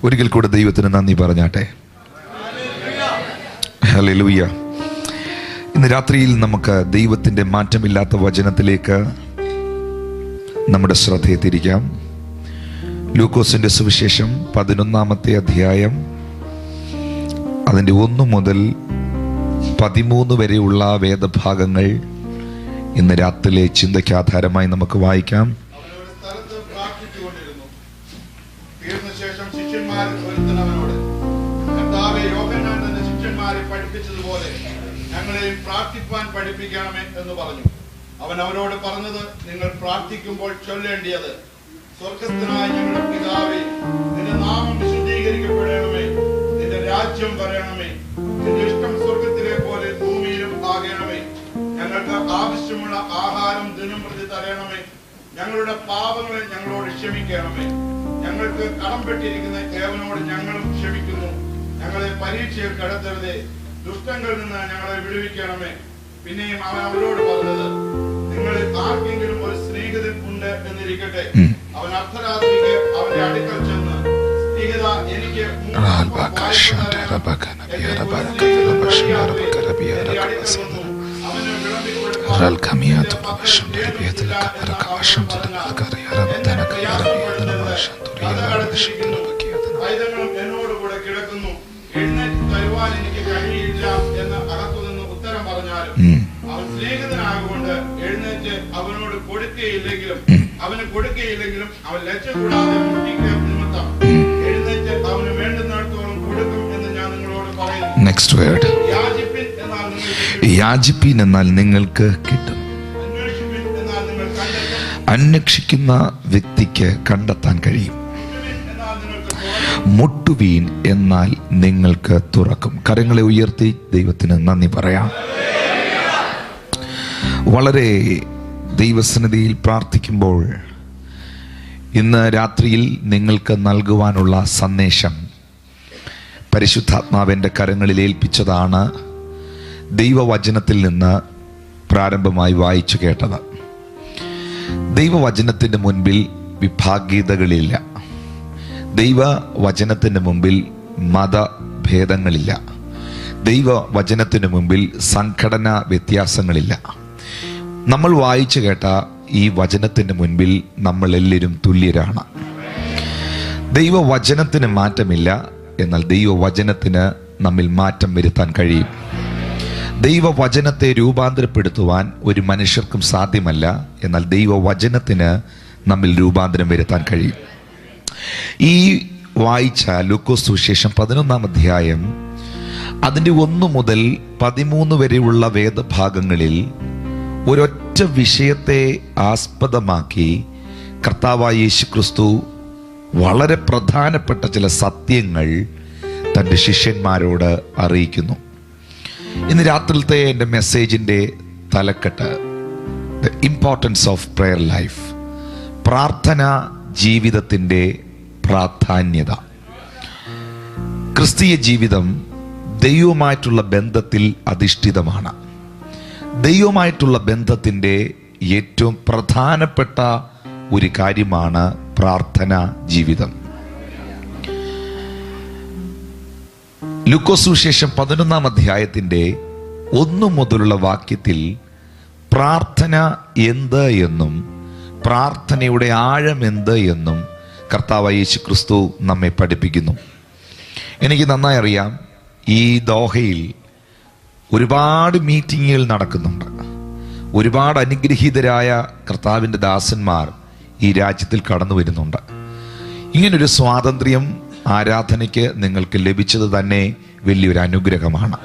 ഒരിക്കൽ കൂടെ ദൈവത്തിന് നന്ദി പറഞ്ഞാട്ടെ. ഹല്ലേലൂയ. ഇന്ന് രാത്രിയിൽ നമുക്ക് ദൈവത്തിൻ്റെ മാറ്റമില്ലാത്ത വചനത്തിലേക്ക് നമ്മുടെ ശ്രദ്ധയെ തിരിക്കാം. ലൂക്കോസിൻ്റെ സുവിശേഷം 11-ാമത്തെ അധ്യായം അതിൻ്റെ 1 മുതൽ 13 വരെയുള്ള വേദഭാഗങ്ങൾ ഇന്ന് രാത്രിയിലെ ചിന്തയ്ക്ക് ആധാരമായി നമുക്ക് വായിക്കാം. പ്രാർത്ഥിപ്പാൻ പഠിപ്പിക്കണമേ എന്ന് പറഞ്ഞു. അവൻ അവരോട് പറഞ്ഞത്, നിങ്ങൾ പ്രാർത്ഥിക്കുമ്പോൾ ചൊല്ലേണ്ടിയത്, സ്വർഗ്ഗസ്ഥനായ ഞങ്ങളുടെ പിതാവേ, നിന്റെ നാമം വിശുദ്ധീകരിക്കപ്പെടണമേ, നിന്റെ രാജ്യം വരണമേ, നിന്റെ ഇഷ്ടം സ്വർഗ്ഗത്തിലെ പോലെ ഭൂമിയിലും ആകണമേ. ഞങ്ങൾക്ക് ആവശ്യമുള്ള ആഹാരം ദിനംപ്രതി തരണമേ. ഞങ്ങളുടെ പാപങ്ങളെ ഞങ്ങളോട് ക്ഷമിക്കണമേ. ഞങ്ങൾക്ക് കടം പെട്ടിരിക്കുന്ന ഏവനോട് ഞങ്ങളും ക്ഷമിക്കുന്നു. ഞങ്ങളെ പരീക്ഷയിൽ കടത്തരുതേ, ദുഷ്ടങ്ങളിൽ നിന്ന് ഞങ്ങളെ വിടുവിക്കണമേ. പിന്നെയും അവൻ അവരോട് പറഞ്ഞത്, നിങ്ങളിൽ ആർക്കെങ്കിലും ഒരു സ്നേഹിതൻ ഉണ്ട് എന്നിരിക്കട്ടെ. അവൻ അർദ്ധരാത്രിക്ക് അവന്റെ അടുക്കൽ ചെന്ന്, സ്നേഹിത, എനിക്ക് പൈതങ്ങളും എന്നോടുകൂടെ കിടക്കുന്നു, എഴുന്നേറ്റ് തരുവാൻ എനിക്ക് കഴിയില്ല എന്ന് അകത്തുനിന്ന് ഉത്തരം പറഞ്ഞാലും അവൻ സ്നേഹിതനാകൊണ്ട് എഴുന്നേറ്റ് അവനോട് കൊടുക്കുകയില്ലെങ്കിലും അവൻ ലജ്ജ കൂടാതെ നിമിത്തം എഴുന്നേറ്റ് അവന് വേണ്ടുന്നിടത്തോളം കൊടുക്കും എന്ന് ഞാൻ നിങ്ങളോട് പറയുന്നു. നെക്സ്റ്റ് വേർഡ്, യാചിപ്പിൻ എന്നാൽ നിങ്ങൾക്ക് കിട്ടും, അന്വേഷിക്കുന്ന വ്യക്തിക്ക് കണ്ടെത്താൻ കഴിയും, മുട്ടുവീൻ എന്നാൽ നിങ്ങൾക്ക് തുറക്കും. കരങ്ങളെ ഉയർത്തി ദൈവത്തിന് നന്ദി പറയാം. വളരെ ദൈവസന്നിധിയിൽ പ്രാർത്ഥിക്കുമ്പോൾ ഇന്ന് രാത്രിയിൽ നിങ്ങൾക്ക് നൽകുവാനുള്ള സന്ദേശം പരിശുദ്ധാത്മാവിൻ്റെ കരങ്ങളിൽ ഏൽപ്പിച്ചതാണ്. ദൈവവചനത്തിൽ നിന്ന് പ്രാരംഭമായി വായിച്ചു കേട്ടത്. ദൈവവചനത്തിൻ്റെ മുൻപിൽ വിഭാഗീയതകളില്ല. ദൈവവചനത്തിന് മുമ്പിൽ മതഭേദങ്ങളില്ല. ദൈവവചനത്തിന് മുമ്പിൽ സംഘടനാ വ്യത്യാസങ്ങളില്ല. നമ്മൾ വായിച്ചു കേട്ട ഈ വചനത്തിന് മുൻപിൽ നമ്മൾ എല്ലാവരും തുല്യരാണ്. ദൈവവചനത്തിന് മാറ്റമില്ല, എന്നാൽ ദൈവവചനത്തിന് നമ്മിൽ മാറ്റം വരുത്താൻ കഴിയും. ദൈവവചനത്തെ രൂപാന്തരപ്പെടുത്തുവാൻ ഒരു മനുഷ്യർക്കും സാധ്യമല്ല, എന്നാൽ ദൈവവചനത്തിന് നമ്മിൽ രൂപാന്തരം വരുത്താൻ കഴിയും. ഈ വായിച്ച ലൂക്കോസ് സുവിശേഷം 11-ാം അധ്യായം അതിൻ്റെ 1 മുതൽ 13 വരെയുള്ള വേദഭാഗങ്ങളിൽ ഒരൊറ്റ വിഷയത്തെ ആസ്പദമാക്കി കർത്താവായ യേശുക്രിസ്തു വളരെ പ്രധാനപ്പെട്ട ചില സത്യങ്ങൾ തൻ്റെ ശിഷ്യന്മാരോട് അറിയിക്കുന്നു. ഇന്ന് രാത്രിയിലത്തെ എൻ്റെ മെസ്സേജിൻ്റെ തലക്കെട്ട് the importance of prayer life, പ്രാർത്ഥന ജീവിതത്തിൻ്റെ പ്രാധാന്യത. ക്രിസ്തീയ ജീവിതം ദൈവവുമായിട്ടുള്ള ബന്ധത്തിൽ അധിഷ്ഠിതമാണ്. ദൈവവുമായിട്ടുള്ള ബന്ധത്തിൻ്റെ ഏറ്റവും പ്രധാനപ്പെട്ട ഒരു കാര്യമാണ് പ്രാർത്ഥന ജീവിതം. ലൂക്കോസ് സുവിശേഷം 11-ാം അധ്യായത്തിൻ്റെ 1 മുതലുള്ള വാക്യത്തിൽ പ്രാർത്ഥന എന്ത് എന്നും പ്രാർത്ഥനയുടെ ആഴം എന്ത് എന്നും കർത്താവായ യേശുക്രിസ്തു നമ്മെ പഠിപ്പിക്കുന്നു. എനിക്ക് നന്നായി അറിയാം, ഈ ദോഹയിൽ ഒരുപാട് മീറ്റിങ്ങുകൾ നടക്കുന്നുണ്ട്. ഒരുപാട് അനുഗ്രഹീതരായ കർത്താവിൻ്റെ ദാസന്മാർ ഈ രാജ്യത്തിൽ കടന്നു വരുന്നുണ്ട്. ഇങ്ങനൊരു സ്വാതന്ത്ര്യം ആരാധനയ്ക്ക് നിങ്ങൾക്ക് ലഭിച്ചത് തന്നെ വലിയൊരു അനുഗ്രഹമാണ്.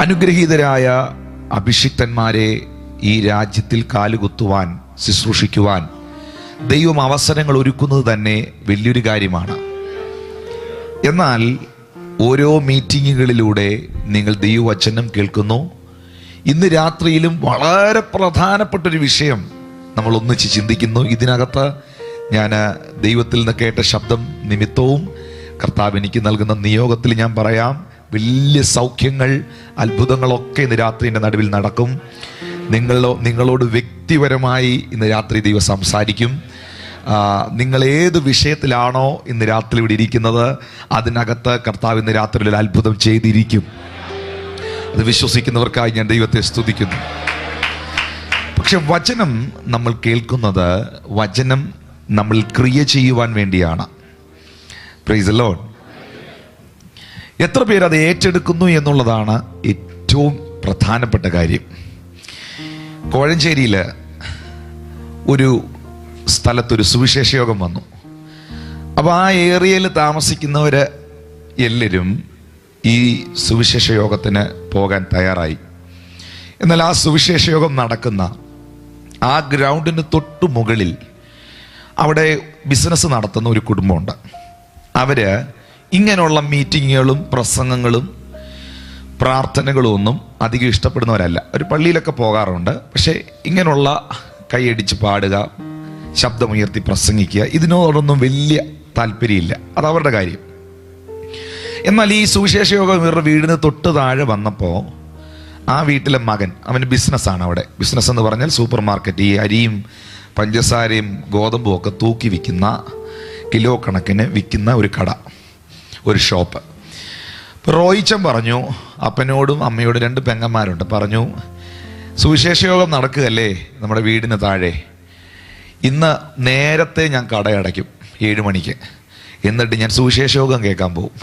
അനുഗ്രഹീതരായ അഭിഷിക്തന്മാരെ ഈ രാജ്യത്തിൽ കാലുകുത്തുവാൻ, ശുശ്രൂഷിക്കുവാൻ ദൈവം അവസരങ്ങൾ ഒരുക്കുന്നത് തന്നെ വലിയൊരു കാര്യമാണ്. എന്നാൽ ഓരോ മീറ്റിങ്ങുകളിലൂടെ നിങ്ങൾ ദൈവവചനം കേൾക്കുന്നു. ഇന്ന് രാത്രിയിലും വളരെ പ്രധാനപ്പെട്ടൊരു വിഷയം നമ്മൾ ഒന്നിച്ച് ചിന്തിക്കുന്നു. ഇതിനകത്ത് ഞാൻ ദൈവത്തിൽ നിന്ന് കേട്ട ശബ്ദം നിമിത്തവും കർത്താവ് എനിക്ക് നൽകുന്ന നിയോഗത്തിൽ ഞാൻ പറയാം, വലിയ സൗഖ്യങ്ങൾ, അത്ഭുതങ്ങളൊക്കെ ഇന്ന് രാത്രി എൻ്റെ നടുവിൽ നടക്കും. നിങ്ങളോട് വ്യക്തിപരമായി ഇന്ന് രാത്രി ദൈവം സംസാരിക്കും. നിങ്ങൾ ഏത് വിഷയത്തിലാണോ ഇന്ന് രാത്രി ഇവിടെ ഇരിക്കുന്നത്, അതിനകത്ത് കർത്താവ് ഇന്ന് രാത്രി ഒരു അത്ഭുതം ചെയ്തിരിക്കും. അത് വിശ്വസിക്കുന്നവർക്കായി ഞാൻ ദൈവത്തെ സ്തുതിക്കുന്നു. പക്ഷെ വചനം നമ്മൾ കേൾക്കുന്നത്, വചനം നമ്മൾ ക്രിയ ചെയ്യുവാൻ വേണ്ടിയാണ്. Price the Lord. എത്ര പേര് അത് ഏറ്റെടുക്കുന്നു എന്നുള്ളതാണ് ഏറ്റവും പ്രധാനപ്പെട്ട കാര്യം. കോഴഞ്ചേരിയിൽ ഒരു സ്ഥലത്തൊരു സുവിശേഷ യോഗം വന്നു. അപ്പോൾ ആ ഏരിയയിൽ താമസിക്കുന്നവർ എല്ലാവരും ഈ സുവിശേഷ യോഗത്തിന് പോകാൻ തയ്യാറായി. എന്നാൽ ആ സുവിശേഷ യോഗം നടക്കുന്ന ആ ഗ്രൗണ്ടിന് തൊട്ടു മുകളിൽ അവിടെ ബിസിനസ് നടത്തുന്ന ഒരു കുടുംബമുണ്ട്. അവർ ഇങ്ങനെയുള്ള മീറ്റിങ്ങുകളും പ്രസംഗങ്ങളും പ്രാർത്ഥനകളും ഒന്നും അധികം ഇഷ്ടപ്പെടുന്നവരല്ല. ഒരു പള്ളിയിലൊക്കെ പോകാറുണ്ട്, പക്ഷേ ഇങ്ങനെയുള്ള കൈയടിച്ച് പാടുക, ശബ്ദമുയർത്തി പ്രസംഗിക്കുക, ഇതിനോടൊന്നും വലിയ താല്പര്യമില്ല. അതവരുടെ കാര്യം. എന്നാൽ ഈ സുവിശേഷ യോഗം ഇവരുടെ വീടിന് തൊട്ട് താഴെ വന്നപ്പോൾ ആ വീട്ടിലെ മകൻ, അവന് ബിസിനസ്സാണ് അവിടെ. ബിസിനസ് എന്ന് പറഞ്ഞാൽ സൂപ്പർ മാർക്കറ്റ്, ഈ അരിയും പഞ്ചസാരയും ഗോതമ്പും ഒക്കെ തൂക്കി വിൽക്കുന്ന, കിലോ കണക്കിന് വിൽക്കുന്ന ഒരു കട, ഒരു ഷോപ്പ്. റോയിച്ചൻ പറഞ്ഞു അപ്പനോടും അമ്മയോടും, 2 പെങ്ങന്മാരുണ്ട്, പറഞ്ഞു സുവിശേഷ യോഗം നടക്കുകയല്ലേ നമ്മുടെ വീടിന് താഴെ, ഇന്ന് നേരത്തെ ഞാൻ കടയടയ്ക്കും 7 മണിക്ക്, എന്നിട്ട് ഞാൻ സുവിശേഷ യോഗം കേൾക്കാൻ പോകും.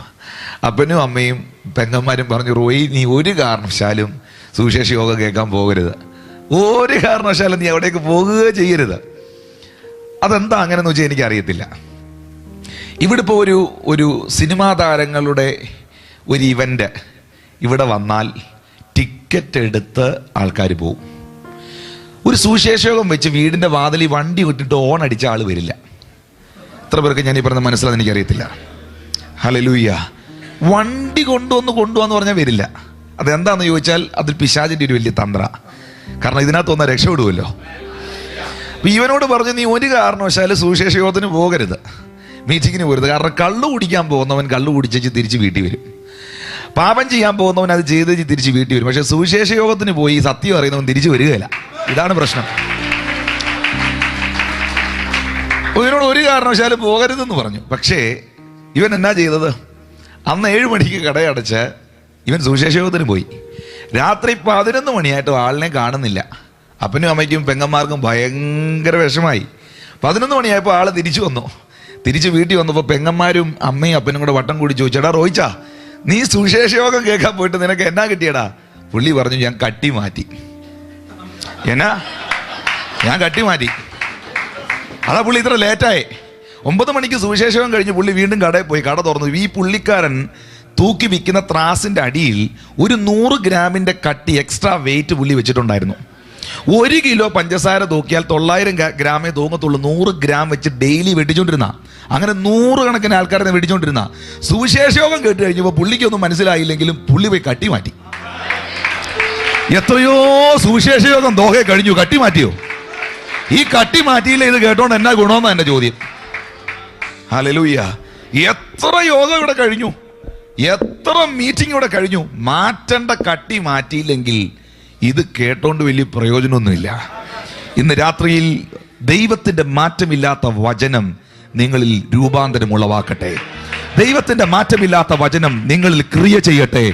അപ്പനും അമ്മയും പെങ്ങന്മാരും പറഞ്ഞു, റോയി നീ ഒരു കാരണവശാലും സുവിശേഷ യോഗം കേൾക്കാൻ പോകരുത്, ഒരു കാരണവശാലും നീ അവിടേക്ക് പോകുകയോ ചെയ്യരുത്. അതെന്താ അങ്ങനെയെന്ന് വെച്ചാൽ എനിക്കറിയത്തില്ല. ഇവിടെ ഇപ്പോൾ ഒരു സിനിമാ താരങ്ങളുടെ ഒരു ഇവൻ്റ് ഇവിടെ വന്നാൽ ടിക്കറ്റ് എടുത്ത് ആൾക്കാർ പോവും. ഒരു സുവിശേഷയോഗം വെച്ച് വീടിൻ്റെ വാതിലിൽ വണ്ടി വിട്ടിട്ട് ഓൺ അടിച്ച ആൾ വരില്ല. എത്ര പേർക്ക് ഞാൻ ഈ പറഞ്ഞ മനസ്സിലാന്ന് എനിക്കറിയത്തില്ല. ഹല്ലേലൂയ. വണ്ടി കൊണ്ടുവന്ന് പറഞ്ഞാൽ വരില്ല. അതെന്താണെന്ന് ചോദിച്ചാൽ അതിൽ പിശാചിൻ്റെ ഒരു വലിയ തന്ത്ര. കാരണം ഇതിനകത്തൊന്ന് രക്ഷപ്പെടുമല്ലോ. അപ്പം ഇവനോട് പറഞ്ഞു, നീ ഒരു കാരണവശാലും സുവിശേഷ യോഗത്തിന് പോകരുത്, മീറ്റിങ്ങിന് പോകരുത്. കാരണം കള്ളു കുടിക്കാൻ പോകുന്നവൻ കള്ളു കുടിച്ചു തിരിച്ച് വീട്ടിൽ വരും. പാപം ചെയ്യാൻ പോകുന്നവൻ അത് ചെയ്ത് തിരിച്ച് വീട്ടിൽ വരും. പക്ഷെ സുവിശേഷ യോഗത്തിന് പോയി സത്യം അറിയുന്നവൻ തിരിച്ചു വരികയില്ല. ഇതാണ് പ്രശ്നം. ഇവനോട് ഒരു കാരണവശാലും പോകരുതെന്ന് പറഞ്ഞു. പക്ഷേ ഇവൻ എന്നാ ചെയ്തത്? അന്ന് 7 മണിക്ക് കടയടച്ച് ഇവൻ സുവിശേഷ യോഗത്തിന് പോയി. രാത്രി 11 മണിയായിട്ടും ആളിനെ കാണുന്നില്ല. അപ്പനും അമ്മയ്ക്കും പെങ്ങന്മാർക്കും ഭയങ്കര വിഷമായി. 11 മണിയായപ്പോൾ ആൾ തിരിച്ചു വന്നു. തിരിച്ച് വീട്ടിൽ വന്നപ്പോൾ പെങ്ങന്മാരും അമ്മയും അപ്പനും കൂടെ വട്ടം കൂടി ചോദിച്ചേടാ റോയിച്ചാ, നീ സുവിശേഷ യോഗം കേൾക്കാൻ പോയിട്ട് നിനക്ക് എന്നാ കിട്ടിയടാ? പുള്ളി പറഞ്ഞു, ഞാൻ കട്ടി മാറ്റി. എന്നാ? ഞാൻ കട്ടി മാറ്റി. അതാ പുള്ളി ഇത്ര ലേറ്റായി. 9 മണിക്ക് സുവിശേഷം കഴിഞ്ഞ് പുള്ളി വീണ്ടും കടയിൽ പോയി. കട തുറന്നു. ഈ പുള്ളിക്കാരൻ തൂക്കി വിൽക്കുന്ന ത്രാസിൻ്റെ അടിയിൽ ഒരു 100 ഗ്രാമിൻ്റെ കട്ടി എക്സ്ട്രാ വെയിറ്റ് പുള്ളി വെച്ചിട്ടുണ്ടായിരുന്നു. 1 കിലോ പഞ്ചസാര തൂക്കിയാൽ 900 ഗ്രാമേ തൂങ്ങത്തുള്ളൂ. 100 ഗ്രാം വെച്ച് ഡെയിലി വെട്ടിച്ചോണ്ടിരുന്ന, അങ്ങനെ 100 കണക്കിന് ആൾക്കാരെ വെട്ടിച്ചോണ്ടിരുന്ന. സുവിശേഷയോഗം കേട്ട് കഴിഞ്ഞപ്പോൾ പുള്ളിക്കൊന്നും മനസ്സിലായില്ലെങ്കിലും പുള്ളി പോയി കട്ടി മാറ്റി. എത്രയോ സുവിശേഷയോഗം ദോഹെ കഴിഞ്ഞു, കട്ടി മാറ്റിയോ? ഈ കട്ടി മാറ്റിയില്ല, ഇത് കേട്ടോണ്ട് എന്നാ ഗുണമെന്നാ എൻ്റെ ചോദ്യം. ഹല്ലേലൂയ. എത്ര യോഗം ഇവിടെ കഴിഞ്ഞു, എത്ര മീറ്റിംഗ് ഇവിടെ കഴിഞ്ഞു. മാറ്റേണ്ട കട്ടി മാറ്റിയില്ലെങ്കിൽ ഇത് കേട്ടോണ്ട് വലിയ പ്രയോജനമൊന്നുമില്ല. ഇന്ന് രാത്രിയിൽ ദൈവത്തിൻ്റെ മാറ്റമില്ലാത്ത വചനം നിങ്ങളിൽ രൂപാന്തരം ഉളവാക്കട്ടെ. ദൈവത്തിൻ്റെ മാറ്റമില്ലാത്ത വചനം നിങ്ങളിൽ ക്രിയ ചെയ്യട്ടെ.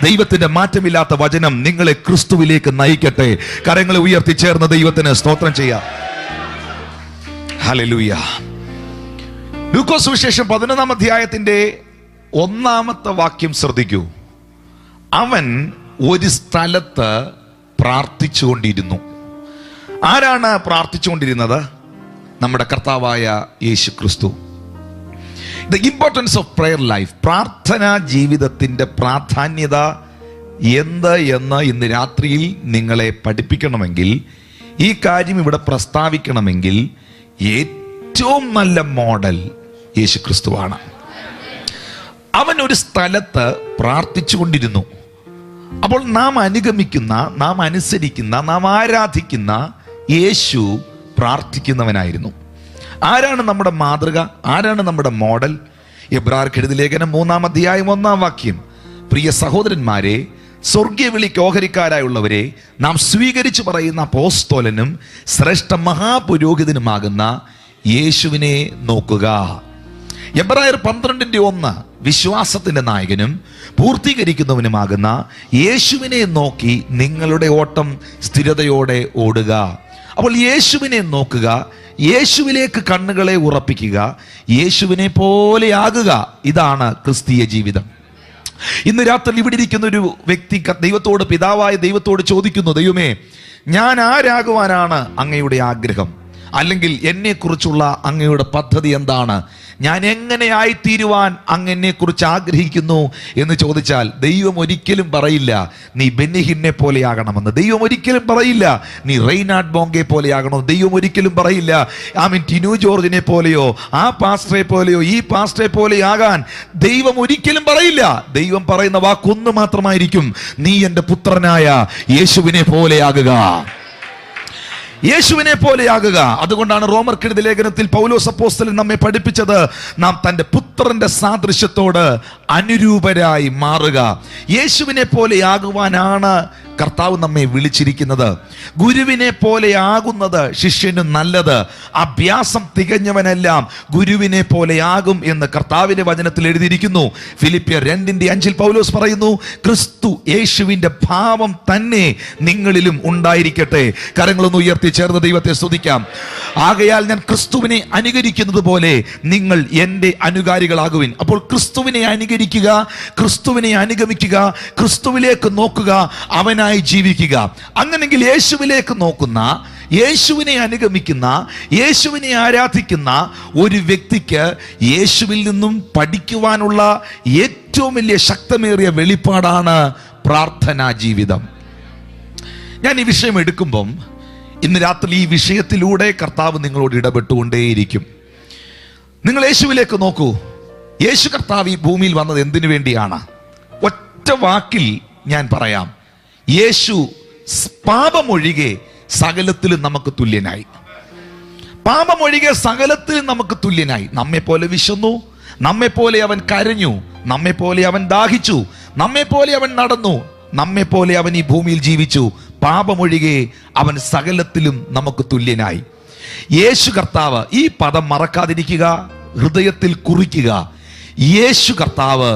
ദൈവത്തിൻ്റെ മാറ്റമില്ലാത്ത വചനം നിങ്ങളെ ക്രിസ്തുവിലേക്ക് നയിക്കട്ടെ. കരങ്ങളെ ഉയർത്തിച്ചേർന്ന് ദൈവത്തിന് സ്തോത്രം ചെയ്യാം. ഹല്ലേലൂയ. ലൂക്കോസ് സുവിശേഷം 11-ാം അധ്യായത്തിന്റെ 1-ാമത്തെ വാക്യം ശ്രദ്ധിക്കൂ. അവൻ ഒരു സ്ഥലത്ത് പ്രാർത്ഥിച്ചുകൊണ്ടിരുന്നു. ആരാണ് പ്രാർത്ഥിച്ചുകൊണ്ടിരുന്നത്? നമ്മുടെ കർത്താവായ Yeshu Kristu. The importance of prayer life, പ്രാർത്ഥനാ ജീവിതത്തിൻ്റെ പ്രാധാന്യത എന്ത് എന്ന് ഇന്ന് രാത്രിയിൽ നിങ്ങളെ പഠിപ്പിക്കണമെങ്കിൽ, ഈ കാര്യം ഇവിടെ പ്രസ്താവിക്കണമെങ്കിൽ ഏറ്റവും നല്ല മോഡൽ യേശു ക്രിസ്തുവാണ്. അവൻ ഒരു സ്ഥലത്ത് പ്രാർത്ഥിച്ചു കൊണ്ടിരുന്നു. അപ്പോൾ നാം അനുഗമിക്കുന്ന, നാം അനുസരിക്കുന്ന, നാം ആരാധിക്കുന്ന യേശു പ്രാർത്ഥിക്കുന്നവനായിരുന്നു. ആരാണ് നമ്മുടെ മാതൃക? ആരാണ് നമ്മുടെ മോഡൽ? എബ്രായർക്ക് എഴുതിയ ലേഖനം 3-ാം അധ്യായം 1-ാം വാക്യം, പ്രിയ സഹോദരന്മാരെ, സ്വർഗീയ വിളിക്ക് ഓഹരിക്കാരായുള്ളവരെ, നാം സ്വീകരിച്ചു പറയുന്ന അപ്പോസ്തലനും ശ്രേഷ്ഠ മഹാപുരോഹിതനുമാകുന്ന യേശുവിനെ നോക്കുക. എബ്രായർ 12:1 വിശ്വാസത്തിന്റെ നായകനും പൂർത്തീകരിക്കുന്നവനുമാകുന്ന യേശുവിനെ നോക്കി നിങ്ങളുടെ ഓട്ടം സ്ഥിരതയോടെ ഓടുക. അപ്പോൾ യേശുവിനെ നോക്കുക, യേശുവിലേക്ക് കണ്ണുകളെ ഉറപ്പിക്കുക, യേശുവിനെ പോലെയാകുക. ഇതാണ് ക്രിസ്തീയ ജീവിതം. ഇന്ന് രാത്രി ഇവിടെ ഇരിക്കുന്ന ഒരു വ്യക്തി ദൈവത്തോട്, പിതാവായ ദൈവത്തോട് ചോദിക്കുന്നു, ദൈവമേ, ഞാൻ ആരാകുവാനാണ് അങ്ങയുടെ ആഗ്രഹം? അല്ലെങ്കിൽ എന്നെക്കുറിച്ചുള്ള അങ്ങയുടെ പദ്ധതി എന്താണ്? ഞാൻ എങ്ങനെ ആയിത്തീരുവാൻ അങ്ങ് കുറിച്ച് ആഗ്രഹിക്കുന്നു എന്ന് ചോദിച്ചാൽ ദൈവം ഒരിക്കലും പറയില്ല നീ ബെന്നിഹിനെ പോലെയാകണമെന്ന്. ദൈവം ഒരിക്കലും പറയില്ല നീ റെയ്നാഡ് ബോങ്കെ പോലെയാകണമെന്ന്. ദൈവം ഒരിക്കലും പറയില്ല ടിനു ജോർജിനെ പോലെയോ ആ പാസ്റ്ററെ പോലെയോ ഈ പാസ്റ്ററെ പോലെയാകാൻ ദൈവം ഒരിക്കലും പറയില്ല. ദൈവം പറയുന്ന വാക്കൊന്ന് മാത്രമായിരിക്കും, നീ എൻ്റെ പുത്രനായ യേശുവിനെ പോലെയാകുക. യേശുവിനെ പോലെയാകുക. അതുകൊണ്ടാണ് റോമർക്കെഴുതിയ ലേഖനത്തിൽ പൗലോസ് അപ്പോസ്തലൻ നമ്മെ പഠിപ്പിച്ചത്, നാം തൻ്റെ പുത്രന്റെ സാദൃശ്യത്തോട് അനുരൂപരായി മാറുക. യേശുവിനെ പോലെയാകുവാനാണ് കർത്താവ് നമ്മെ വിളിച്ചിരിക്കുന്നത്. ഗുരുവിനെ പോലെയാകുന്നത് ശിഷ്യന് നല്ലത്. അഭ്യാസം തികഞ്ഞവനെല്ലാം ഗുരുവിനെ പോലെയാകും എന്ന് കർത്താവിന്റെ വചനത്തിൽ എഴുതിയിരിക്കുന്നു. ഫിലിപ്പിയർ 2:5 പൗലോസ് പറയുന്നു, ക്രിസ്തു യേശുവിന്റെ ഭാവം തന്നെ നിങ്ങളിലും ഉണ്ടായിരിക്കട്ടെ. കരങ്ങളൊന്ന് ഉയർത്തി ചേർന്ന് ദൈവത്തെ സ്തുതിക്കാം. ആകയാൽ ഞാൻ ക്രിസ്തുവിനെ അനുകരിക്കുന്നത് പോലെ നിങ്ങൾ എൻ്റെ അനുകാരികളാകുവിൻ. അപ്പോൾ ക്രിസ്തുവിനെ അനുകരിക്കുക, ക്രിസ്തുവിനെ അനുഗമിക്കുക, ക്രിസ്തുവിലേക്ക് നോക്കുക, അവനായി ജീവിക്കുക. അങ്ങനെങ്കിൽ യേശുവിലേക്ക് നോക്കുന്ന, യേശുവിനെ അനുഗമിക്കുന്ന, യേശുവിനെ ആരാധിക്കുന്ന ഒരു വ്യക്തിക്ക് യേശുവിൽ നിന്നും പഠിക്കുവാനുള്ള ഏറ്റവും വലിയ ശക്തമേറിയ വെളിപ്പാടാണ് പ്രാർത്ഥനാ ജീവിതം. ഞാൻ ഈ വിഷയം എടുക്കുമ്പം ഇന്ന് രാത്രി ഈ വിഷയത്തിലൂടെ കർത്താവ് നിങ്ങളോട് ഇടപെട്ടുകൊണ്ടേയിരിക്കും. നിങ്ങൾ യേശുവിലേക്ക് നോക്കൂ. യേശു കർത്താവ് ഈ ഭൂമിയിൽ വന്നത് എന്തിനു വേണ്ടിയാണ്? ഒറ്റ വാക്കിൽ ഞാൻ പറയാം, യേശു പാപമൊഴികെ സകലത്തിലും നമുക്ക് തുല്യനായി. പാപമൊഴികെ സകലത്തിലും നമുക്ക് തുല്യനായി. നമ്മെ പോലെ വിശന്നു, നമ്മെ പോലെ അവൻ കരഞ്ഞു, നമ്മെ പോലെ അവൻ ദാഹിച്ചു, നമ്മെ പോലെ അവൻ നടന്നു, നമ്മെ പോലെ അവൻ ഈ ഭൂമിയിൽ ജീവിച്ചു. പാപമൊഴികെ അവൻ സകലത്തിലും നമുക്ക് തുല്യനായി. യേശു കർത്താവ്, ഈ പദം മറക്കാതിരിക്കുക, ഹൃദയത്തിൽ കുറിക്കുക. യേശു കർത്താവ്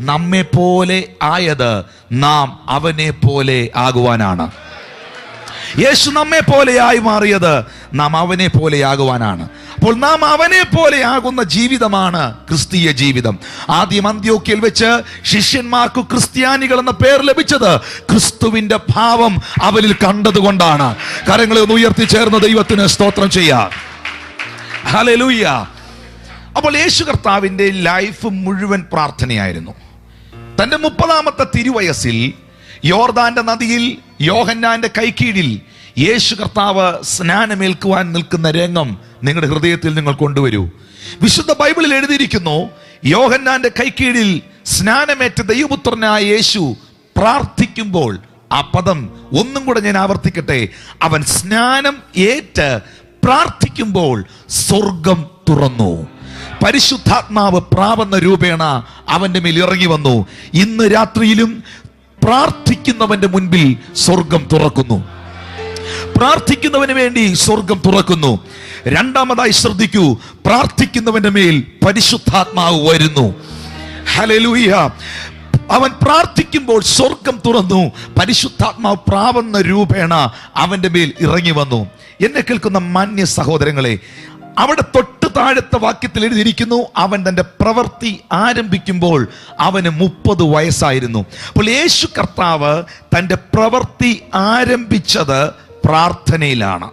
നമ്മെ പോലെ ആയത് നാം അവനെ പോലെ ആകുവാനാണ്. യേശു നമ്മെ പോലെയായി മാറിയത് നാം അവനെ പോലെയാകുവാനാണ്. അപ്പോൾ നാം അവനെ പോലെയാകുന്ന ജീവിതമാണ് ക്രിസ്തീയ ജീവിതം. ആദ്യം അന്ത്യോക്യയിൽ വെച്ച് ശിഷ്യന്മാർക്ക് ക്രിസ്ത്യാനികൾ എന്ന പേർ ലഭിച്ചത് ക്രിസ്തുവിന്റെ ഭാവം അവരിൽ കണ്ടതുകൊണ്ടാണ്. കരങ്ങളെ ഒന്ന് ഉയർത്തി ചേർന്ന് ദൈവത്തിന് സ്തോത്രം ചെയ്യാം. ഹല്ലേലൂയ. അപ്പോൾ യേശു കർത്താവിന്റെ ലൈഫ് മുഴുവൻ പ്രാർത്ഥനയായിരുന്നു. തന്റെ 30ാമത്തെ തിരുവയസ്സിൽ യോർദാന്റെ നദിയിൽ യോഹന്നാന്റെ കൈക്കീഴിൽ യേശു കർത്താവ് സ്നാനമേൽക്കുവാൻ നിൽക്കുന്ന രംഗം നിങ്ങളുടെ ഹൃദയത്തിൽ നിങ്ങൾ കൊണ്ടുവരൂ. വിശുദ്ധ ബൈബിളിൽ എഴുതിയിരിക്കുന്നു, യോഹന്നാന്റെ കൈക്കീഴിൽ സ്നാനമേറ്റ ദൈവപുത്രനായ യേശു പ്രാർത്ഥിക്കുമ്പോൾ, ആ പദം ഒന്നും കൂടെ ഞാൻ ആവർത്തിക്കട്ടെ, അവൻ സ്നാനം ഏറ്റ് പ്രാർത്ഥിക്കുമ്പോൾ സ്വർഗം തുറന്നു. പരിശുദ്ധാത്മാവ് പ്രാവന്ന രൂപേണ അവന്റെ മേൽ ഇറങ്ങി വന്നു. ഇന്ന് രാത്രിയിലും പ്രാർത്ഥിക്കുന്നവന്റെ മുൻപിൽ സ്വർഗം തുറക്കുന്നു. പ്രാർത്ഥിക്കുന്നവന് വേണ്ടി സ്വർഗം തുറക്കുന്നു. രണ്ടാമതായി ശ്രദ്ധിക്കൂ, പ്രാർത്ഥിക്കുന്നവന്റെ മേൽ പരിശുദ്ധാത്മാവ് വരുന്നു. ഹല്ലേലൂയ. അവൻ പ്രാർത്ഥിക്കുമ്പോൾ സ്വർഗം തുറന്നു, പരിശുദ്ധാത്മാവ് പ്രാവന്ന രൂപേണ അവന്റെ മേൽ ഇറങ്ങി വന്നു. എന്നെ കേൾക്കുന്ന മാന്യ സഹോദരങ്ങളെ, അവിടെ തൊട്ട് താഴത്തെ വാക്യത്തിൽ എഴുതിയിരിക്കുന്നു, അവൻ തന്റെ പ്രവൃത്തി ആരംഭിക്കുമ്പോൾ അവന് 30 വയസ്സായിരുന്നു. അപ്പോൾ യേശു കർത്താവ് തന്റെ പ്രവൃത്തി ആരംഭിച്ചത് പ്രാർത്ഥനയിലാണ്.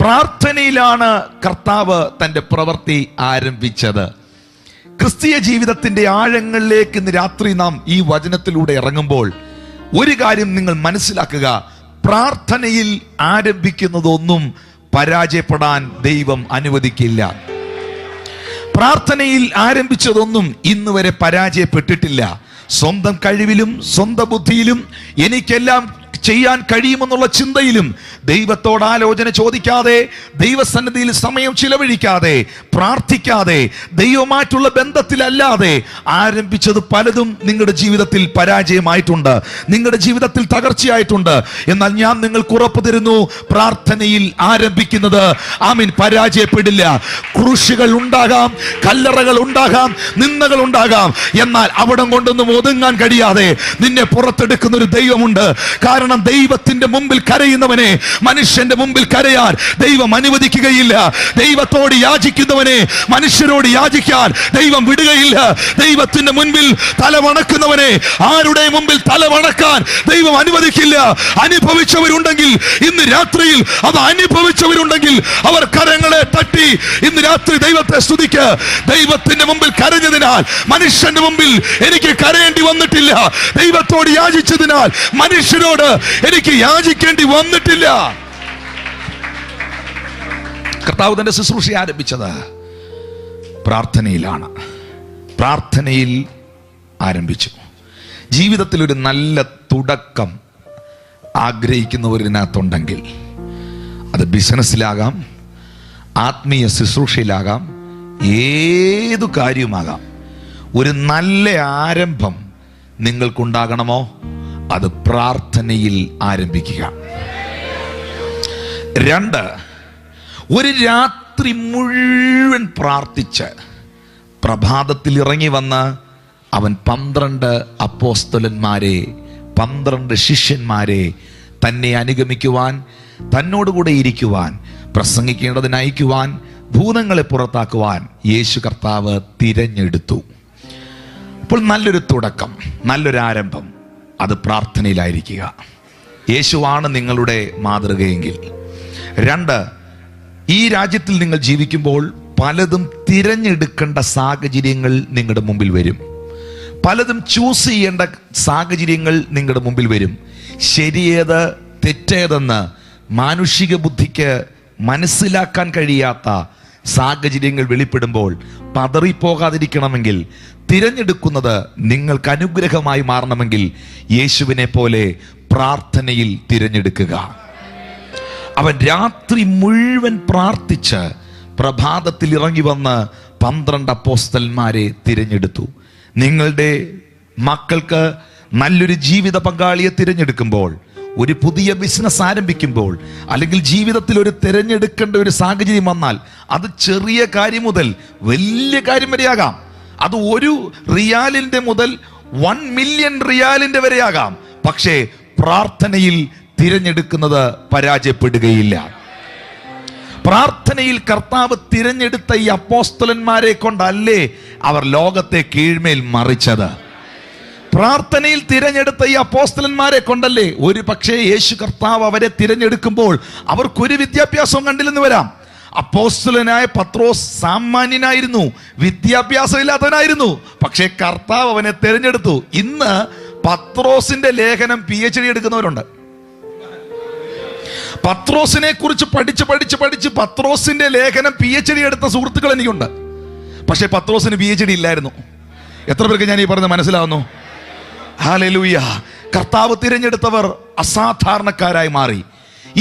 പ്രാർത്ഥനയിലാണ് കർത്താവ് തന്റെ പ്രവൃത്തി ആരംഭിച്ചത്. ക്രിസ്തീയ ജീവിതത്തിന്റെ ആഴങ്ങളിലേക്ക് ഇന്ന് രാത്രി നാം ഈ വചനത്തിലൂടെ ഇറങ്ങുമ്പോൾ ഒരു കാര്യം നിങ്ങൾ മനസ്സിലാക്കുക, പ്രാർത്ഥനയിൽ ആരംഭിക്കുന്നതൊന്നും പരാജയപ്പെടാൻ ദൈവം അനുവദിക്കില്ല. പ്രാർത്ഥനയിൽ ആരംഭിച്ചതൊന്നും ഇന്ന് വരെ പരാജയപ്പെട്ടിട്ടില്ല. സ്വന്തം കഴിവിലും സ്വന്തം ബുദ്ധിയിലും എനിക്കെല്ലാം ചെയ്യാൻ കഴിയുമെന്നുള്ള ചിന്തയിലും ദൈവത്തോട് ആലോചന ചോദിക്കാതെ, ദൈവസന്നിധിയിൽ സമയം ചിലവഴിക്കാതെ, പ്രാർത്ഥിക്കാതെ, ദൈവമായിട്ടുള്ള ബന്ധത്തിലല്ലാതെ ആരംഭിച്ചത് പലതും നിങ്ങളുടെ ജീവിതത്തിൽ പരാജയമായിട്ടുണ്ട്, നിങ്ങളുടെ ജീവിതത്തിൽ തകർച്ചയായിട്ടുണ്ട്. എന്നാൽ ഞാൻ നിങ്ങൾക്ക് ഉറപ്പ് തരുന്നു, പ്രാർത്ഥനയിൽ ആരംഭിക്കുന്നത് ആമീൻ പരാജയപ്പെടില്ല. ക്രൂശുകൾ ഉണ്ടാകാം, കല്ലറകൾ ഉണ്ടാകാം, നിന്ദകൾ ഉണ്ടാകാം, എന്നാൽ അവിടം കൊണ്ടൊന്നും ഒതുങ്ങാൻ കഴിയാതെ നിന്നെ പുറത്തെടുക്കുന്ന ഒരു ദൈവമുണ്ട്. കാരണം ദൈവത്തിന്റെ മുമ്പിൽ കരയുന്നവനെ മനുഷ്യന്റെ മുമ്പിൽ കരയാൻ ദൈവം അനുവദിക്കുകയില്ല. ദൈവത്തോട് യാചിക്കുന്നവനെ മനുഷ്യരോട് യാചിക്കാൻ ദൈവം വിടുകയില്ല. ദൈവത്തിന്റെ മുൻപിൽ തലവണക്കുന്നവനെ ആരുടെ മുമ്പിൽ തലവണക്കാൻ ദൈവം അനുവദിക്കില്ല. അനുഭവിച്ചവരുണ്ടെങ്കിൽ ഇന്ന് രാത്രിയിൽ, അത് അനുഭവിച്ചവരുണ്ടെങ്കിൽ അവർ കരങ്ങളെ തട്ടി ഇന്ന് രാത്രി ദൈവത്തെ സ്തുതിക്ക്. ദൈവത്തിന്റെ മുമ്പിൽ കരഞ്ഞതിനാൽ മനുഷ്യന്റെ മുമ്പിൽ എനിക്ക് കരയേണ്ടി വന്നിട്ടില്ല. ദൈവത്തോട് യാചിച്ചതിനാൽ മനുഷ്യരോട് എനിക്ക് യാചിക്കേണ്ടി വന്നിട്ടില്ല. കർത്താവ് തന്റെ ശുശ്രൂഷ ആരംഭിച്ചത് പ്രാർത്ഥനയിലാണ്. പ്രാർത്ഥനയിൽ ആരംഭിച്ചു. ജീവിതത്തിൽ ഒരു നല്ല തുടക്കം ആഗ്രഹിക്കുന്നവരിനകത്തുണ്ടെങ്കിൽ, അത് ബിസിനസ്സിലാകാം, ആത്മീയ ശുശ്രൂഷയിലാകാം, ഏതു കാര്യവുമാകാം, ഒരു നല്ല ആരംഭം നിങ്ങൾക്കുണ്ടാകണമോ, അത് പ്രാർത്ഥനയിൽ ആരംഭിക്കുക. 2, ഒരു രാത്രി മുഴുവൻ പ്രാർത്ഥിച്ച് പ്രഭാതത്തിൽ ഇറങ്ങി വന്ന് അവൻ 12 അപ്പോസ്തലന്മാരെ, 12 ശിഷ്യന്മാരെ തന്നെ അനുഗമിക്കുവാൻ, തന്നോടുകൂടെ ഇരിക്കുവാൻ, പ്രസംഗിക്കേണ്ടതിന് അയക്കുവാൻ, ഭൂതങ്ങളെ പുറത്താക്കുവാൻ യേശു കർത്താവ് തിരഞ്ഞെടുത്തു. അപ്പോൾ നല്ലൊരു തുടക്കം, നല്ലൊരു ആരംഭം, അത് പ്രാർത്ഥനയിലായിരിക്കുക. യേശുവാണ് നിങ്ങളുടെ മാതൃകയെങ്കിൽ. 2, ഈ രാജ്യത്തിൽ നിങ്ങൾ ജീവിക്കുമ്പോൾ പലതും തിരഞ്ഞെടുക്കേണ്ട സാഹചര്യങ്ങൾ നിങ്ങളുടെ മുമ്പിൽ വരും. പലതും ചൂസ് ചെയ്യേണ്ട സാഹചര്യങ്ങൾ നിങ്ങളുടെ മുമ്പിൽ വരും. ശരിയേത് തെറ്റേതെന്ന് മാനുഷിക ബുദ്ധിക്ക് മനസ്സിലാക്കാൻ കഴിയാത്ത സാഹചര്യങ്ങൾ വെളിപ്പെടുമ്പോൾ പതറിപ്പോകാതിരിക്കണമെങ്കിൽ, തിരഞ്ഞെടുക്കുന്നത് നിങ്ങൾക്ക് അനുഗ്രഹമായി മാറണമെങ്കിൽ യേശുവിനെ പോലെ പ്രാർത്ഥനയിൽ തിരഞ്ഞെടുക്കുക. അവൻ രാത്രി മുഴുവൻ പ്രാർത്ഥിച്ച് പ്രഭാതത്തിൽ ഇറങ്ങി വന്ന് 12 അപ്പോസ്തലന്മാരെ തിരഞ്ഞെടുത്തു. നിങ്ങളുടെ മക്കൾക്ക് നല്ലൊരു ജീവിത പങ്കാളിയെ തിരഞ്ഞെടുക്കുമ്പോൾ, ഒരു പുതിയ ബിസിനസ് ആരംഭിക്കുമ്പോൾ, അല്ലെങ്കിൽ ജീവിതത്തിൽ ഒരു തിരഞ്ഞെടുക്കേണ്ട ഒരു സാഹചര്യം വന്നാൽ, അത് ചെറിയ കാര്യം മുതൽ വലിയ കാര്യം വരെയാകാം. അത് 1 റിയാലിന്റെ മുതൽ 1 മില്യൺ റിയാലിന്റെ വരെയാകാം. പക്ഷേ പ്രാർത്ഥനയിൽ തിരഞ്ഞെടുക്കുന്നത് പരാജയപ്പെടുകയില്ല. പ്രാർത്ഥനയിൽ കർത്താവ് തിരഞ്ഞെടുത്ത ഈ അപ്പോസ്തലന്മാരെ കൊണ്ടല്ലേ അവർ ലോകത്തെ കീഴ്മേൽ മറിച്ചത്. പ്രാർത്ഥനയിൽ തിരഞ്ഞെടുത്ത ഈ അപ്പോസ്തലന്മാരെ കൊണ്ടല്ലേ ഒരു പക്ഷേ യേശു കർത്താവ് അവരെ തിരഞ്ഞെടുക്കുമ്പോൾ അവർക്കൊരു വിദ്യാഭ്യാസവും കണ്ടില്ലെന്ന് വരാം. അപ്പോസ്തലനായ പത്രോസ് സാമാന്യനായിരുന്നു, വിദ്യാഭ്യാസം ഇല്ലാത്തവനായിരുന്നു. പക്ഷേ കർത്താവ് അവനെ തിരഞ്ഞെടുത്തു. ഇന്ന് പത്രോസിന്റെ ലേഖനം PhD എടുക്കുന്നവരുണ്ട്. പത്രോസിനെ കുറിച്ച് പഠിച്ച് പത്രോസിന്റെ ലേഖനം PhD എടുത്ത സുഹൃത്തുക്കൾ എനിക്കുണ്ട്. പക്ഷേ പത്രോസിന് PhD ഇല്ലായിരുന്നു. എത്ര പേർക്ക് ഞാൻ ഈ പറഞ്ഞത് മനസ്സിലാവുന്നു? ഹല്ലേലൂയ. കർത്താവ് തിരഞ്ഞെടുത്തവർ അസാധാരണക്കാരായി മാറി.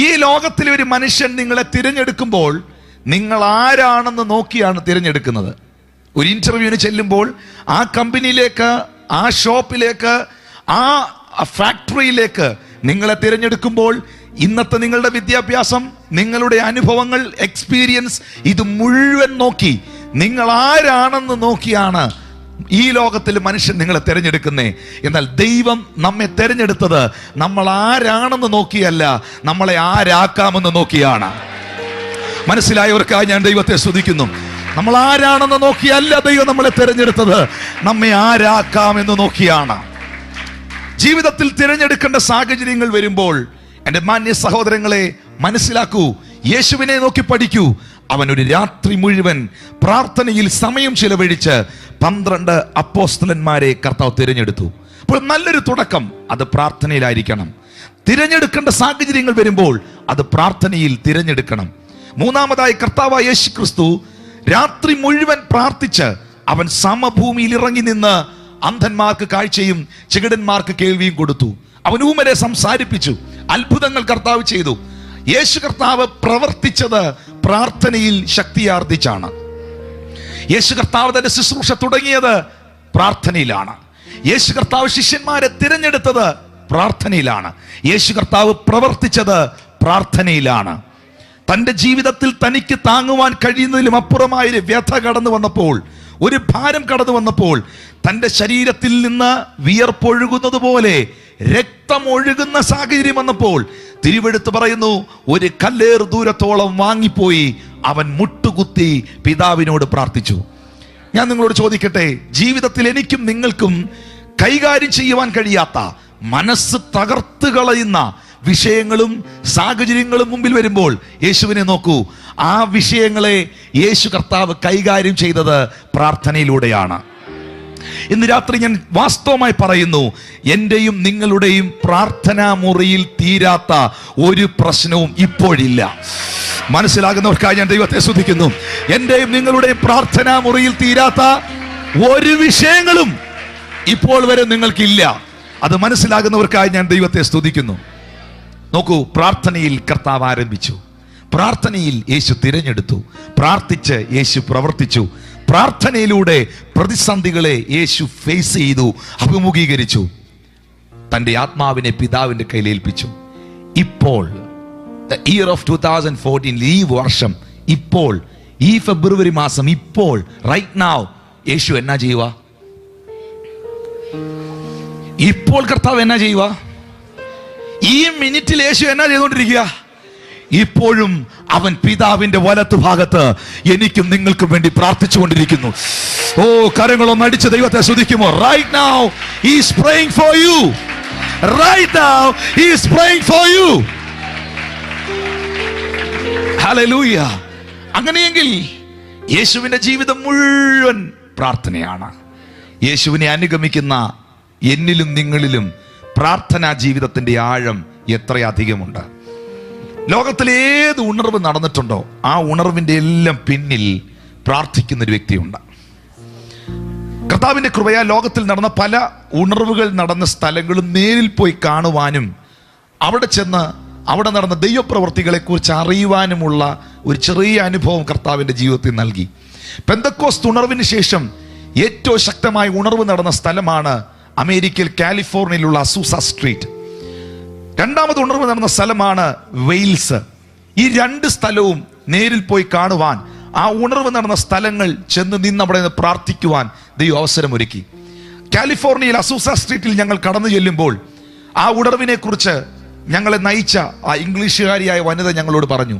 ഈ ലോകത്തിലെ ഒരു മനുഷ്യൻ നിങ്ങളെ തിരഞ്ഞെടുക്കുമ്പോൾ നിങ്ങൾ ആരാണെന്ന് നോക്കിയാണ് തിരഞ്ഞെടുക്കുന്നത്. ഒരു ഇന്റർവ്യൂവിന് ചെല്ലുമ്പോൾ ആ കമ്പനിയിലേക്ക്, ആ ഷോപ്പിലേക്ക്, ആ ഫാക്ടറിയിലേക്ക് നിങ്ങളെ തിരഞ്ഞെടുക്കുമ്പോൾ ഇന്നത്തെ നിങ്ങളുടെ വിദ്യാഭ്യാസം, നിങ്ങളുടെ അനുഭവങ്ങൾ, എക്സ്പീരിയൻസ്, ഇത് മുഴുവൻ നോക്കി നിങ്ങൾ ആരാണെന്ന് നോക്കിയാണ് ഈ ലോകത്തിൽ മനുഷ്യൻ നിങ്ങളെ തിരഞ്ഞെടുക്കുന്നേ. എന്നാൽ ദൈവം നമ്മെ തിരഞ്ഞെടുത്തത് നമ്മൾ ആരാണെന്ന് നോക്കിയല്ല, നമ്മളെ ആരാക്കാമെന്ന് നോക്കിയാണ്. മനസ്സിലായവർക്കായി ഞാൻ ദൈവത്തെ സ്തുതിക്കുന്നു. നമ്മൾ ആരാണെന്ന് നോക്കിയല്ല ദൈവം നമ്മളെ തിരഞ്ഞെടുത്തത്, നമ്മെ ആരാക്കാമെന്ന് നോക്കിയാണ്. ജീവിതത്തിൽ തിരഞ്ഞെടുക്കേണ്ട സാഹചര്യങ്ങൾ വരുമ്പോൾ എൻ്റെ മാന്യ സഹോദരങ്ങളെ മനസ്സിലാക്കൂ, യേശുവിനെ നോക്കി പഠിക്കൂ. അവൻ ഒരു രാത്രി മുഴുവൻ പ്രാർത്ഥനയിൽ സമയം ചിലവഴിച്ച് 12 അപ്പോസ്തലന്മാരെ കർത്താവ് തിരഞ്ഞെടുത്തു. അപ്പോൾ നല്ലൊരു തുടക്കം അത് പ്രാർത്ഥനയിലായിരിക്കണം. തിരഞ്ഞെടുക്കേണ്ട സാഹചര്യങ്ങൾ വരുമ്പോൾ അത് പ്രാർത്ഥനയിൽ തിരഞ്ഞെടുക്കണം. മൂന്നാമതായി കർത്താവായ യേശു ക്രിസ്തു രാത്രി മുഴുവൻ പ്രാർത്ഥിച്ച് അവൻ സമഭൂമിയിൽ ഇറങ്ങി നിന്ന് അന്ധന്മാർക്ക് കാഴ്ചയും ചെകിടന്മാർക്ക് കേൾവിയും കൊടുത്തു. അവൻ ഊമരെ സംസാരിപ്പിച്ചു. അത്ഭുതങ്ങൾ കർത്താവ് ചെയ്തു. യേശു കർത്താവ് പ്രവർത്തിച്ചത് പ്രാർത്ഥനയിൽ ശക്തിയാർജിച്ചാണ്. യേശു കർത്താവ് തന്റെ ശുശ്രൂഷ തുടങ്ങിയത് പ്രാർത്ഥനയിലാണ്. യേശു കർത്താവ് ശിഷ്യന്മാരെ തിരഞ്ഞെടുത്തത് പ്രാർത്ഥനയിലാണ്. യേശു കർത്താവ് പ്രവർത്തിച്ചത് പ്രാർത്ഥനയിലാണ്. തൻ്റെ ജീവിതത്തിൽ തനിക്ക് താങ്ങുവാൻ കഴിയുന്നതിലും അപ്പുറമായൊരു വ്യഥ കടന്നു വന്നപ്പോൾ, ഒരു ഭാരം കടന്നു വന്നപ്പോൾ, തൻ്റെ ശരീരത്തിൽ നിന്ന് വിയർപ്പൊഴുകുന്നത് പോലെ രക്തമൊഴുകുന്ന സാഹചര്യം വന്നപ്പോൾ തിരുവെടുത്ത് പറയുന്നു, ഒരു കല്ലേറ് ദൂരത്തോളം വാങ്ങിപ്പോയി അവൻ മുട്ടുകുത്തി പിതാവിനോട് പ്രാർത്ഥിച്ചു. ഞാൻ നിങ്ങളോട് ചോദിക്കട്ടെ, ജീവിതത്തിൽ എനിക്കും നിങ്ങൾക്കും കൈകാര്യം ചെയ്യുവാൻ കഴിയാത്ത, മനസ്സ് തകർത്ത് കളയുന്ന വിഷയങ്ങളും സാഹചര്യങ്ങളും മുമ്പിൽ വരുമ്പോൾ യേശുവിനെ നോക്കൂ. ആ വിഷയങ്ങളെ യേശു കർത്താവ് കൈകാര്യം ചെയ്തത് പ്രാർത്ഥനയിലൂടെയാണ്. ഇന്ന് രാത്രി ഞാൻ വാസ്തവമായി പറയുന്നു, എന്റെയും നിങ്ങളുടെയും പ്രാർത്ഥനാ മുറിയിൽ തീരാത്ത ഒരു പ്രശ്നവും ഇപ്പോഴില്ല. മനസ്സിലാകുന്നവർക്കായി ഞാൻ ദൈവത്തെ സ്തുതിക്കുന്നു. എന്റെയും നിങ്ങളുടെയും പ്രാർത്ഥനാ മുറിയിൽ തീരാത്ത ഒരു വിഷയങ്ങളും ഇപ്പോൾ വരെ നിങ്ങൾക്കില്ല. അത് മനസ്സിലാകുന്നവർക്കായി ഞാൻ ദൈവത്തെ സ്തുതിക്കുന്നു. നോക്കൂ, പ്രാർത്ഥനയിൽ കർത്താവ് ആരംഭിച്ചു. പ്രാർത്ഥനയിൽ യേശു തിരഞ്ഞെടുത്തു. പ്രാർത്ഥിച്ച് യേശു പ്രവർത്തിച്ചു. പ്രാർത്ഥനയിലൂടെ പ്രതിസന്ധികളെ യേശു ഫേസ് ചെയ്തു, അഭിമുഖീകരിച്ചു. തൻ്റെ ആത്മാവിനെ പിതാവിൻ്റെ കയ്യിൽ ഏൽപ്പിച്ചു. ഇപ്പോൾ the year of 2014, ഈ വർഷം, ഇപ്പോൾ ഈ ഫെബ്രുവരി മാസം, ഇപ്പോൾ റൈറ്റ് നൗ യേശു എന്നാ ചെയ്യുക? ഇപ്പോൾ കർത്താവ് എന്നാ ചെയ്യുക? ഈ മിനിറ്റിൽ യേശു എന്നാ ചെയ്തുകൊണ്ടിരിക്കുക? ഇപ്പോഴും അവൻ പിതാവിന്റെ വലത്ത് ഭാഗത്ത് എനിക്കും നിങ്ങൾക്കും വേണ്ടി പ്രാർത്ഥിച്ചുകൊണ്ടിരിക്കുന്നു. ഓ, കരങ്ങളൊന്ന് അടിച്ച് ദൈവത്തെ സ്തുതിക്കുമോ? Right now he is praying for you. Right now he is praying for you. Hallelujah. അങ്ങനെയെങ്കിൽ യേശുവിന്റെ ജീവിതം മുഴുവൻ പ്രാർത്ഥനയാണ്. യേശുവിനെ അനുഗമിക്കുന്ന എന്നിലും നിങ്ങളിലും പ്രാർത്ഥനാ ജീവിതത്തിന്റെ ആഴം എത്രയധികമുണ്ട്. ലോകത്തിൽ ഏത് ഉണർവ് നടന്നിട്ടുണ്ടോ ആ ഉണർവിന്റെ എല്ലാം പിന്നിൽ പ്രാർത്ഥിക്കുന്ന ഒരു വ്യക്തിയുണ്ട്. കർത്താവിന്റെ കൃപയാൽ ലോകത്തിൽ നടന്ന പല ഉണർവുകൾ നടന്ന സ്ഥലങ്ങളും നേരിൽ പോയി കാണുവാനും അവിടെ ചെന്ന് അവിടെ നടന്ന ദൈവപ്രവർത്തികളെ കുറിച്ച് അറിയുവാനുമുള്ള ഒരു ചെറിയ അനുഭവം കർത്താവിന്റെ ജീവിതത്തിൽ നൽകി. പെന്തക്കോസ്ത് ഉണർവിന് ശേഷം ഏറ്റവും ശക്തമായ ഉണർവ് നടന്ന സ്ഥലമാണ് അമേരിക്കയിൽ കാലിഫോർണിയയിലുള്ള അസൂസ സ്ട്രീറ്റ്. രണ്ടാമത് ഉണർവ് നടന്ന സ്ഥലമാണ് വെയിൽസ്. ഈ രണ്ട് സ്ഥലവും നേരിൽ പോയി കാണുവാൻ, ആ ഉണർവ് നടന്ന സ്ഥലങ്ങൾ ചെന്ന് നിന്ന് അവിടെ നിന്ന് പ്രാർത്ഥിക്കുവാൻ ദൈവം അവസരമൊരുക്കി. കാലിഫോർണിയയിൽ അസൂസ സ്ട്രീറ്റിൽ ഞങ്ങൾ കടന്നു ചെല്ലുമ്പോൾ ആ ഉണർവിനെ കുറിച്ച് ഞങ്ങളെ നയിച്ച ആ ഇംഗ്ലീഷുകാരിയായ വനിത ഞങ്ങളോട് പറഞ്ഞു,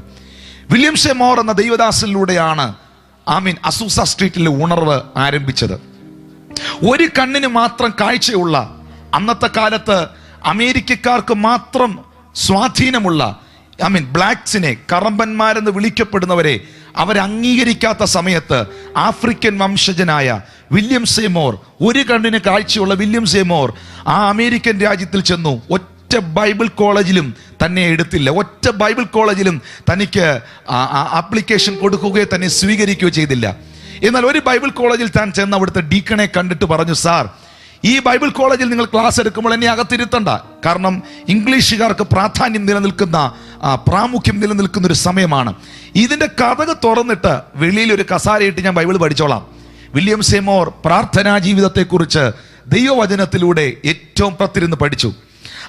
വില്യം സെ മോർ എന്ന ദൈവദാസനിലൂടെയാണ് അസൂസ സ്ട്രീറ്റിലെ ഉണർവ് ആരംഭിച്ചത്. ഒരു കണ്ണിന് മാത്രം കാഴ്ചയുള്ള, അന്നത്തെ കാലത്ത് അമേരിക്കക്കാർക്ക് മാത്രം സ്വാധീനമുള്ള ബ്ലാക്സിനെ, കറമ്പന്മാരെന്ന് വിളിക്കപ്പെടുന്നവരെ അവരെ അംഗീകരിക്കാത്ത സമയത്ത് ആഫ്രിക്കൻ വംശജനായ വില്യം സെ മോർ, ഒരു കണ്ണിന് കാഴ്ചയുള്ള വില്യം സെ മോർ ആ അമേരിക്കൻ രാജ്യത്തിൽ ചെന്നു. ഒറ്റ ബൈബിൾ കോളേജിലും തന്നെ എടുത്തില്ല. ഒറ്റ ബൈബിൾ കോളേജിലും തനിക്ക് ആപ്ലിക്കേഷൻ കൊടുക്കുകയോ തന്നെ സ്വീകരിക്കുകയോ ചെയ്തില്ല. എന്നാൽ ഒരു ബൈബിൾ കോളേജിൽ താൻ ചെന്ന് അവിടുത്തെ ഡീക്കണെ കണ്ടിട്ട് പറഞ്ഞു, സാർ, ഈ ബൈബിൾ കോളേജിൽ നിങ്ങൾ ക്ലാസ് എടുക്കുമ്പോൾ എന്നെ അകത്തിരുത്തണ്ട. കാരണം ഇംഗ്ലീഷുകാർക്ക് പ്രാധാന്യം നിലനിൽക്കുന്ന, പ്രാമുഖ്യം നിലനിൽക്കുന്ന ഒരു സമയമാണ്. ഇതിന്റെ കഥക് തുറന്നിട്ട് വെളിയിൽ ഒരു കസാരയിട്ട് ഞാൻ ബൈബിൾ പഠിച്ചോളാം. വില്യം സെ മോർ പ്രാർത്ഥനാ ജീവിതത്തെക്കുറിച്ച് ദൈവവചനത്തിലൂടെ ഏറ്റവും പ്രത്തിരുന്ന് പഠിച്ചു.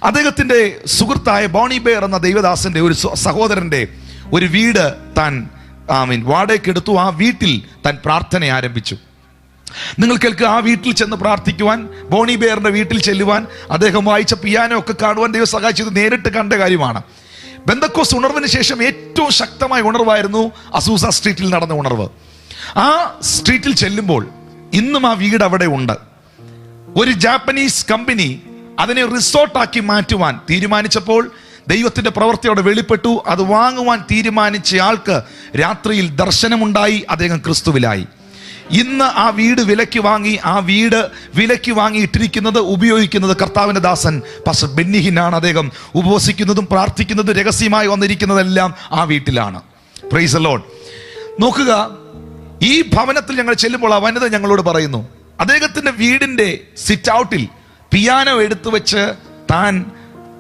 അദ്ദേഹത്തിന്റെ സുഹൃത്തായ ബോണി ബെയർ എന്ന ദൈവദാസന്റെ ഒരു സഹോദരന്റെ ഒരു വീട് താൻ വാടകയ്ക്ക് എടുത്തു. ആ വീട്ടിൽ താൻ പ്രാർത്ഥന ആരംഭിച്ചു. നിങ്ങൾ കേൾക്കുക, ആ വീട്ടിൽ ചെന്ന് പ്രാർത്ഥിക്കുവാൻ, ബോണി ബെയറിന്റെ വീട്ടിൽ ചെല്ലുവാൻ, അദ്ദേഹം വായിച്ച പിയാനോ ഒക്കെ കാണുവാൻ ദൈവം സഹായിച്ചത് നേരിട്ട് കണ്ട കാര്യമാണ്. പെന്തക്കോസ്ത് ഉണർവിന് ശേഷം ഏറ്റവും ശക്തമായ ഉണർവായിരുന്നു അസൂസ സ്ട്രീറ്റിൽ നടന്ന ഉണർവ്. ആ സ്ട്രീറ്റിൽ ചെല്ലുമ്പോൾ ഇന്നും ആ വീട് അവിടെ ഉണ്ട്. ഒരു ജാപ്പനീസ് കമ്പനി അതിനെ റിസോർട്ടാക്കി മാറ്റുവാൻ തീരുമാനിച്ചപ്പോൾ ദൈവത്തിന്റെ പ്രവൃത്തി അവിടെ വെളിപ്പെട്ടു. അത് വാങ്ങുവാൻ തീരുമാനിച്ച ആൾക്ക് രാത്രിയിൽ ദർശനമുണ്ടായി. അദ്ദേഹം ക്രിസ്തുവിലായി. ഇന്ന് ആ വീട് വിലയ്ക്ക് വാങ്ങി, ആ വീട് വിലയ്ക്ക് വാങ്ങി ഇട്ടിരിക്കുന്നത്, ഉപയോഗിക്കുന്നത് കർത്താവിന്റെ ദാസൻ പാസ്റ്റർ ബെന്നിഹിനാണ്. അദ്ദേഹം ഉപവസിക്കുന്നതും പ്രാർത്ഥിക്കുന്നതും രഹസ്യമായി വന്നിരിക്കുന്നതെല്ലാം ആ വീട്ടിലാണ്. Price the Lord. നോക്കുക, ഈ ഭവനത്തിൽ ഞങ്ങൾ ചെല്ലുമ്പോൾ ആ വനിത ഞങ്ങളോട് പറയുന്നു, അദ്ദേഹത്തിന്റെ വീടിന്റെ സിറ്റ് ഔട്ടിൽ പിയാനോ എടുത്തു വെച്ച് താൻ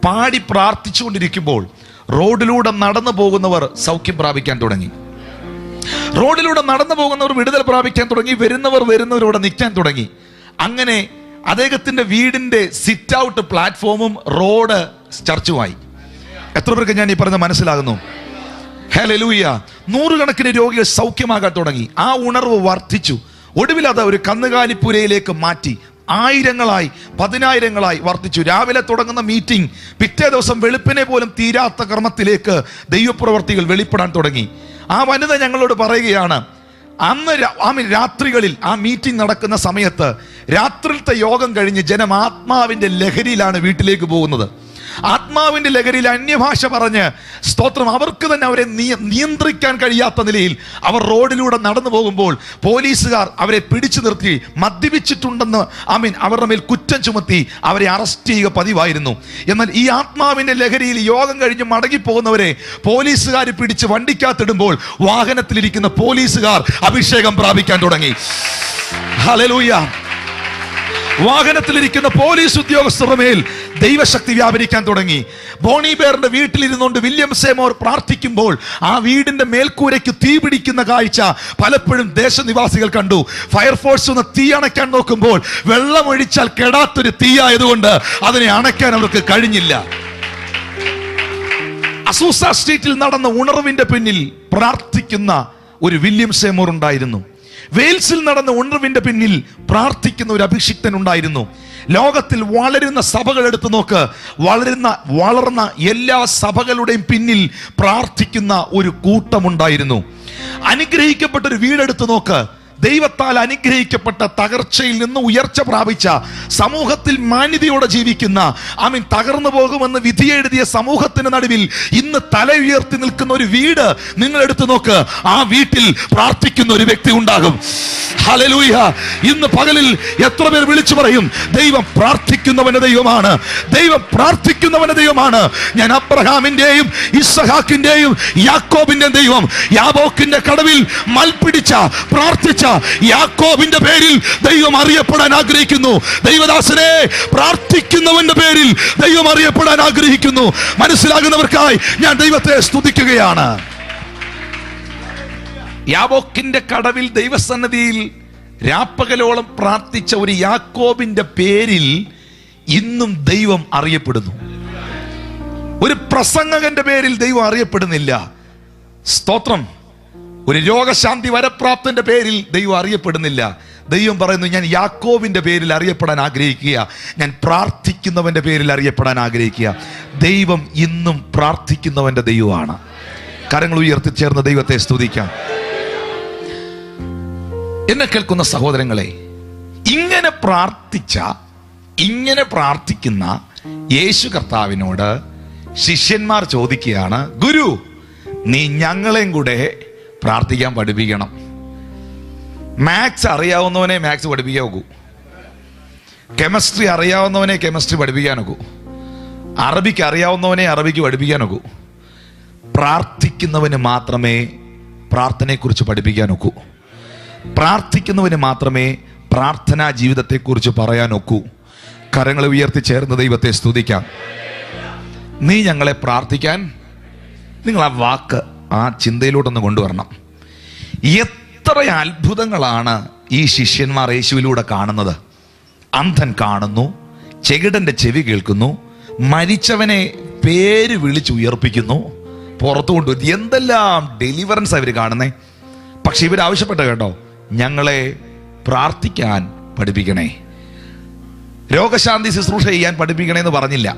പാടി പ്രാർത്ഥിച്ചുകൊണ്ടിരിക്കുമ്പോൾ റോഡിലൂടെ നടന്നു പോകുന്നവർ സൗഖ്യം പ്രാപിക്കാൻ തുടങ്ങി. റോഡിലൂടെ നടന്നു പോകുന്നവർ വിടുതൽ പ്രാപിക്കാൻ തുടങ്ങി. വരുന്നവരോടെ നിൽക്കാൻ തുടങ്ങി. അങ്ങനെ അദ്ദേഹത്തിന്റെ വീടിന്റെ സിറ്റ് ഔട്ട് പ്ലാറ്റ്ഫോമും റോഡ് ചർച്ചുമായി. എത്ര പേർക്ക് ഞാൻ ഈ പറയുന്നത് മനസ്സിലാകുന്നു? ഹല്ലേലൂയ. നൂറുകണക്കിന് രോഗികൾ സൗഖ്യമാകാൻ തുടങ്ങി. ആ ഉണർവ് വർദ്ധിച്ചു. ഒടുവിൽ അത് ഒരു കന്നുകാലിപ്പുരയിലേക്ക് മാറ്റി. ആയിരങ്ങളായി, പതിനായിരങ്ങളായി വർദ്ധിച്ചു. രാവിലെ തുടങ്ങുന്ന മീറ്റിംഗ് പിറ്റേ ദിവസം വെളുപ്പിനെ പോലും തീരാത്ത കർമ്മത്തിലേക്ക് ദൈവപ്രവർത്തികൾ വെളിപ്പെടാൻ തുടങ്ങി. ആ വനിത ഞങ്ങളോട് പറയുകയാണ്, അന്ന് രാത്രികളിൽ ആ മീറ്റിംഗ് നടക്കുന്ന സമയത്ത് രാത്രിയിലത്തെ യോഗം കഴിഞ്ഞ് ജനം ആത്മാവിന്റെ ലഹരിയിലാണ് വീട്ടിലേക്ക് പോകുന്നത്. ആത്മാവിന്റെ ലഹരിയിൽ അന്യഭാഷ പറഞ്ഞ് സ്തോത്രം, അവർക്ക് തന്നെ അവരെ നിയന്ത്രിക്കാൻ കഴിയാത്ത നിലയിൽ അവർ റോഡിലൂടെ നടന്നു പോകുമ്പോൾ പോലീസുകാർ അവരെ പിടിച്ചു നിർത്തി മദ്യപിച്ചിട്ടുണ്ടെന്ന് അവരുടെ മേൽ കുറ്റം ചുമത്തി അവരെ അറസ്റ്റ് ചെയ്യുക പതിവായിരുന്നു. എന്നാൽ ഈ ആത്മാവിന്റെ ലഹരിയിൽ യോഗം കഴിഞ്ഞ് മടങ്ങിപ്പോകുന്നവരെ പോലീസുകാർ പിടിച്ച് വണ്ടിക്കകത്തിടുമ്പോൾ വാഹനത്തിലിരിക്കുന്ന പോലീസുകാർ അഭിഷേകം പ്രാപിക്കാൻ തുടങ്ങി. ഹല്ലേലൂയ. വാഹനത്തിലിരിക്കുന്ന പോലീസ് ഉദ്യോഗസ്ഥരുടെ മേൽ ദൈവശക്തി വ്യാപരിക്കാൻ തുടങ്ങി. ബോണി ബെയറിന്റെ വീട്ടിലിരുന്നുകൊണ്ട് വില്യം സേമോർ പ്രാർത്ഥിക്കുമ്പോൾ ആ വീടിന്റെ മേൽക്കൂരയ്ക്ക് തീ പിടിക്കുന്ന കാഴ്ച പലപ്പോഴും ദേശനിവാസികൾ കണ്ടു. ഫയർഫോഴ്സ് ഒന്ന് തീ അണയ്ക്കാൻ നോക്കുമ്പോൾ വെള്ളമൊഴിച്ചാൽ കെടാത്തൊരു തീയായതുകൊണ്ട് അതിനെ അണയ്ക്കാൻ അവർക്ക് കഴിഞ്ഞില്ല. അസൂസ സ്ട്രീറ്റിൽ നടന്ന ഉണർവിന്റെ പിന്നിൽ പ്രാർത്ഥിക്കുന്ന ഒരു വില്യം സേമോർ ഉണ്ടായിരുന്നു. വെയിൽസിൽ നടന്ന ഉണർവിന്റെ പിന്നിൽ പ്രാർത്ഥിക്കുന്ന ഒരു അഭിഷിക്തൻ ഉണ്ടായിരുന്നു. ലോകത്തിൽ വളരുന്ന സഭകൾ എടുത്തു നോക്ക്. വളർന്ന എല്ലാ സഭകളുടെയും പിന്നിൽ പ്രാർത്ഥിക്കുന്ന ഒരു കൂട്ടമുണ്ടായിരുന്നു. അനുഗ്രഹിക്കപ്പെട്ട ഒരു വീടെടുത്തു നോക്ക്. ദൈവത്താൽ അനുഗ്രഹിക്കപ്പെട്ട, തകർച്ചയിൽ നിന്ന് ഉയർച്ച പ്രാപിച്ച, സമൂഹത്തിൽ മാന്യതയോടെ ജീവിക്കുന്ന, തകർന്നു പോകുമെന്ന് വിധിയെഴുതിയ സമൂഹത്തിന് നടുവിൽ ഇന്ന് തല ഉയർത്തി നിൽക്കുന്ന ഒരു വീട് നിങ്ങൾ എടുത്തു നോക്ക്. ആ വീട്ടിൽ പ്രാർത്ഥിക്കുന്ന ഒരു വ്യക്തി ഉണ്ടാകും. ഹല്ലേലൂയ. ഇന്ന് പകലിൽ എത്ര പേർ വിളിച്ചു പറയും, ദൈവം പ്രാർത്ഥിക്കുന്നവന്റെ ദൈവമാണ്, ദൈവം പ്രാർത്ഥിക്കുന്നവന്റെ ദൈവമാണ്. ഞാൻ അബ്രഹാമിന്റെയും ഇസ്ഹാക്കിന്റെയും യാക്കോബിന്റെയും ദൈവം, യാബോക്കിന്റെ കടവിൽ മൽപിടിച്ച പ്രാർത്ഥിച്ച യാക്കോബിന്റെ പേരിൽ ദൈവം അറിയപ്പെടാൻ ആഗ്രഹിക്കുന്നു. ദൈവദാസനെ, പ്രാർത്ഥിക്കുന്നവന്റെ പേരിൽ ദൈവം അറിയപ്പെടാൻ ആഗ്രഹിക്കുന്നു. മനസ്സിലാകുന്നവർക്കായി ഞാൻ ദൈവത്തെ സ്തുതിക്കുകയാണ്. യാബോക്കിന്റെ കടവിൽ ദൈവസന്നിധിയിൽ രാപ്പകലോളം പ്രാർത്ഥിച്ച ഒരു യാക്കോബിന്റെ പേരിൽ ഇന്നും ദൈവം അറിയപ്പെടുന്നു. ഒരു പ്രസംഗകന്റെ പേരിൽ ദൈവം അറിയപ്പെടുന്നില്ല. സ്തോത്രം. ഒരു രോഗശാന്തി വരപ്രാപ്തന്റെ പേരിൽ ദൈവം അറിയപ്പെടുന്നില്ല. ദൈവം പറയുന്നു, ഞാൻ യാക്കോബിന്റെ പേരിൽ അറിയപ്പെടാൻ ആഗ്രഹിക്കുക, ഞാൻ പ്രാർത്ഥിക്കുന്നവന്റെ പേരിൽ അറിയപ്പെടാൻ ആഗ്രഹിക്കുക. ദൈവം ഇന്നും പ്രാർത്ഥിക്കുന്നവന്റെ ദൈവമാണ്. കരങ്ങൾ ഉയർത്തിച്ചേർന്ന് ദൈവത്തെ സ്തുതിക്കാം. എന്നെ കേൾക്കുന്ന സഹോദരങ്ങളെ, ഇങ്ങനെ പ്രാർത്ഥിക്കുന്ന യേശു കർത്താവിനോട് ശിഷ്യന്മാർ ചോദിക്കുകയാണ്, ഗുരു, നീ ഞങ്ങളെയും കൂടെ പ്രാർത്ഥിക്കാൻ പഠിപ്പിക്കണം. മാത്സ് അറിയാവുന്നവനെ മാത്സ് പഠിപ്പിക്കാൻ ഒക്കൂ, കെമിസ്ട്രി അറിയാവുന്നവനെ കെമിസ്ട്രി പഠിപ്പിക്കാൻ ഒക്കൂ, അറബിക്ക് അറിയാവുന്നവനെ അറബിക്ക് പഠിപ്പിക്കാൻ ഒക്കൂ. പ്രാർത്ഥിക്കുന്നവന് മാത്രമേ പ്രാർത്ഥനയെക്കുറിച്ച് പഠിപ്പിക്കാൻ ഒക്കൂ. പ്രാർത്ഥിക്കുന്നവന് മാത്രമേ പ്രാർത്ഥനാ ജീവിതത്തെക്കുറിച്ച് പറയാൻ ഒക്കൂ. കരങ്ങളെ ഉയർത്തി ചേർന്ന് ദൈവത്തെ സ്തുതിക്കാം. നീ ഞങ്ങളെ പ്രാർത്ഥിക്കാൻ, നിങ്ങൾ ആ വാക്ക്, ആ ചിന്തയിലോട്ടൊന്ന് കൊണ്ടുവരണം. എത്ര അത്ഭുതങ്ങളാണ് ഈ ശിഷ്യന്മാർ യേശുവിലൂടെ കാണുന്നത്. അന്ധൻ കാണുന്നു, ചെകിടന്റെ ചെവി കേൾക്കുന്നു, മരിച്ചവനെ പേര് വിളിച്ച് ഉയർപ്പിക്കുന്നു, പുറത്തു കൊണ്ടുവരുന്നു. എന്തെല്ലാം ഡെലിവറൻസ് അവർ കാണുന്നേ. പക്ഷെ ഇവർ ആവശ്യപ്പെട്ട കേട്ടോ, ഞങ്ങളെ പ്രാർത്ഥിക്കാൻ പഠിപ്പിക്കണേ. രോഗശാന്തി ശുശ്രൂഷ ചെയ്യാൻ പഠിപ്പിക്കണേന്ന് പറഞ്ഞില്ല.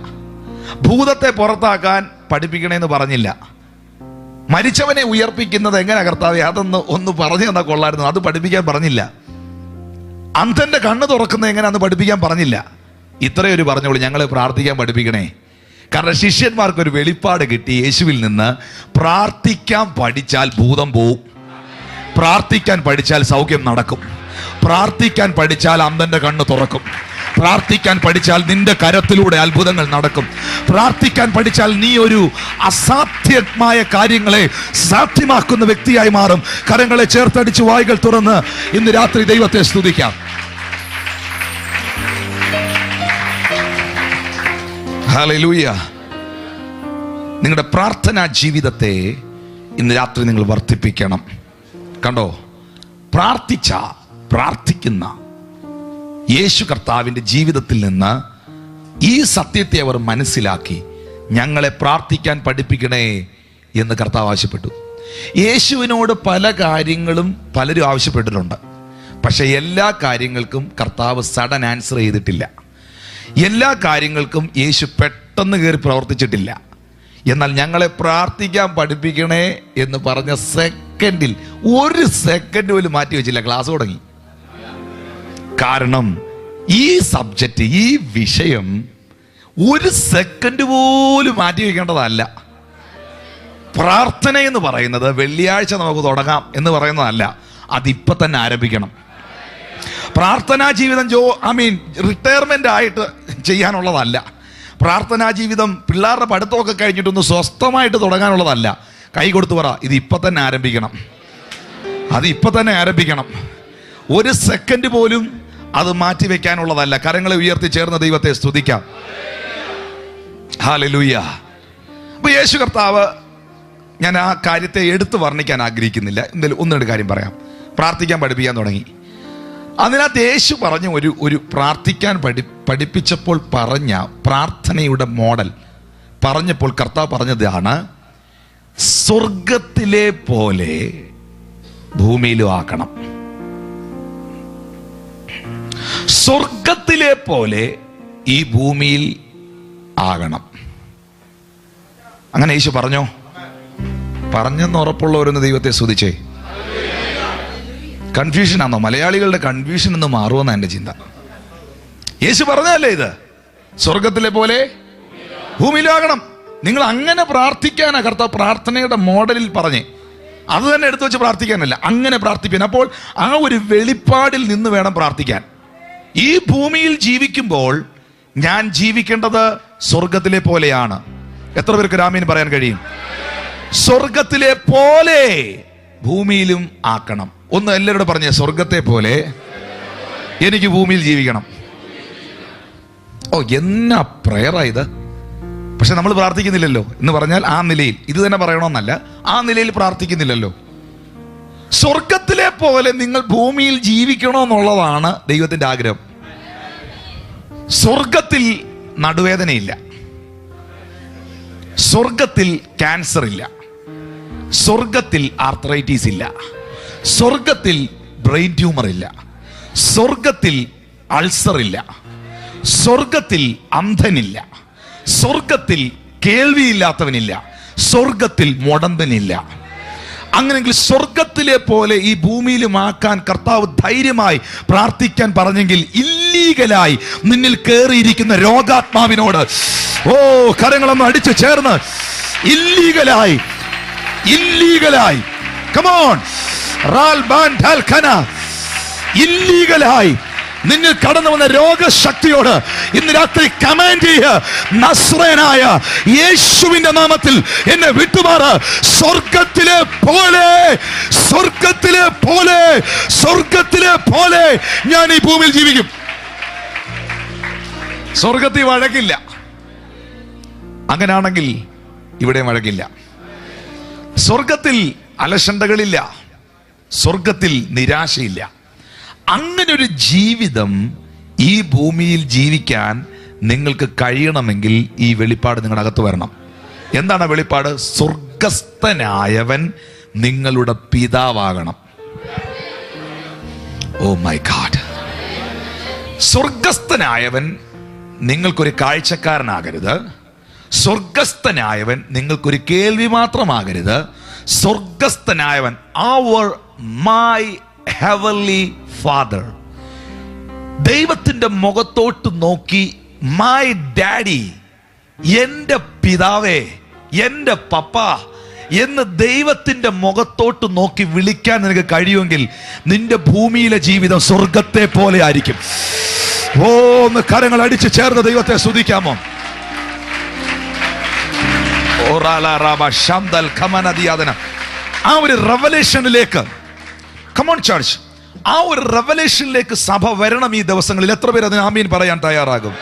ഭൂതത്തെ പുറത്താക്കാൻ പഠിപ്പിക്കണേന്ന് പറഞ്ഞില്ല. മരിച്ചവനെ ഉയർപ്പിക്കുന്നത് എങ്ങനെ കർത്താവേ, ഒന്ന് പറഞ്ഞു തന്നാൽ കൊള്ളായിരുന്നു, അത് പഠിപ്പിക്കാൻ പറഞ്ഞില്ല. അന്ധന്റെ കണ്ണ് തുറക്കുന്നത് എങ്ങനെയാന്ന് പഠിപ്പിക്കാൻ പറഞ്ഞില്ല. ഇത്രയൊരു പറഞ്ഞോളൂ, ഞങ്ങളെ പ്രാർത്ഥിക്കാൻ പഠിപ്പിക്കണേ. കാരണം ശിഷ്യന്മാർക്കൊരു വെളിപ്പാട് കിട്ടി യേശുവിൽ നിന്ന്. പ്രാർത്ഥിക്കാൻ പഠിച്ചാൽ ഭൂതം പോവും, പ്രാർത്ഥിക്കാൻ പഠിച്ചാൽ സൗഖ്യം നടക്കും, പ്രാർത്ഥിക്കാൻ പഠിച്ചാൽ അന്ധന്റെ കണ്ണ് തുറക്കും, പ്രാർത്ഥിക്കാൻ പഠിച്ചാൽ നിന്റെ കരത്തിലൂടെ അത്ഭുതങ്ങൾ നടക്കും, പ്രാർത്ഥിക്കാൻ പഠിച്ചാൽ നീ ഒരു അസാധ്യമായ കാര്യങ്ങളെ സാധ്യമാക്കുന്ന വ്യക്തിയായി മാറും. കരങ്ങളെ ചേർത്തടിച്ച് വായ്കൾ തുറന്ന് ഇന്ന് രാത്രി ദൈവത്തെ സ്തുതിക്കാം. ഹല്ലേലൂയ. നിങ്ങളുടെ പ്രാർത്ഥനാ ജീവിതത്തെ ഇന്ന് രാത്രി നിങ്ങൾ വർദ്ധിപ്പിക്കണം. കണ്ടോ, പ്രാർത്ഥിക്കുന്ന യേശു കർത്താവിൻ്റെ ജീവിതത്തിൽ നിന്ന് ഈ സത്യത്തെ അവർ മനസ്സിലാക്കി ഞങ്ങളെ പ്രാർത്ഥിക്കാൻ പഠിപ്പിക്കണേ എന്ന് കർത്താവ് ആവശ്യപ്പെട്ടു. യേശുവിനോട് പല കാര്യങ്ങളും പലരും ആവശ്യപ്പെട്ടിട്ടുണ്ട്. പക്ഷെ എല്ലാ കാര്യങ്ങൾക്കും കർത്താവ് സഡൻ ആൻസർ ചെയ്തിട്ടില്ല. എല്ലാ കാര്യങ്ങൾക്കും യേശു പെട്ടെന്ന് കയറി പ്രവർത്തിച്ചിട്ടില്ല. എന്നാൽ ഞങ്ങളെ പ്രാർത്ഥിക്കാൻ പഠിപ്പിക്കണേ എന്ന് പറഞ്ഞ സെക്കൻഡിൽ, ഒരു സെക്കൻഡ് പോലും മാറ്റി വെച്ചില്ല, ക്ലാസ് തുടങ്ങി. കാരണം ഈ സബ്ജക്റ്റ്, ഈ വിഷയം ഒരു സെക്കൻഡ് പോലും മാറ്റി വെക്കേണ്ടതല്ല. പ്രാർത്ഥന എന്ന് പറയുന്നത് വെള്ളിയാഴ്ച നമുക്ക് തുടങ്ങാം എന്ന് പറയുന്നതല്ല, അതിപ്പോൾ തന്നെ ആരംഭിക്കണം. പ്രാർത്ഥനാ ജീവിതം റിട്ടയർമെന്റ് ആയിട്ട് ചെയ്യാനുള്ളതല്ല. പ്രാർത്ഥനാ ജീവിതം പിള്ളേരുടെ പഠിത്തമൊക്കെ കഴിഞ്ഞിട്ടൊന്ന് സ്വസ്ഥമായിട്ട് തുടങ്ങാനുള്ളതല്ല. കൈ കൊടുത്തു പറ, ഇത് ഇപ്പം തന്നെ ആരംഭിക്കണം. അത് ഇപ്പം തന്നെ ആരംഭിക്കണം. ഒരു സെക്കൻഡ് പോലും അത് മാറ്റി വെക്കാനുള്ളതല്ല. കരങ്ങളെ ഉയർത്തി ചേർന്ന ദൈവത്തെ സ്തുതിക്കാം. ഹല്ലേലൂയ. അപ്പൊ യേശു കർത്താവ്, ഞാൻ ആ കാര്യത്തെ എടുത്തു വർണ്ണിക്കാൻ ആഗ്രഹിക്കുന്നില്ല, എന്തായാലും ഒന്ന് രണ്ട് കാര്യം പറയാം. പ്രാർത്ഥിക്കാൻ പഠിപ്പിക്കാൻ തുടങ്ങി. അതിനകത്ത് യേശു പറഞ്ഞ ഒരു പ്രാർത്ഥിക്കാൻ പഠിപ്പിച്ചപ്പോൾ പറഞ്ഞ പ്രാർത്ഥനയുടെ മോഡൽ പറഞ്ഞപ്പോൾ കർത്താവ് പറഞ്ഞതാണ്, സ്വർഗത്തിലെ പോലെ ഭൂമിയിലും ആക്കണം. സ്വർഗത്തിലെ പോലെ ഈ ഭൂമിയിൽ ആകണം. അങ്ങനെ യേശു പറഞ്ഞെന്ന് ഉറപ്പുള്ളവരൊന്ന് ദൈവത്തെ സ്തുതിച്ചേ. കൺഫ്യൂഷൻ ആണോ? മലയാളികളുടെ കൺഫ്യൂഷൻ ഒന്ന് മാറുമെന്നാണ് എൻ്റെ ചിന്ത. യേശു പറഞ്ഞതല്ലേ ഇത്, സ്വർഗത്തിലെ പോലെ ഭൂമിയിലാകണം. നിങ്ങൾ അങ്ങനെ പ്രാർത്ഥിക്കാനാ കർത്താവ് പ്രാർത്ഥനയുടെ മോഡലിൽ പറഞ്ഞേ. അത് തന്നെ എടുത്തു വെച്ച് പ്രാർത്ഥിക്കാനല്ല, അങ്ങനെ പ്രാർത്ഥിക്കാൻ. അപ്പോൾ ആ ഒരു വെളിപ്പാടിൽ നിന്ന് വേണം പ്രാർത്ഥിക്കാൻ. ഈ ഭൂമിയിൽ ജീവിക്കുമ്പോൾ ഞാൻ ജീവിക്കേണ്ടത് സ്വർഗത്തിലെ പോലെയാണ്. എത്ര പേർക്ക് ആമേൻ പറയാൻ കഴിയും? സ്വർഗത്തിലെ പോലെ ഭൂമിയിലും ആക്കണം. ഒന്ന് എല്ലാവരോടും പറഞ്ഞേ, സ്വർഗത്തെ പോലെ എനിക്ക് ഭൂമിയിൽ ജീവിക്കണം. ഓ, എന്നാ പ്രയറാ ഇത്. പക്ഷെ നമ്മൾ പ്രാർത്ഥിക്കുന്നില്ലല്ലോ എന്ന് പറഞ്ഞാൽ ആ നിലയിൽ, ഇത് തന്നെ പറയണമെന്നല്ല, ആ നിലയിൽ പ്രാർത്ഥിക്കുന്നില്ലല്ലോ. സ്വർഗത്തിലെ പോലെ നിങ്ങൾ ഭൂമിയിൽ ജീവിക്കണമെന്നുള്ളതാണ് ദൈവത്തിന്റെ ആഗ്രഹം. സ്വർഗത്തിൽ നടുവേദനയില്ല, സ്വർഗത്തിൽ ക്യാൻസർ ഇല്ല, സ്വർഗത്തിൽ ആർത്രൈറ്റീസ് ഇല്ല, സ്വർഗത്തിൽ ബ്രെയിൻ ട്യൂമർ ഇല്ല, സ്വർഗത്തിൽ അൾസർ ഇല്ല, സ്വർഗത്തിൽ അന്ധനില്ല, സ്വർഗത്തിൽ കേൾവിയില്ലാത്തവനില്ല, സ്വർഗത്തിൽ മുടന്തനില്ല. അങ്ങനെങ്കിൽ സ്വർഗത്തിലെ പോലെ ഈ ഭൂമിയിലുമാക്കാൻ കർത്താവ് ധൈര്യമായി പ്രാർത്ഥിക്കാൻ പറഞ്ഞെങ്കിൽ, ഇല്ലീഗലായി നിന്നിൽ കയറിയിരിക്കുന്ന രോഗാത്മാവിനോട് കരങ്ങളൊന്ന് അടിച്ചു ചേർന്ന് ഇല്ലീഗലായി കമോൺ ഇല്ലീഗലായി നിന്നിൽ കടന്നു വന്ന രോഗശക്തിയോട് ഇന്ന് രാത്രി കമാൻഡ് ചെയ്യുക, നസ്രയനായ യേശുവിന്റെ നാമത്തിൽ എന്നെ വിട്ടുമാറ്. സ്വർഗത്തിലെ പോലെ സ്വർഗത്തിലെ പോലെ സ്വർഗത്തിലെ പോലെ ഞാൻ ഈ ഭൂമിയിൽ ജീവിക്കും. സ്വർഗത്തിൽ വഴക്കില്ല. അങ്ങനാണെങ്കിൽ ഇവിടെ വഴക്കില്ല. സ്വർഗത്തിൽ അലസണ്ടകളില്ല, സ്വർഗത്തിൽ നിരാശയില്ല. അങ്ങനെ ഒരു ജീവിതം ഈ ഭൂമിയിൽ ജീവിക്കാൻ നിങ്ങൾക്ക് കഴിയണമെങ്കിൽ ഈ വെളിപ്പാട് നിങ്ങളുടെ അകത്ത് വരണം. എന്താണ് വെളിപ്പാട്? സ്വർഗസ്ഥനായവൻ നിങ്ങളുടെ പിതാവാകണം. ഓ മൈ ഗാഡ്. സ്വർഗസ്ഥനായവൻ നിങ്ങൾക്കൊരു കാഴ്ചക്കാരനാകരുത്. സ്വർഗസ്ഥനായവൻ നിങ്ങൾക്കൊരു കേൾവി മാത്രമാകരുത്. സ്വർഗസ്ഥനായവൻ മൈ ഹെവൻലി ഫാദർ, ദൈവത്തിന്റെ മുഖത്തോട്ട് നോക്കി മൈ ഡാഡി, എൻ്റെ പിതാവേ, എൻ്റെ പപ്പ എന്ന് ദൈവത്തിന്റെ മുഖത്തോട്ട് നോക്കി വിളിക്കാൻ നിനക്ക് കഴിയുമെങ്കിൽ നിന്റെ ഭൂമിയിലെ ജീവിതം സ്വർഗത്തെ പോലെ ആയിരിക്കും. ഒന്ന് കരങ്ങൾ അടിച്ചു ചേർന്ന് ദൈവത്തെ സ്തുതിക്കാമോ? ആ ഒരു റെവലേഷനിലേക്ക്, കമോൺ ചർച്ച്, ആ ഒരു റെവലേഷനിലേക്ക് സഭ വരണം ഈ ദിവസങ്ങളിൽ. എത്ര പേര് അതിന് ആമീൻ പറയാൻ തയ്യാറാകും?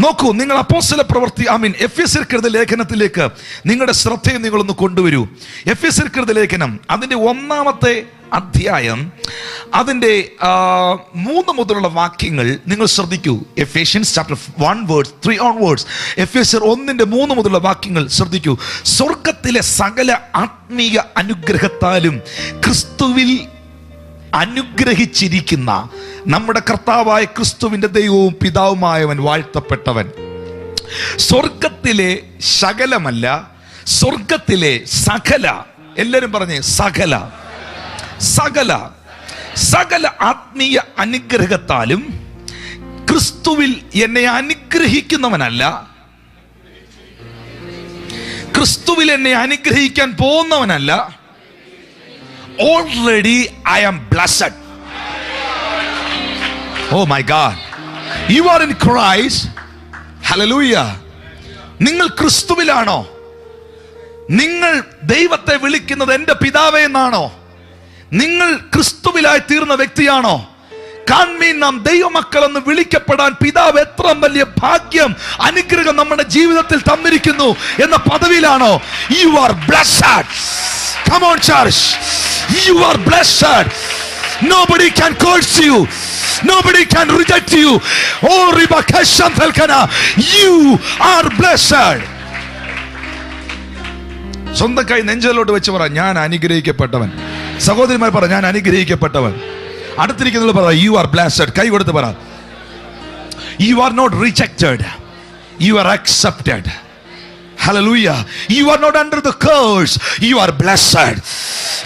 നോക്കൂ, നിങ്ങൾ അപ്പോസ്തല പ്രവൃത്തി എഫെസ്യർക്കെഴുതിയ ലേഖനത്തിലേക്ക് നിങ്ങളുടെ ശ്രദ്ധയെ നിങ്ങളൊന്ന് കൊണ്ടുവരൂ. എഫെസ്യർക്കെഴുതിയ ലേഖനം അതിന്റെ 1-ാമത്തെ അധ്യായം, അതിന്റെ 3 മുതലുള്ള വാക്യങ്ങൾ നിങ്ങൾ ശ്രദ്ധിക്കൂ. Ephesians chapter 1 verse 3 onwards. എഫേസ്യർ 1:3 മുതലുള്ള വാക്യങ്ങൾ ശ്രദ്ധിക്കൂ. സ്വർഗത്തിലെ സകല ആത്മീയ അനുഗ്രഹത്താലും ക്രിസ്തുവിൽ അനുഗ്രഹിച്ചിരിക്കുന്ന നമ്മുടെ കർത്താവായ ക്രിസ്തുവിന്റെ ദൈവവും പിതാവുമായവൻ വാഴ്ത്തപ്പെട്ടവൻ. സ്വർഗത്തിലെ ശകലമല്ല, സ്വർഗത്തിലെ സകല, എല്ലാവരും പറഞ്ഞേ സകല, സകല സകല ആത്മീയ അനുഗ്രഹത്താലും ക്രിസ്തുവിൽ എന്നെ അനുഗ്രഹിക്കുന്നവനല്ല, ക്രിസ്തുവിൽ എന്നെ അനുഗ്രഹിക്കാൻ പോകുന്നവനല്ല, already I am blessed. Oh my God, you are in Christ. Hallelujah. നിങ്ങൾ ക്രിസ്തുവിലാണോ? നിങ്ങൾ ദൈവത്തെ വിളിക്കുന്നത് എൻ്റെ പിതാവേ എന്നാണോ? നിങ്ങൾ ക്രിസ്തുവിലായി തീർന്ന വ്യക്തിയാണോ? കാൺമീൻ, നാം ദൈവമക്കൾ എന്ന് വിളിക്കപ്പെടാൻ പിതാവ് എത്ര വലിയ ഭാഗ്യം, അനുഗ്രഹം നമ്മുടെ ജീവിതത്തിൽ തന്നിരിക്കുന്നു എന്ന പദവിയിലാണോ? You are blessed. Come on church, you are blessed. Nobody can curse you, nobody can reject you. Oh ribakasham thalkana, you are blessed. സ്വന്തം കൈ നെഞ്ചിലോട്ട് വെച്ച് പറ, ഞാൻ അനുഗ്രഹിക്കപ്പെട്ടവൻ. സഹോദരിമാർ പറ, ഞാൻ അനുഗ്രഹിക്കപ്പെട്ടവൻ. അടുത്തിരിക്കുന്നവർ പറ, you are blessed. കൈ കൊടുത്ത് പറ, you are not rejected, you are accepted. Hallelujah. You are not under the curse, you are blessed.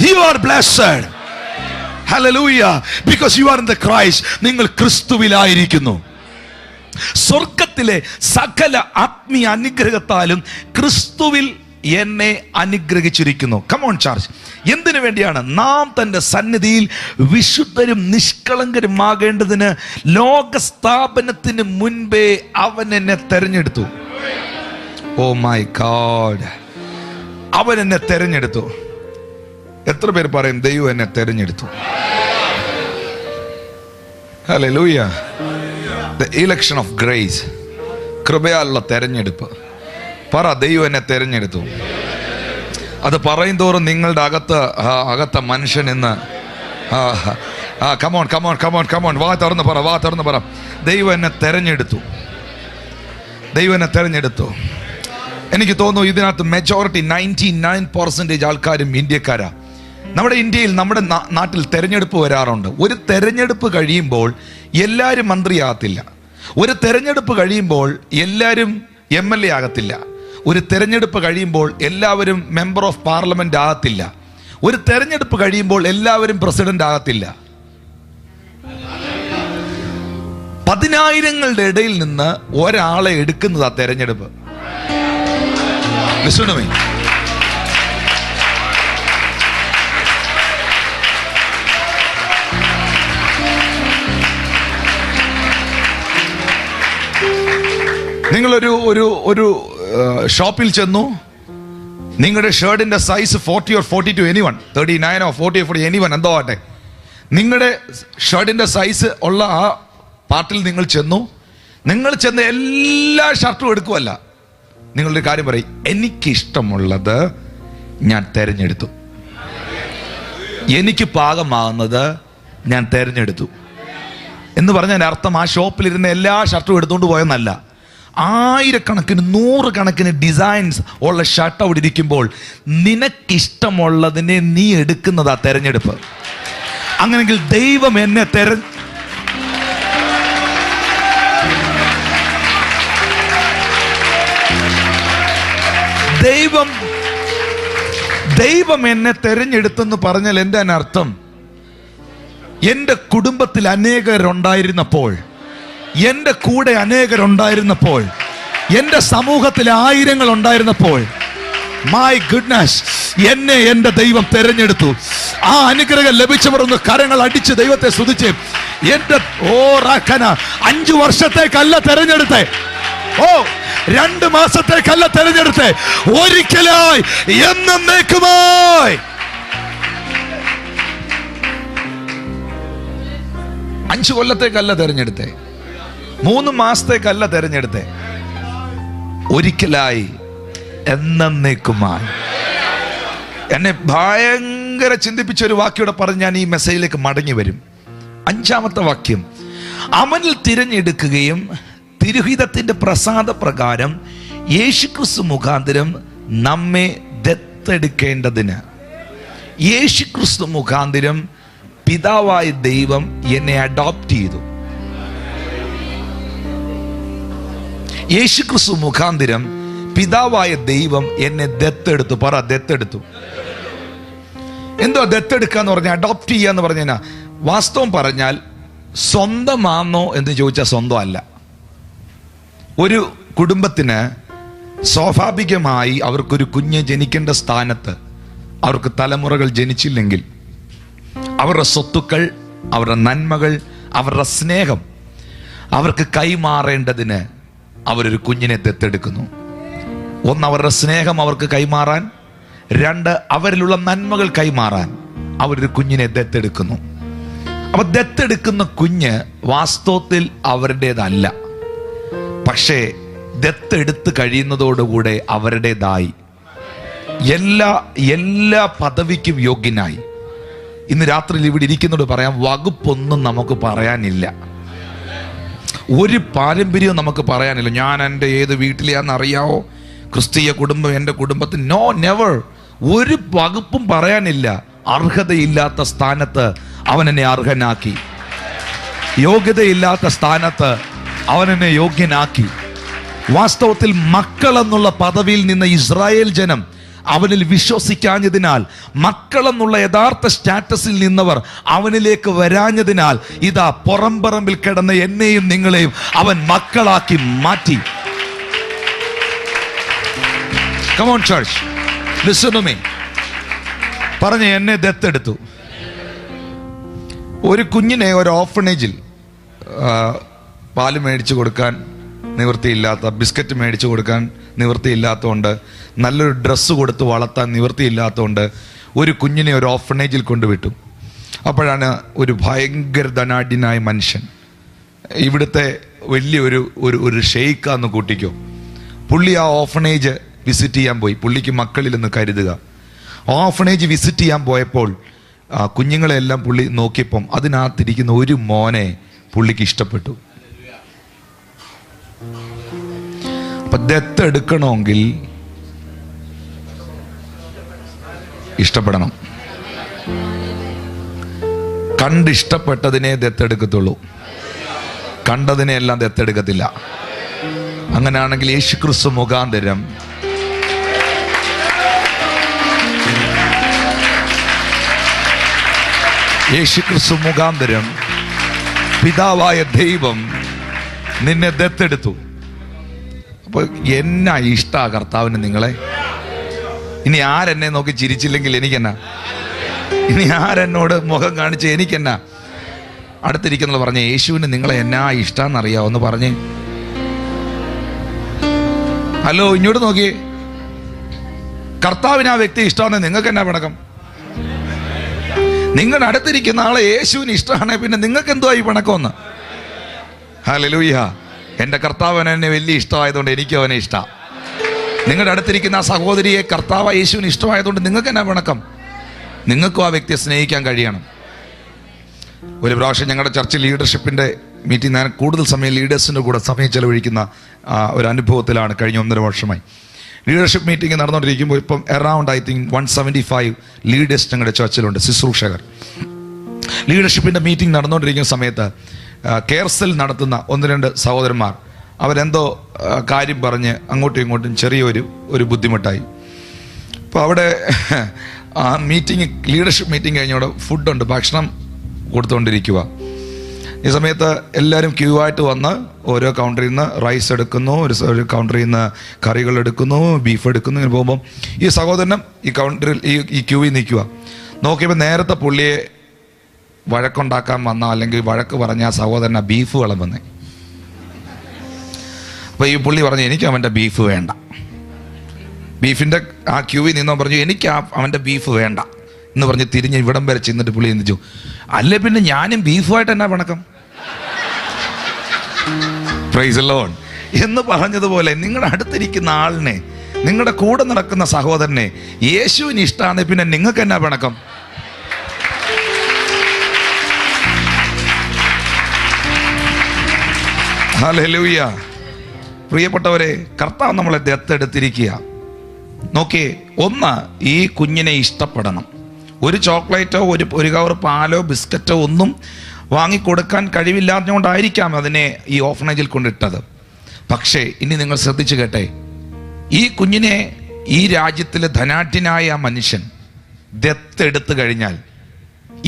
You are blessed. Hallelujah. Because you are in the Christ. നിങ്ങൾ ക്രിസ്തുവിലായിരിക്കുന്നു. സ്വർഗത്തിലെ സകല ആത്മീയ അനുഗ്രഹത്താലും ക്രിസ്തുവിൽ എന്നെ അനുഗ്രഹിച്ചിരിക്കുന്നു. Come on church. എന്തിനു വേണ്ടിയാണ്? നാം തന്റെ സന്നിധിയിൽ വിശുദ്ധരും നിഷ്കളങ്കരുമാകേണ്ടതിന് ലോകസ്ഥാപനത്തിന് മുൻപേ അവൻ എന്നെ തെരഞ്ഞെടുത്തു. Oh my God, അവൻ എന്നെ തെരഞ്ഞെടുത്തു. എത്ര പേര് പറയും ദൈവം എന്നെ തെരഞ്ഞെടുത്തു? Hallelujah. The election of grace. കൃപയാലുള്ള തെരഞ്ഞെടുപ്പ്. പറ, ദൈവം എന്നെ തെരഞ്ഞെടുത്തു. അത് പറയും തോറും നിങ്ങളുടെ അകത്ത മനുഷ്യൻ ഇന്ന് കമോൺ കമോൺ കമോൺ കമോൺ, വാ തുറന്ന് പറ, വാ തുറന്ന് പറ, ദൈവം എന്നെ തെരഞ്ഞെടുത്തു. ദൈവം എന്നെ തെരഞ്ഞെടുത്തു. എനിക്ക് തോന്നുന്നു ഇതിനകത്ത് മെജോറിറ്റി 99% ആൾക്കാരും ഇന്ത്യക്കാരാ. നമ്മുടെ ഇന്ത്യയിൽ, നമ്മുടെ നാട്ടിൽ തെരഞ്ഞെടുപ്പ് വരാറുണ്ട്. ഒരു തെരഞ്ഞെടുപ്പ് കഴിയുമ്പോൾ എല്ലാവരും മന്ത്രിയാകത്തില്ല. ഒരു തെരഞ്ഞെടുപ്പ് കഴിയുമ്പോൾ എല്ലാവരും MLA ആകത്തില്ല. ഒരു തെരഞ്ഞെടുപ്പ് കഴിയുമ്പോൾ എല്ലാവരും മെമ്പർ ഓഫ് പാർലമെന്റ് ആകത്തില്ല. ഒരു തെരഞ്ഞെടുപ്പ് കഴിയുമ്പോൾ എല്ലാവരും പ്രസിഡന്റ് ആകത്തില്ല. 10,000ങ്ങളുടെ ഇടയിൽ നിന്ന് ഒരാളെ എടുക്കുന്നതാ തെരഞ്ഞെടുപ്പ്. Listen to me. നിങ്ങളൊരു ഒരു ഷോപ്പിൽ ചെന്നു, നിങ്ങളുടെ ഷർട്ടിന്റെ size 40 or 42, anyone 39 or 40 or 40, anyone എന്തോ ആട്ടെ, നിങ്ങളുടെ ഷർട്ടിന്റെ സൈസ് ഉള്ള ആ പാർട്ടിൽ നിങ്ങൾ ചെന്നു. നിങ്ങൾ ചെന്ന് എല്ലാ ഷർട്ടും എടുക്കുമല്ല, നിങ്ങളൊരു കാര്യം പറയും, എനിക്കിഷ്ടമുള്ളത് ഞാൻ തെരഞ്ഞെടുത്തു, എനിക്ക് പാകമാകുന്നത് ഞാൻ തെരഞ്ഞെടുത്തു എന്ന് പറഞ്ഞതിൻ്റെ അർത്ഥം ആ ഷോപ്പിലിരുന്ന എല്ലാ ഷർട്ടും എടുത്തുകൊണ്ട് പോയെന്നല്ല. 1000കണക്കിന് 100കണക്കിന് ഡിസൈൻസ് ഉള്ള ഷർട്ട് അവിടെ ഇരിക്കുമ്പോൾ നിനക്കിഷ്ടമുള്ളതിനെ നീ എടുക്കുന്നതാ തെരഞ്ഞെടുപ്പ്. അങ്ങനെങ്കിൽ ദൈവം എന്നെ ദൈവം എന്നെ തെരഞ്ഞെടുത്തെന്ന് പറഞ്ഞാൽ എൻ്റെ അർത്ഥം, എൻ്റെ കുടുംബത്തിൽ അനേകരുണ്ടായിരുന്നപ്പോൾ, എൻ്റെ കൂടെ അനേകരുണ്ടായിരുന്നപ്പോൾ, എൻ്റെ സമൂഹത്തിൽ 1000 ഉണ്ടായിരുന്നപ്പോൾ, മൈ ഗുഡ്നസ്, എന്നെ എൻ്റെ ദൈവം തെരഞ്ഞെടുത്തു. ആ അനുഗ്രഹം ലഭിച്ചവർ ഒന്ന് കരങ്ങൾ അടിച്ച് ദൈവത്തെ സ്തുതിച്ച്. എൻ്റെ 5 വർഷത്തേക്കല്ല തെരഞ്ഞെടുത്തേ, 2 മാസത്തേക്കല്ല തെരഞ്ഞെടുത്തേ, ഒരിക്കലായി എന്നേക്കുമായി. 5 കൊല്ലത്തേക്കല്ല തെരഞ്ഞെടുത്തേ, 3 മാസത്തേക്കല്ല തെരഞ്ഞെടുത്തേ, ഒരിക്കലായി എന്നേക്കുമായി. എന്നെ ഭയങ്കര ചിന്തിപ്പിച്ച ഒരു വാക്യോടെ പറഞ്ഞ് ഞാൻ ഈ മെസ്സേജിലേക്ക് മടങ്ങി വരും. 5-ാമത്തെ വാക്യം, അവനിൽ തിരഞ്ഞെടുക്കുകയും തിരുഹിതത്തിന്റെ പ്രസാദ പ്രകാരം യേശുക്രിസ്തു മുഖാന്തരം നമ്മെ ദത്തെടുക്കേണ്ടതിന്. യേശുക്രിസ്തു മുഖാന്തരം പിതാവായ ദൈവം എന്നെ അഡോപ്റ്റ് ചെയ്തു. യേശുക്രിസ്തു മുഖാന്തരം പിതാവായ ദൈവം എന്നെ ദത്തെടുത്തു. പറ, ദത്തെടുത്തു. എന്തോ ദത്തെടുക്കുക എന്ന് പറഞ്ഞാൽ, അഡോപ്റ്റ് ചെയ്യുക എന്ന് പറഞ്ഞാൽ, വാസ്തവം പറഞ്ഞാൽ സ്വന്തമാണോ എന്ന് ചോദിച്ചാൽ സ്വന്തം അല്ല. ഒരു കുടുംബത്തിന് സ്വാഭാവികമായി അവർക്കൊരു കുഞ്ഞ് ജനിക്കേണ്ട സ്ഥാനത്ത് അവർക്ക് തലമുറകൾ ജനിച്ചില്ലെങ്കിൽ അവരുടെ സ്വത്തുക്കൾ, അവരുടെ നന്മകൾ, അവരുടെ സ്നേഹം അവർക്ക് കൈമാറേണ്ടതിന് അവരൊരു കുഞ്ഞിനെ ദത്തെടുക്കുന്നു. ഒന്ന്, അവരുടെ സ്നേഹം അവർക്ക് കൈമാറാൻ. 2, അവരിലുള്ള നന്മകൾ കൈമാറാൻ അവരൊരു കുഞ്ഞിനെ ദത്തെടുക്കുന്നു. അപ്പൊ ദത്തെടുക്കുന്ന കുഞ്ഞ് വാസ്തവത്തിൽ അവരുടേതല്ല. പക്ഷേ ദത്തെടുത്ത് കഴിയുന്നതോടുകൂടെ അവരുടേതായി, എല്ലാ പദവിക്കും യോഗ്യനായി. ഇന്ന് രാത്രിയിൽ ഇവിടെ ഇരിക്കുന്നതോട് പറയാം, വകുപ്പൊന്നും നമുക്ക് പറയാനില്ല. ഒരു പാരമ്പര്യവും നമുക്ക് പറയാനില്ല. ഞാൻ എൻ്റെ ഏത് വീട്ടിലെയാണെന്ന് അറിയാവോ, ക്രിസ്തീയ കുടുംബം എൻ്റെ കുടുംബത്തിന്, നോ, നെവർ. ഒരു വകുപ്പും പറയാനില്ല. അർഹതയില്ലാത്ത സ്ഥാനത്ത് അവൻ എന്നെ അർഹനാക്കി. യോഗ്യതയില്ലാത്ത സ്ഥാനത്ത് അവൻ എന്നെ യോഗ്യനാക്കി. വാസ്തവത്തിൽ മക്കൾ എന്നുള്ള പദവിയിൽ നിന്ന് ഇസ്രായേൽ ജനം അവനിൽ വിശ്വസിക്കാഞ്ഞതിനാൽ, മക്കളെന്നുള്ള യഥാർത്ഥ സ്റ്റാറ്റസിൽ നിന്നവർ അവനിലേക്ക് വരാഞ്ഞതിനാൽ, ഇതാ പുറംപറമ്പിൽ കിടന്ന എന്നെയും നിങ്ങളെയും അവൻ മക്കളാക്കി മാറ്റി. Come on church, listen to me. പറഞ്ഞ് എന്നെ ദത്തെടുത്തു. ഒരു കുഞ്ഞിനെ ഒരു ഓർഫനേജിൽ പാല് മേടിച്ചു കൊടുക്കാൻ നിവൃത്തിയില്ലാത്ത, ബിസ്ക്കറ്റ് മേടിച്ചു കൊടുക്കാൻ നിവൃത്തിയില്ലാത്തതുകൊണ്ട്, നല്ലൊരു ഡ്രസ്സ് കൊടുത്ത് വളർത്താൻ നിവൃത്തിയില്ലാത്തതുകൊണ്ട് ഒരു കുഞ്ഞിനെ ഒരു ഓർഫനേജിൽ കൊണ്ടുവിട്ടു. അപ്പോഴാണ് ഒരു ഭയങ്കര ധനാഢ്യനായ മനുഷ്യൻ, ഇവിടുത്തെ വലിയൊരു ഒരു ഷെയ്ക്കാന്ന് കൂട്ടിക്കോ, പുള്ളി ആ ഓർഫനേജ് വിസിറ്റ് ചെയ്യാൻ പോയി. പുള്ളിക്ക് മക്കളിലെന്ന് കരുതുക. ഓർഫനേജ് വിസിറ്റ് ചെയ്യാൻ പോയപ്പോൾ കുഞ്ഞുങ്ങളെല്ലാം പുള്ളി നോക്കിയപ്പം അതിനകത്തിരിക്കുന്ന ഒരു മോനെ പുള്ളിക്ക് ഇഷ്ടപ്പെട്ടു. അപ്പൊ ദത്തെടുക്കണമെങ്കിൽ ഇഷ്ടപ്പെടണം. കണ്ടിഷ്ടപ്പെട്ടതിനെ ദത്തെടുക്കത്തുള്ളൂ, കണ്ടതിനെ എല്ലാം ദത്തെടുക്കത്തില്ല. അങ്ങനെയാണെങ്കിൽ യേശുക്രിസ്തു മുഖാന്തരം പിതാവായ ദൈവം നിന്നെ ദത്തെടുത്തു. അപ്പൊ എന്നാ ഇഷ്ടാ കർത്താവിന് നിങ്ങളെ. ഇനി ആരെന്നെ നോക്കി ചിരിച്ചില്ലെങ്കിൽ എനിക്കെന്നാ, ഇനി ആരെന്നോട് മുഖം കാണിച്ച് എനിക്കെന്നാ. അടുത്തിരിക്കുന്നത് പറഞ്ഞ യേശുവിന് നിങ്ങളെ എന്നാ ഇഷ്ടാന്നറിയാവോ ഒന്ന് പറഞ്ഞേ. ഹലോ, ഇങ്ങോട്ട് നോക്കിയേ. കർത്താവിന് ആ വ്യക്തി ഇഷ്ടമാണെന്ന് നിങ്ങൾക്ക് എന്നാ പിണക്കം? നിങ്ങളുടെ അടുത്തിരിക്കുന്ന ആളെ യേശുവിന് ഇഷ്ടമാണ്, പിന്നെ നിങ്ങൾക്ക് എന്തുവാ ഈ പിണക്കമെന്ന്? ഹല്ലേലൂയ. എൻ്റെ കർത്താവിന് എന്നെ വലിയ ഇഷ്ടമായതുകൊണ്ട് എനിക്കും അവനെ ഇഷ്ടം. നിങ്ങളുടെ അടുത്തിരിക്കുന്ന ആ സഹോദരിയെ കർത്താവ് യേശുവിന് ഇഷ്ടമായതുകൊണ്ട് നിങ്ങൾക്ക് എന്നാ പിണക്കം? നിങ്ങൾക്കും ആ വ്യക്തിയെ സ്നേഹിക്കാൻ കഴിയണം. ഒരു പ്രാവശ്യം ഞങ്ങളുടെ ചർച്ച് ലീഡർഷിപ്പിൻ്റെ മീറ്റിംഗ്, ഞാൻ കൂടുതൽ സമയം ലീഡേഴ്സിൻ്റെ കൂടെ സമയം ചെലവഴിക്കുന്ന ഒരു അനുഭവത്തിലാണ് കഴിഞ്ഞ 1.5 വർഷമായി. ലീഡർഷിപ്പ് മീറ്റിംഗ് നടന്നുകൊണ്ടിരിക്കുമ്പോൾ ഇപ്പം അറൗണ്ട് ഐ തിങ്ക് 175 ലീഡേഴ്സ് ഞങ്ങളുടെ ചർച്ചിലുണ്ട്, ശുശ്രൂഷകർ. ലീഡർഷിപ്പിൻ്റെ മീറ്റിംഗ് നടന്നുകൊണ്ടിരിക്കുന്ന സമയത്ത് കെയർസെൽ നടത്തുന്ന 1-2 സഹോദരന്മാർ അവരെന്തോ കാര്യം പറഞ്ഞ് അങ്ങോട്ടും ഇങ്ങോട്ടും ചെറിയൊരു ബുദ്ധിമുട്ടായി. അപ്പോൾ അവിടെ ആ മീറ്റിംഗ്, ലീഡർഷിപ്പ് മീറ്റിംഗ് കഴിഞ്ഞവിടെ ഫുഡുണ്ട്, ഭക്ഷണം കൊടുത്തുകൊണ്ടിരിക്കുക. ഈ സമയത്ത് എല്ലാവരും ക്യൂ ആയിട്ട് വന്ന് ഓരോ കൗണ്ടറിൽ നിന്ന് റൈസ് എടുക്കുന്നു, ഒരു കൗണ്ടറിൽ നിന്ന് കറികൾ എടുക്കുന്നു, ബീഫ് എടുക്കുന്നു. ഇങ്ങനെ പോകുമ്പം ഈ സഹോദരനും ഈ കൗണ്ടറിൽ ഈ ക്യൂവിൽ നിൽക്കുക. നോക്കിയപ്പോൾ നേരത്തെ പുള്ളിയെ വഴക്കുണ്ടാക്കാൻ വന്ന, അല്ലെങ്കിൽ വഴക്ക് പറഞ്ഞ ആ സഹോദരൻ ആ ബീഫ് വിളമ്പുന്നേ. അപ്പോൾ ഈ പുള്ളി പറഞ്ഞു, എനിക്ക് അവൻ്റെ ബീഫ് വേണ്ട. ബീഫിൻ്റെ ആ ക്യൂവിൽ നിന്നോ പറഞ്ഞു, എനിക്ക് അവൻ്റെ ബീഫ് വേണ്ട എന്ന് പറഞ്ഞ് തിരിഞ്ഞ് ഇവിടം വരെ ചെന്നിട്ട് പുള്ളി എന്തിച്ചു, അല്ലേ പിന്നെ ഞാനും ബീഫുമായിട്ട് എന്നാ പിണക്കം? Price the Lord. എന്ന് പറഞ്ഞതുപോലെ നിങ്ങളുടെ അടുത്തിരിക്കുന്ന ആളിനെ, നിങ്ങളുടെ കൂടെ നടക്കുന്ന സഹോദരനെ യേശുവിന് ഇഷ്ടമാണ്, പിന്നെ നിങ്ങൾക്ക് എന്നാ പിണക്കം? ഹല്ലേലൂയ. പ്രിയപ്പെട്ടവരെ, കർത്താവ് നമ്മളെ ദത്തെടുത്തിരിക്കുക. നോക്കിയേ, ഒന്ന്, ഈ കുഞ്ഞിനെ ഇഷ്ടപ്പെടണം. ഒരു ചോക്ലേറ്റോ ഒരു കവർ പാലോ ബിസ്ക്കറ്റോ ഒന്നും വാങ്ങിക്കൊടുക്കാൻ കഴിവില്ലാത്തതുകൊണ്ടായിരിക്കാം അതിനെ ഈ ഓർഫനേജിൽ കൊണ്ടിട്ടത്. പക്ഷേ ഇനി നിങ്ങൾ ശ്രദ്ധിച്ചു കേട്ടെ, ഈ കുഞ്ഞിനെ ഈ രാജ്യത്തിലെ ധനാഢ്യനായ ആ മനുഷ്യൻ ദത്തെടുത്തു കഴിഞ്ഞാൽ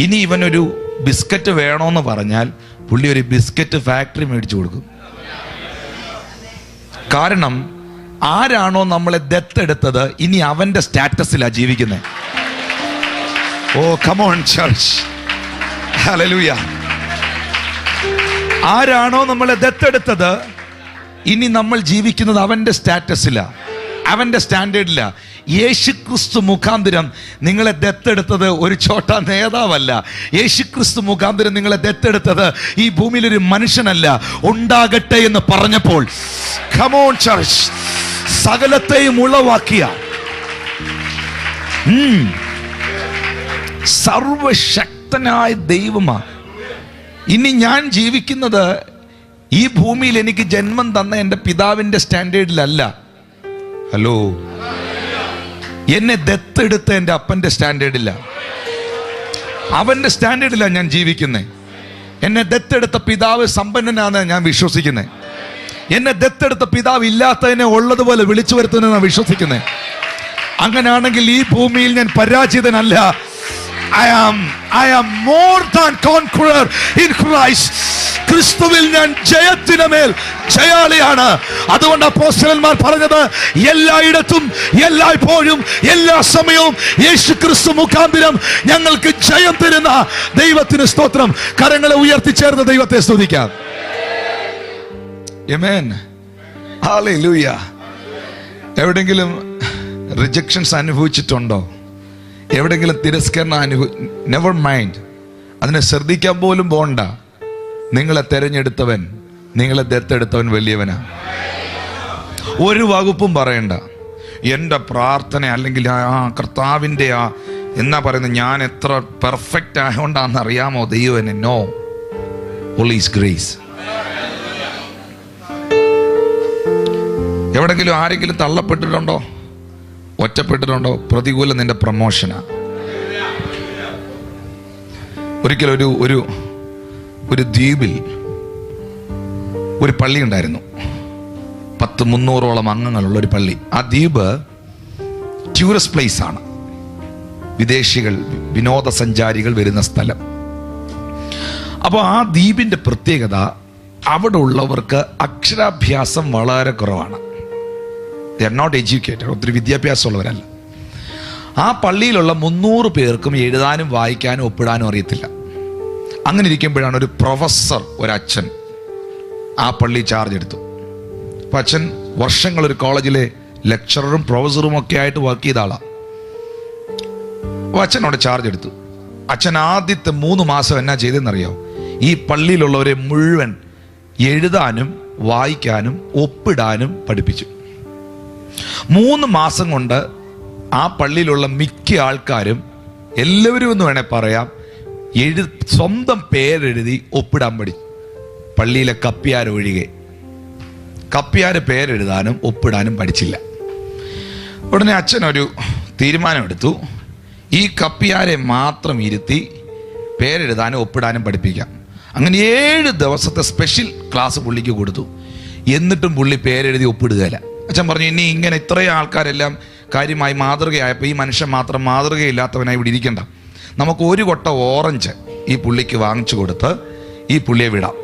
ഇനി ഇവനൊരു ബിസ്ക്കറ്റ് വേണമെന്ന് പറഞ്ഞാൽ പുള്ളി ഒരു ബിസ്ക്കറ്റ് ഫാക്ടറി മേടിച്ചു കൊടുക്കും. കാരണം ആരാണോ നമ്മളെ ദത്തെടുത്തത് ഇനി അവന്റെ സ്റ്റാറ്റസിലാണ് ജീവിക്കുന്നത്. ഓ കം ഓൺ ചർച്ച്, ഹല്ലേലൂയ. ആരാണോ നമ്മളെ ദത്തെടുത്തത് ഇനി നമ്മൾ ജീവിക്കുന്നത് അവന്റെ സ്റ്റാറ്റസിലാ, അവന്റെ സ്റ്റാൻഡേർഡില. യേശുക്രിസ്തു മുഖാന്തരം നിങ്ങളെ ദത്തെടുത്തത് ഒരു ചോട്ട നേതാവല്ല. യേശുക്രിസ്തു മുഖാന്തരം നിങ്ങളെ ദത്തെടുത്തത് ഈ ഭൂമിയിലൊരു മനുഷ്യനല്ല. ഉണ്ടാകട്ടെ എന്ന് പറഞ്ഞപ്പോൾ കം ഓൺ ചർച്ച്, സകലത്തെയും ഉളവാക്കിയ സർവശക്തനായ ദൈവമാണ്. ഇനി ഞാൻ ജീവിക്കുന്നത് ഈ ഭൂമിയിൽ എനിക്ക് ജന്മം തന്ന എൻ്റെ പിതാവിൻ്റെ സ്റ്റാൻഡേർഡിലല്ല. ഹലോ, എന്നെ ദത്തെടുത്ത എൻ്റെ അപ്പൻ്റെ സ്റ്റാൻഡേർഡില്ല, അവൻ്റെ സ്റ്റാൻഡേർഡിലാണ് ഞാൻ ജീവിക്കുന്നത്. എന്നെ ദത്തെടുത്ത പിതാവ് സമ്പന്നനാണ് ഞാൻ വിശ്വസിക്കുന്നത്. എന്നെ ദത്തെടുത്ത പിതാവ് ഇല്ലാത്തതിനെ ഉള്ളതുപോലെ വിളിച്ചു വരുത്തുന്നതാണ് വിശ്വസിക്കുന്നത്. അങ്ങനെയാണെങ്കിൽ ഈ ഭൂമിയിൽ ഞാൻ പരാജിതനല്ല. I am more than conqueror in Christ. ക്രിസ്തുവിൽ ഞാൻ ജയത്തിന് മേൽ ജയാളിയാണ്. അതുകൊണ്ട് അപ്പോസ്തലന്മാർ പറഞ്ഞത്, എല്ലായിടത്തും എല്ലായ്പ്പോഴും എല്ലാ സമയവും യേശു ക്രിസ്തു മുഖാന്തരം ഞങ്ങൾക്ക് ജയം തരുന്ന ദൈവത്തിന് സ്തോത്രം. കരങ്ങളെ ഉയർത്തിച്ചേർന്ന് ദൈവത്തെ സ്തുതിക്കാം. ആമേൻ, ഹല്ലേലൂയ. എവിടെങ്കിലും റിജക്ഷൻസ് അനുഭവിച്ചിട്ടുണ്ടോ? എവിടെങ്കിലും തിരസ്കരണം നെവർ മൈൻഡ്, അതിനെ ശ്രദ്ധിക്കാൻ പോലും പോണ്ട. നിങ്ങളെ തെരഞ്ഞെടുത്തവൻ, നിങ്ങളെ ദത്തെടുത്തവൻ വലിയവനാ. ഒരു വകുപ്പും പറയണ്ട. എൻ്റെ പ്രാർത്ഥന അല്ലെങ്കിൽ ആ കർത്താവിൻ്റെ എന്നാ പറയുന്നത്, ഞാൻ എത്ര പെർഫെക്റ്റ് ആയതുകൊണ്ടാണെന്ന് അറിയാമോ ദൈവനെ? No, only his grace. എവിടെങ്കിലും ആരെങ്കിലും തള്ളപ്പെട്ടിട്ടുണ്ടോ? ഒറ്റപ്പെട്ടിട്ടുണ്ടോ? പ്രതികൂലം നിന്റെ പ്രമോഷനാ. ഒരിക്കലും ഒരു ദ്വീപിൽ ഒരു പള്ളി ഉണ്ടായിരുന്നു. 300-ഓളം അംഗങ്ങളുള്ള ഒരു പള്ളി. ആ ദ്വീപ് ടൂറിസ്റ്റ് പ്ലേസ് ആണ്, വിദേശികൾ, വിനോദസഞ്ചാരികൾ വരുന്ന സ്ഥലം. അപ്പോൾ ആ ദ്വീപിന്റെ പ്രത്യേകത, അവിടെ ഉള്ളവർക്ക് അക്ഷരാഭ്യാസം വളരെ കുറവാണ്. They are not educated. ഒത്തിരി വിദ്യാഭ്യാസമുള്ളവരല്ല. ആ പള്ളിയിലുള്ള 300 പേർക്കും എഴുതാനും വായിക്കാനും ഒപ്പിടാനും അറിയത്തില്ല. അങ്ങനെ ഇരിക്കുമ്പോഴാണ് ഒരു പ്രൊഫസർ, ഒരച്ഛൻ ആ പള്ളി ചാർജ് എടുത്തു. അപ്പം അച്ഛൻ വർഷങ്ങൾ ഒരു കോളേജിലെ ലെക്ചററും പ്രൊഫസറും ഒക്കെ ആയിട്ട് വർക്ക് ചെയ്ത ആളാണ്. അപ്പോൾ അച്ഛൻ അവിടെ ചാർജ് എടുത്തു. അച്ഛൻ ആദ്യത്തെ 3 മാസം എന്നാ ചെയ്തെന്നറിയാമോ? ഈ പള്ളിയിലുള്ളവരെ മുഴുവൻ എഴുതാനും വായിക്കാനും ഒപ്പിടാനും പഠിപ്പിച്ചു. 3 മാസം കൊണ്ട് ആ പള്ളിയിലുള്ള മിക്ക ആൾക്കാരും, എല്ലാവരും എന്ന് വേണേൽ പറയാം, സ്വന്തം പേരെഴുതി ഒപ്പിടാൻ പഠിച്ചു. പള്ളിയിലെ കപ്പ്യാരൊഴികെ. കപ്പ്യാര് പേരെഴുതാനും ഒപ്പിടാനും പഠിച്ചില്ല. ഉടനെ അച്ഛനൊരു തീരുമാനമെടുത്തു, ഈ കപ്പ്യാരെ മാത്രം ഇരുത്തി പേരെഴുതാനും ഒപ്പിടാനും പഠിപ്പിക്കാം. അങ്ങനെ 7 ദിവസത്തെ സ്പെഷ്യൽ ക്ലാസ് പുള്ളിക്ക് കൊടുത്തു. എന്നിട്ടും പുള്ളി പേരെഴുതി ഒപ്പിടുകയില്ല. അച്ഛൻ പറഞ്ഞു, ഇനി ഇങ്ങനെ ഇത്രയും ആൾക്കാരെല്ലാം കാര്യമായി മാതൃകയായപ്പോൾ ഈ മനുഷ്യൻ മാത്രം മാതൃകയില്ലാത്തവനായി ഇവിടെ ഇരിക്കണ്ട, നമുക്ക് ഒരു കൊട്ട ഓറഞ്ച് ഈ പുള്ളിക്ക് വാങ്ങിച്ചു കൊടുത്ത് ഈ പുള്ളിയെ വിടാം.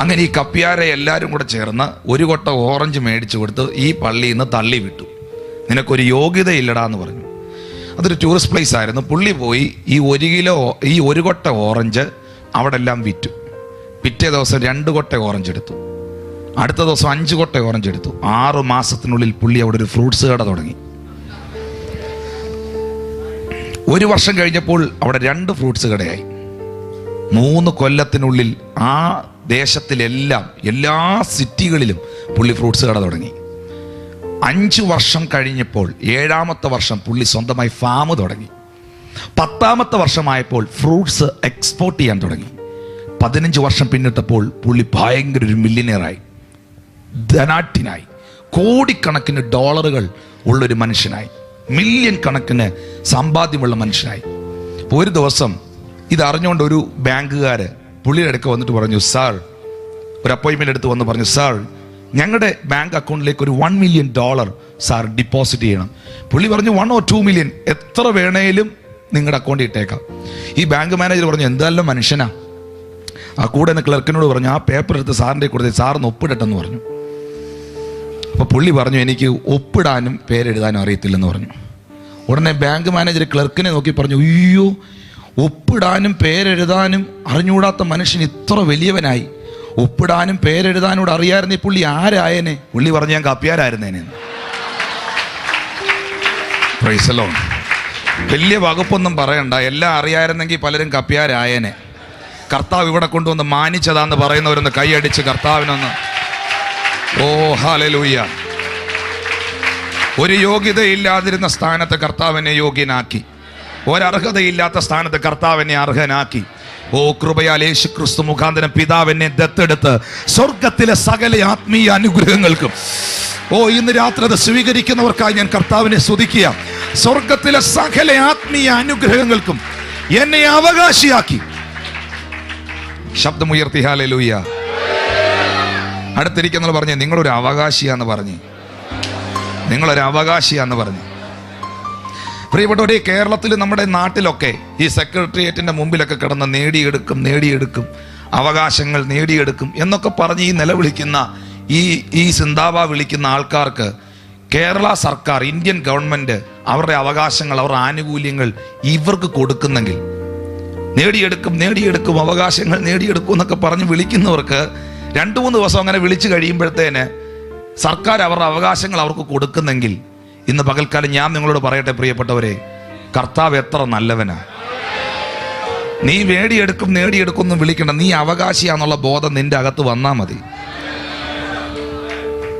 അങ്ങനെ ഈ കപ്പ്യാരെ എല്ലാവരും കൂടെ ചേർന്ന് ഒരു കൊട്ട ഓറഞ്ച് മേടിച്ചു കൊടുത്ത് ഈ പള്ളിയിൽ നിന്ന് തള്ളി വിട്ടു. നിനക്കൊരു യോഗ്യതയില്ലടാന്ന് പറഞ്ഞു. അതൊരു ടൂറിസ്റ്റ് പ്ലേസ് ആയിരുന്നു. പുള്ളി പോയി ഈ 1 കൊട്ട ഓറഞ്ച് അവിടെ എല്ലാം വിറ്റു. പിറ്റേ ദിവസം 2 കൊട്ട ഓറഞ്ച് എടുത്തു. അടുത്ത ദിവസം 5 കൊട്ട ഓറഞ്ച് എടുത്തു. 6 മാസത്തിനുള്ളിൽ പുള്ളി അവിടെ ഒരു ഫ്രൂട്ട്സ് കട തുടങ്ങി. 1 വർഷം കഴിഞ്ഞപ്പോൾ അവിടെ 2 ഫ്രൂട്ട്സ് കടയായി. 3 കൊല്ലത്തിനുള്ളിൽ ആ ദേശത്തിലെല്ലാം, എല്ലാ സിറ്റികളിലും പുള്ളി ഫ്രൂട്ട്സ് കട തുടങ്ങി. 5 വർഷം കഴിഞ്ഞപ്പോൾ 7ാമത്തെ വർഷം പുള്ളി സ്വന്തമായി ഫാം തുടങ്ങി. 10ാമത്തെ വർഷമായപ്പോൾ ഫ്രൂട്ട്സ് എക്സ്പോർട്ട് ചെയ്യാൻ തുടങ്ങി. 15 വർഷം പിന്നിട്ടപ്പോൾ പുള്ളി ഭയങ്കര ഒരു മില്യനെയറായി, ധനാഢ്യനായി, കോടിക്കണക്കിന് ഡോളറുകൾ ഉള്ളൊരു മനുഷ്യനായി, മില്യൺ കണക്കിന് സമ്പാദ്യമുള്ള മനുഷ്യനായി. അപ്പോൾ ഒരു ദിവസം ഇത് അറിഞ്ഞുകൊണ്ട് ഒരു ബാങ്കുകാർ പുള്ളിയുടെ അടുക്ക വന്നിട്ട് പറഞ്ഞു, സാർ, ഒരു അപ്പോയിൻമെൻ്റ് എടുത്ത് വന്ന് പറഞ്ഞു, സാർ, ഞങ്ങളുടെ ബാങ്ക് അക്കൗണ്ടിലേക്ക് ഒരു $1 million സാർ ഡിപ്പോസിറ്റ് ചെയ്യണം. പുള്ളി പറഞ്ഞു 1 or 2 million എത്ര വേണേലും നിങ്ങളുടെ അക്കൗണ്ടിൽ ഇട്ടേക്കാം. ഈ ബാങ്ക് മാനേജർ പറഞ്ഞു, എന്തായാലും മനുഷ്യനാ. ആ കൂടെ തന്നെ ക്ലർക്കിനോട് പറഞ്ഞു, ആ പേപ്പർ എടുത്ത് സാറിൻ്റെ കൊടുത്ത് സാറിന് ഒപ്പിടട്ടെന്ന് പറഞ്ഞു. അപ്പോൾ പുള്ളി പറഞ്ഞു, എനിക്ക് ഒപ്പിടാനും പേരെഴുതാനും അറിയത്തില്ലെന്ന് പറഞ്ഞു. ഉടനെ ബാങ്ക് മാനേജർ ക്ലർക്കിനെ നോക്കി പറഞ്ഞു, അയ്യോ, ഒപ്പിടാനും പേരെഴുതാനും അറിഞ്ഞുകൂടാത്ത മനുഷ്യൻ ഇത്ര വലിയവനായി. ഒപ്പിടാനും പേരെഴുതാനും കൂടെ അറിയാമായിരുന്നേ പുള്ളി ആരായനെ? പുള്ളി പറഞ്ഞു, ഞാൻ കപ്പ്യാരായിരുന്നേനെ. Price the Lord. വലിയ വകുപ്പൊന്നും പറയണ്ട, എല്ലാം അറിയാമായിരുന്നെങ്കിൽ പലരും കപ്പ്യാരായനെ. കർത്താവ് ഇവിടെ കൊണ്ടുവന്ന് മാനിച്ചതാന്ന് പറയുന്നവരൊന്ന് കൈയടിച്ച് കർത്താവിനൊന്ന്, ഓ ഹല്ലേലൂയ. ഒരു യോഗ്യതയില്ലാതിരുന്ന സ്ഥാനത്ത് കർത്താവിനെ യോഗ്യനാക്കി, ഒരർഹതയില്ലാത്ത സ്ഥാനത്ത് കർത്താവിനെ അർഹനാക്കി. ഓ കൃപയാൽ യേശു ക്രിസ്തു മുഖാന്തരം പിതാവിനെ ദത്തെടുത്ത് സ്വർഗത്തിലെ സകല ആത്മീയ അനുഗ്രഹങ്ങൾക്കും, ഓ ഇന്ന് രാത്രി അത് സ്വീകരിക്കുന്നവർക്കായി ഞാൻ കർത്താവിനെ സ്തുതിക്കുക. സ്വർഗത്തിലെ സകല ആത്മീയ അനുഗ്രഹങ്ങൾക്കും എന്നെ അവകാശിയാക്കി. ശബ്ദമുയർത്തി ഹല്ലേലൂയ. അടുത്തിരിക്കുന്നവർ പറഞ്ഞേ, നിങ്ങളൊരു അവകാശിയാന്ന് പറഞ്ഞേ, നിങ്ങളൊരു അവകാശിയാന്ന് പറഞ്ഞു. പ്രിയപ്പെട്ടവരെ, കേരളത്തിൽ നമ്മുടെ നാട്ടിലൊക്കെ ഈ സെക്രട്ടേറിയറ്റിന്റെ മുമ്പിലൊക്കെ കിടന്ന് നേടിയെടുക്കും അവകാശങ്ങൾ നേടിയെടുക്കും എന്നൊക്കെ പറഞ്ഞ് ഈ നിലവിളിക്കുന്ന ഈ സിന്ദാബ വിളിക്കുന്ന ആൾക്കാർക്ക് കേരള സർക്കാർ, ഇന്ത്യൻ ഗവൺമെന്റ് അവരുടെ അവകാശങ്ങൾ, അവരുടെ ആനുകൂല്യങ്ങൾ ഇവർക്ക് കൊടുക്കുന്നെങ്കിൽ, നേടിയെടുക്കും അവകാശങ്ങൾ നേടിയെടുക്കും എന്നൊക്കെ പറഞ്ഞ് വിളിക്കുന്നവർക്ക് 2-3 ദിവസം അങ്ങനെ വിളിച്ചു കഴിയുമ്പോഴത്തേന് സർക്കാർ അവരുടെ അവകാശങ്ങൾ അവർക്ക് കൊടുക്കുന്നെങ്കിൽ, ഇന്ന് പകൽക്കാലം ഞാൻ നിങ്ങളോട് പറയട്ടെ പ്രിയപ്പെട്ടവരെ, കർത്താവ് എത്ര നല്ലവനാ. നീ നേടിയെടുക്കും എന്ന് വിളിക്കണ്ട, നീ അവകാശിയാന്നുള്ള ബോധം നിന്റെ അകത്ത് വന്നാൽ മതി.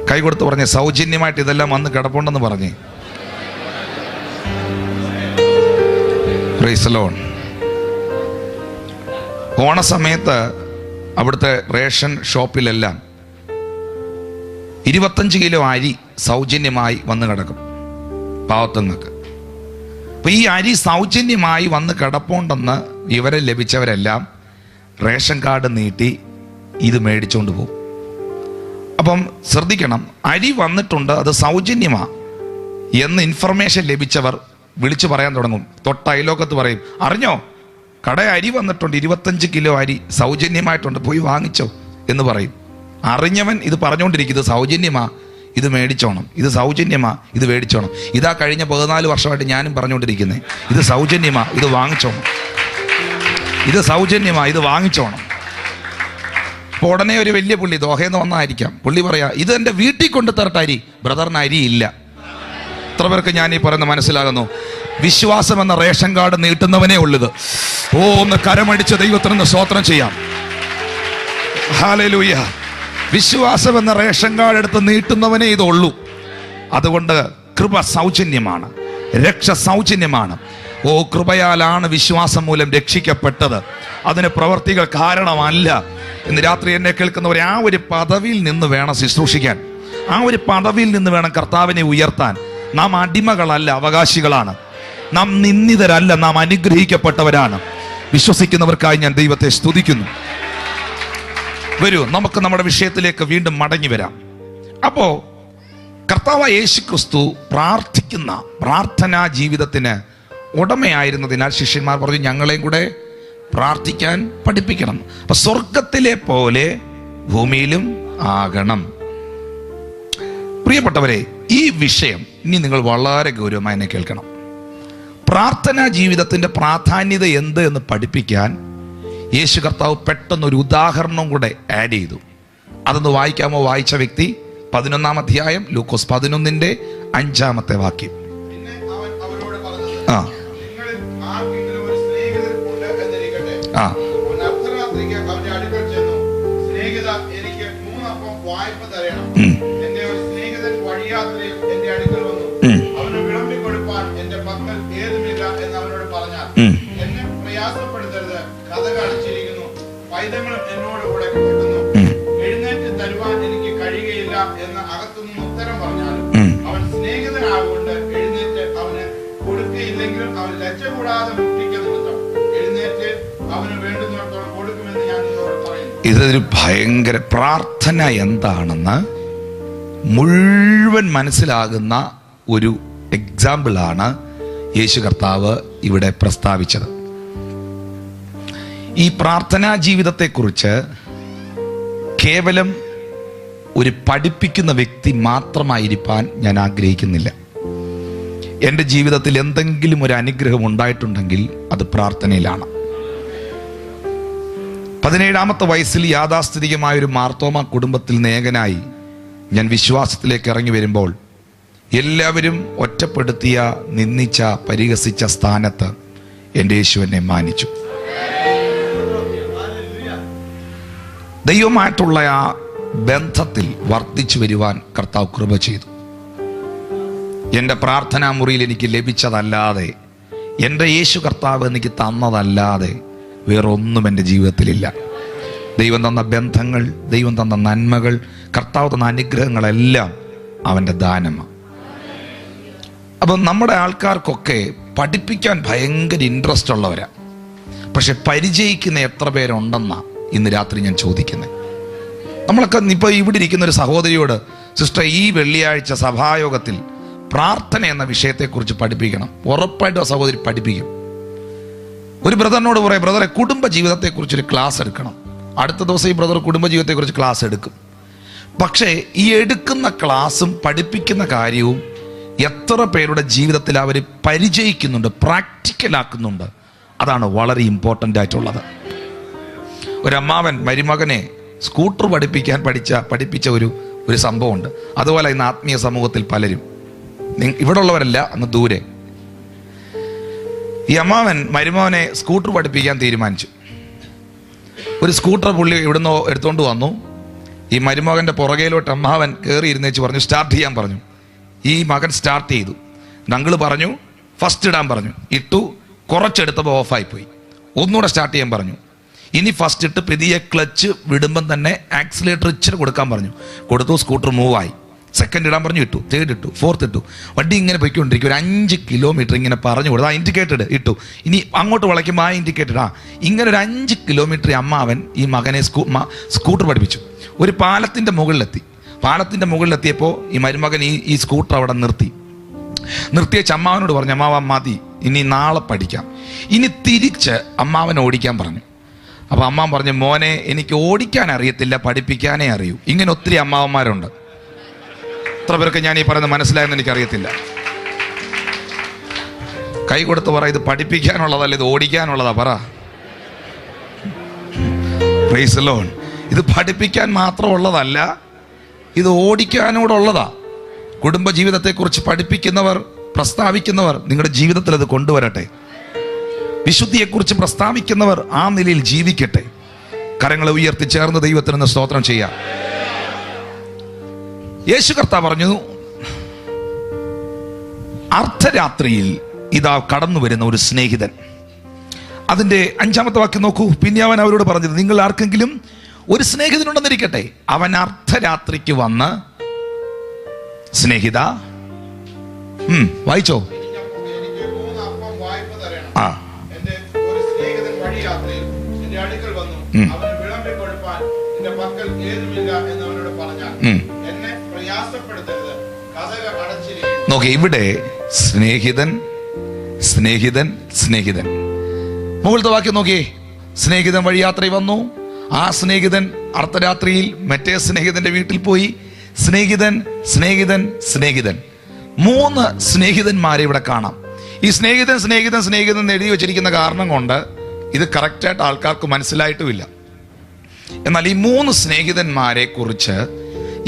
കൈ കൊടുത്ത് പറഞ്ഞേ, സൗജന്യമായിട്ട് ഇതെല്ലാം വന്ന് കിടപ്പുണ്ടെന്ന് പറഞ്ഞേ. Price the Lord. ഓണസമയത്ത് അവിടുത്തെ റേഷൻ ഷോപ്പിലെല്ലാം 25 കിലോ അരി സൗജന്യമായി വന്ന് കിടക്കും പാവത്തുങ്ങൾക്ക്. അപ്പൊ ഈ അരി സൗജന്യമായി വന്ന് കിടപ്പുണ്ടെന്ന് ഇവരെ ലഭിച്ചവരെല്ലാം റേഷൻ കാർഡ് നീട്ടി ഇത് മേടിച്ചുകൊണ്ട് പോകും. അപ്പം ശ്രദ്ധിക്കണം, അരി വന്നിട്ടുണ്ട്, അത് സൗജന്യമാ എന്ന് ഇൻഫർമേഷൻ ലഭിച്ചവർ വിളിച്ചു പറയാൻ തുടങ്ങും. തൊട്ട അയലോക്കത്ത് പറയും, അറിഞ്ഞോ, കട അരി വന്നിട്ടുണ്ട്, 25 കിലോ അരി സൗജന്യമായിട്ടുണ്ട്, പോയി വാങ്ങിച്ചോ എന്ന് പറയും. അറിഞ്ഞവൻ ഇത് പറഞ്ഞുകൊണ്ടിരിക്കും, ഇത് സൗജന്യമാ, ഇത് മേടിച്ചോണം, ഇത് സൗജന്യമാ, ഇത് മേടിച്ചോണം. ഇതാ കഴിഞ്ഞ 14 വർഷമായിട്ട് ഞാനും പറഞ്ഞുകൊണ്ടിരിക്കുന്നത്, ഇത് സൗജന്യമാ, ഇത് വാങ്ങിച്ചോണം, ഇത് സൗജന്യമാ, ഇത് വാങ്ങിച്ചോണം. അപ്പോൾ ഉടനെ ഒരു വലിയ പുള്ളി ദോഹയെന്ന് വന്നായിരിക്കാം, പുള്ളി പറയാ, ഇത് എൻ്റെ വീട്ടിൽ കൊണ്ട് തരട്ടെ അരി. ബ്രദറിന് അരി ഇല്ല. എത്ര പേർക്ക് ഞാൻ ഈ പറയുന്നത് മനസ്സിലാകുന്നു? വിശ്വാസം എന്ന റേഷൻ കാർഡ് നീട്ടുന്നവനേ ഉള്ളത്. ഓ, ഒന്ന് കരമടിച്ച് ദൈവത്തിനൊന്ന് സ്തോത്രം ചെയ്യാം. ഹല്ലേലൂയ. വിശ്വാസം എന്ന റേഷൻ കാർഡ് എടുത്ത് നീട്ടുന്നവനേ ഇതുള്ളൂ. അതുകൊണ്ട് കൃപ സൗജന്യമാണ്, രക്ഷ സൗജന്യമാണ്. ഓ, കൃപയാലാണ് വിശ്വാസം മൂലം രക്ഷിക്കപ്പെട്ടത്, അതിന് പ്രവർത്തികൾ കാരണമല്ല. ഇന്ന് രാത്രി എന്നെ കേൾക്കുന്നവരെ, ആ ഒരു പദവിയിൽ നിന്ന് വേണം ശുശ്രൂഷിക്കാൻ, ആ ഒരു പദവിയിൽ നിന്ന് വേണം കർത്താവിനെ ഉയർത്താൻ. നാം അടിമകളല്ല, അവകാശികളാണ്. നാം നിന്ദിതരല്ല, നാം അനുഗ്രഹിക്കപ്പെട്ടവരാണ്. വിശ്വസിക്കുന്നവർക്കായി ഞാൻ ദൈവത്തെ സ്തുതിക്കുന്നു. വരൂ, നമുക്ക് നമ്മുടെ വിഷയത്തിലേക്ക് വീണ്ടും മടങ്ങി വരാം. അപ്പോ കർത്താവായ യേശു ക്രിസ്തു പ്രാർത്ഥിക്കുന്ന പ്രാർത്ഥനാ ജീവിതത്തിന് ഉടമയായിരുന്നതിനാൽ ശിഷ്യന്മാർ പറഞ്ഞു, ഞങ്ങളെയും കൂടെ പ്രാർത്ഥിക്കാൻ പഠിപ്പിക്കണം. അപ്പൊ സ്വർഗത്തിലെ പോലെ ഭൂമിയിലും ആകണം. പ്രിയപ്പെട്ടവരെ, ഈ വിഷയം ഇനി നിങ്ങൾ വളരെ ഗൗരവമായി എന്നെ കേൾക്കണം. പ്രാർത്ഥനാ ജീവിതത്തിന്റെ പ്രാധാന്യത എന്ത് എന്ന് പഠിപ്പിക്കാൻ യേശു കർത്താവ് പെട്ടെന്നൊരു ഉദാഹരണം കൂടെ ആഡ് ചെയ്തു. അതൊന്ന് വായിക്കാമോ? വായിച്ച വ്യക്തി 11-ാം അധ്യായം, ലൂക്കോസ് 11-ന്റെ 5-ാമത്തെ വാക്യം. പിന്നെ അവൻ അവരോട് പറഞ്ഞത്, നിങ്ങളിൽ ആർക്കെങ്കിലും ഒരു സ്നേഹിതൻ ഉണ്ട് എന്നിരിക്കട്ടെ. അവൻ അർദ്ധരാത്രിക്ക് അവന്റെ അടുക്കൽ ചെന്നു, സ്നേഹിത, എനിക്ക് 3 അപ്പം വായ്പ തരണം. എന്റെ ഒരു സ്നേഹിതൻ വഴിയാത്രയിൽ എന്റെ അടുക്കൽ വന്നു. അവന് വിളമ്പി കൊടുപ്പാൻ എന്റെ പക്കൽ ഏതുമില്ല എന്ന് അവനോട് പറഞ്ഞാൽ, എന്നെ പ്രയാസപ്പെടുത്തരുത്, കതക് അടച്ചിരിക്കുന്നു, പൈതങ്ങളും എന്നോട് കൂടെ കിടക്കുന്നു, എഴുന്നേറ്റ് തരുവാൻ എനിക്ക് കഴിയുകയില്ല എന്ന് അകത്തുനിന്ന് ഉത്തരം പറഞ്ഞാലും അവൻ സ്നേഹിതനാകൊണ്ട് എഴുന്നേറ്റ് അവന് കൊടുക്കുകയില്ലെങ്കിലും അവൻ ലജ്ജ കൂടാതെ മുട്ടിക്കുന്ന നിമിത്തം എഴുന്നേറ്റ് അവന് വേണ്ടുന്നിടത്തോളം കൊടുക്കുമെന്ന് ഞാൻ നിങ്ങളോട് പറയുന്നു. ഇതൊരു ഭയങ്കര പ്രാർത്ഥന എന്താണെന്ന് മുഴുവൻ മനസ്സിലാകുന്ന ഒരു എക്സാമ്പിളാണ് യേശു കർത്താവ് ഇവിടെ പ്രസ്താവിച്ചത്. ഈ പ്രാർത്ഥനാ ജീവിതത്തെക്കുറിച്ച് കേവലം ഒരു പഠിപ്പിക്കുന്ന വ്യക്തി മാത്രമായിരിക്കാൻ ഞാൻ ആഗ്രഹിക്കുന്നില്ല. എൻ്റെ ജീവിതത്തിൽ എന്തെങ്കിലും ഒരു അനുഗ്രഹം ഉണ്ടായിട്ടുണ്ടെങ്കിൽ അത് പ്രാർത്ഥനയിലാണ്. 17-ാമത്തെ വയസ്സിൽ യാഥാസ്ഥിതികമായൊരു മാർത്തോമ കുടുംബത്തിൽ ഏകനായി ഞാൻ വിശ്വാസത്തിലേക്ക് ഇറങ്ങി വരുമ്പോൾ എല്ലാവരും ഒറ്റപ്പെടുത്തിയ, നിന്ദിച്ച, പരിഹസിച്ച സ്ഥാനത്ത് എൻ്റെ യേശു എന്നെ മാനിച്ചു. ദൈവമായിട്ടുള്ള ആ ബന്ധത്തിൽ വർദ്ധിച്ചു വരുവാൻ കർത്താവ് കൃപ ചെയ്തു. എൻ്റെ പ്രാർത്ഥനാ മുറിയിൽ എനിക്ക് ലഭിച്ചതല്ലാതെ, എൻ്റെ യേശു കർത്താവ് എനിക്ക് തന്നതല്ലാതെ വേറൊന്നും എൻ്റെ ജീവിതത്തിലില്ല. ദൈവം തന്ന ബന്ധങ്ങൾ, ദൈവം തന്ന നന്മകൾ, കർത്താവ് തന്ന അനുഗ്രഹങ്ങളെല്ലാം അവൻ്റെ ദാനമാണ്. അപ്പം നമ്മുടെ ആൾക്കാർക്കൊക്കെ പഠിപ്പിക്കാൻ ഭയങ്കര ഇൻട്രസ്റ്റ് ഉള്ളവരാ. പക്ഷെ പരിചയിക്കുന്ന എത്ര പേരുണ്ടെന്നാ ഇന്ന് രാത്രി ഞാൻ ചോദിക്കുന്നത്. നമ്മളൊക്കെ ഇപ്പോൾ ഇവിടെ ഇരിക്കുന്ന ഒരു സഹോദരിയോട്, സിസ്റ്റർ, ഈ വെള്ളിയാഴ്ച സഭായോഗത്തിൽ പ്രാർത്ഥന എന്ന വിഷയത്തെക്കുറിച്ച് പഠിപ്പിക്കണം. ഉറപ്പായിട്ടും ആ സഹോദരി പഠിപ്പിക്കും. ഒരു ബ്രദറിനോട് പറയും, ബ്രദറെ കുടുംബ ജീവിതത്തെക്കുറിച്ചൊരു ക്ലാസ് എടുക്കണം. അടുത്ത ദിവസം ഈ ബ്രദർ കുടുംബജീവിതത്തെക്കുറിച്ച് ക്ലാസ് എടുക്കും. പക്ഷേ ഈ എടുക്കുന്ന ക്ലാസ്സും പഠിപ്പിക്കുന്ന കാര്യവും എത്ര പേരുടെ ജീവിതത്തിൽ അവർ പരിചയിക്കുന്നുണ്ട്, പ്രാക്ടിക്കലാക്കുന്നുണ്ട്, അതാണ് വളരെ ഇമ്പോർട്ടൻ്റ് ആയിട്ടുള്ളത്. ഒരമ്മാവൻ മരുമകനെ സ്കൂട്ടർ പഠിപ്പിച്ച ഒരു സംഭവമുണ്ട്. അതുപോലെ ഇന്ന് ആത്മീയ സമൂഹത്തിൽ പലരും, ഇവിടെ ഉള്ളവരല്ല, അങ്ങ് ദൂരെ, ഈ അമ്മാവൻ മരുമകനെ സ്കൂട്ടർ പഠിപ്പിക്കാൻ തീരുമാനിച്ചു. ഒരു സ്കൂട്ടർ പുള്ളി ഇവിടുന്ന് എടുത്തുകൊണ്ട് വന്നു. ഈ മരുമകൻ്റെ പുറകയിലോട്ട് അമ്മാവൻ കയറി ഇരുന്നേച്ച് പറഞ്ഞു, സ്റ്റാർട്ട് ചെയ്യാൻ പറഞ്ഞു. ഈ മകൻ സ്റ്റാർട്ട് ചെയ്തു. ഞങ്ങൾ പറഞ്ഞു ഫസ്റ്റ് ഇടാൻ പറഞ്ഞു. ഇട്ടു. കുറച്ചെടുത്തപ്പോൾ ഓഫായിപ്പോയി. ഒന്നുകൂടെ സ്റ്റാർട്ട് ചെയ്യാൻ പറഞ്ഞു. ഇനി ഫസ്റ്റ് ഇട്ട് പുതിയ ക്ലച്ച് വിടുമ്പം തന്നെ ആക്സിലേറ്റർ ഇച്ചിരി കൊടുക്കാൻ പറഞ്ഞു. കൊടുത്തു. സ്കൂട്ടർ മൂവായി. സെക്കൻഡ് ഇടാൻ പറഞ്ഞു. ഇട്ടു. തേർഡ് ഇട്ടു. ഫോർത്ത് ഇട്ടു. വണ്ടി ഇങ്ങനെ പൊയ്ക്കൊണ്ടിരിക്കും. ഒരു 5 കിലോമീറ്റർ ഇങ്ങനെ പറഞ്ഞു കൊടുത്തു. ആ ഇൻഡിക്കേറ്റഡ് ഇട്ടു. ഇനി അങ്ങോട്ട് വളയ്ക്കുമ്പോൾ ആ ഇൻഡിക്കേറ്റഡ്. ഇങ്ങനെ ഒരു 5 കിലോമീറ്റർ അമ്മാവൻ ഈ മകനെ സ്കൂട്ടർ പഠിപ്പിച്ചു. ഒരു പാലത്തിൻ്റെ മുകളിലെത്തിയപ്പോൾ ഈ മരുമകൻ ഈ സ്കൂട്ടർ അവിടെ നിർത്തിയ അമ്മാവനോട് പറഞ്ഞു, അമ്മാവ മതി, ഇനി നാളെ പഠിക്കാം. ഇനി തിരിച്ച് അമ്മാവൻ ഓടിക്കാൻ പറഞ്ഞു. അപ്പോൾ അമ്മാവൻ പറഞ്ഞു, മോനെ, എനിക്ക് ഓടിക്കാൻ അറിയത്തില്ല, പഠിപ്പിക്കാനേ അറിയൂ. ഇങ്ങനെ ഒത്തിരി അമ്മാവന്മാരുണ്ട്. എത്ര പേർക്ക് ഞാൻ ഈ പറയുന്നത് മനസ്സിലായെന്ന് എനിക്കറിയത്തില്ല. കൈ കൊടുത്ത് പറ, ഇത് പഠിപ്പിക്കാനുള്ളതല്ല, ഇത് ഓടിക്കാനുള്ളതാ. പറ. Price the Lord. ഇത് പഠിപ്പിക്കാൻ മാത്രമുള്ളതല്ല, ഇത് ഓടിക്കാനോടുള്ളതാ. കുടുംബജീവിതത്തെക്കുറിച്ച് പഠിപ്പിക്കുന്നവർ, പ്രസ്താവിക്കുന്നവർ നിങ്ങളുടെ ജീവിതത്തിൽ അത് കൊണ്ടുവരട്ടെ. വിശുദ്ധിയെക്കുറിച്ച് പ്രസ്താവിക്കുന്നവർ ആ നിലയിൽ ജീവിക്കട്ടെ. കരങ്ങളെ ഉയർത്തി ചേർന്ന് ദൈവത്തിന് സ്തോത്രം ചെയ്യാം. യേശു കർത്താവ് പറഞ്ഞു, അർദ്ധരാത്രിയിൽ ഇതാ കടന്നു വരുന്ന ഒരു സ്നേഹിതൻ. അതിൻ്റെ 5-ാമത്തെ വാക്യം നോക്കൂ. പിന്നെ അവൻ അവരോട് പറഞ്ഞത്, നിങ്ങൾ ആർക്കെങ്കിലും ഒരു സ്നേഹിതനുണ്ടെന്നിരിക്കട്ടെ, അവൻ അർദ്ധരാത്രിക്ക് വന്ന്, സ്നേഹിത, വായിച്ചോ. എനിക്ക് 3 അപ്പം വായ്പ തരണം. ആ, എന്റെ ഒരു സ്നേഹിതൻ വഴിയാത്രയിൽ എന്റെ അടുക്കൽ വന്നു. അവന് വിളമ്പി കൊടുപ്പാൻ എന്റെ പക്കൽ ഏതുമില്ല എന്ന് അവനോട് പറഞ്ഞാൽ, എന്നെ പ്രയാസപ്പെടുത്തരുത്, കതക് അടച്ചിരിക്കുന്നു. നോക്കി, ഇവിടെ സ്നേഹിതൻ, സ്നേഹിതൻ, സ്നേഹിതൻ. മുകളിലത്തെ വാക്യം നോക്കിയേ. സ്നേഹിതൻ വഴിയാത്രയിൽ വന്നു. ആ സ്നേഹിതൻ അർദ്ധരാത്രിയിൽ മറ്റേ സ്നേഹിതന്റെ വീട്ടിൽ പോയി. സ്നേഹിതൻ, സ്നേഹിതൻ, സ്നേഹിതൻ. 3 സ്നേഹിതന്മാരെ ഇവിടെ കാണാം. ഈ സ്നേഹിതൻ സ്നേഹിതൻ സ്നേഹിതൻ എന്ന് എഴുതി വെച്ചിരിക്കുന്ന കാരണം കൊണ്ട് ഇത് കറക്റ്റായിട്ട് ആൾക്കാർക്ക് മനസ്സിലായിട്ടുമില്ല. എന്നാൽ ഈ 3 സ്നേഹിതന്മാരെ കുറിച്ച്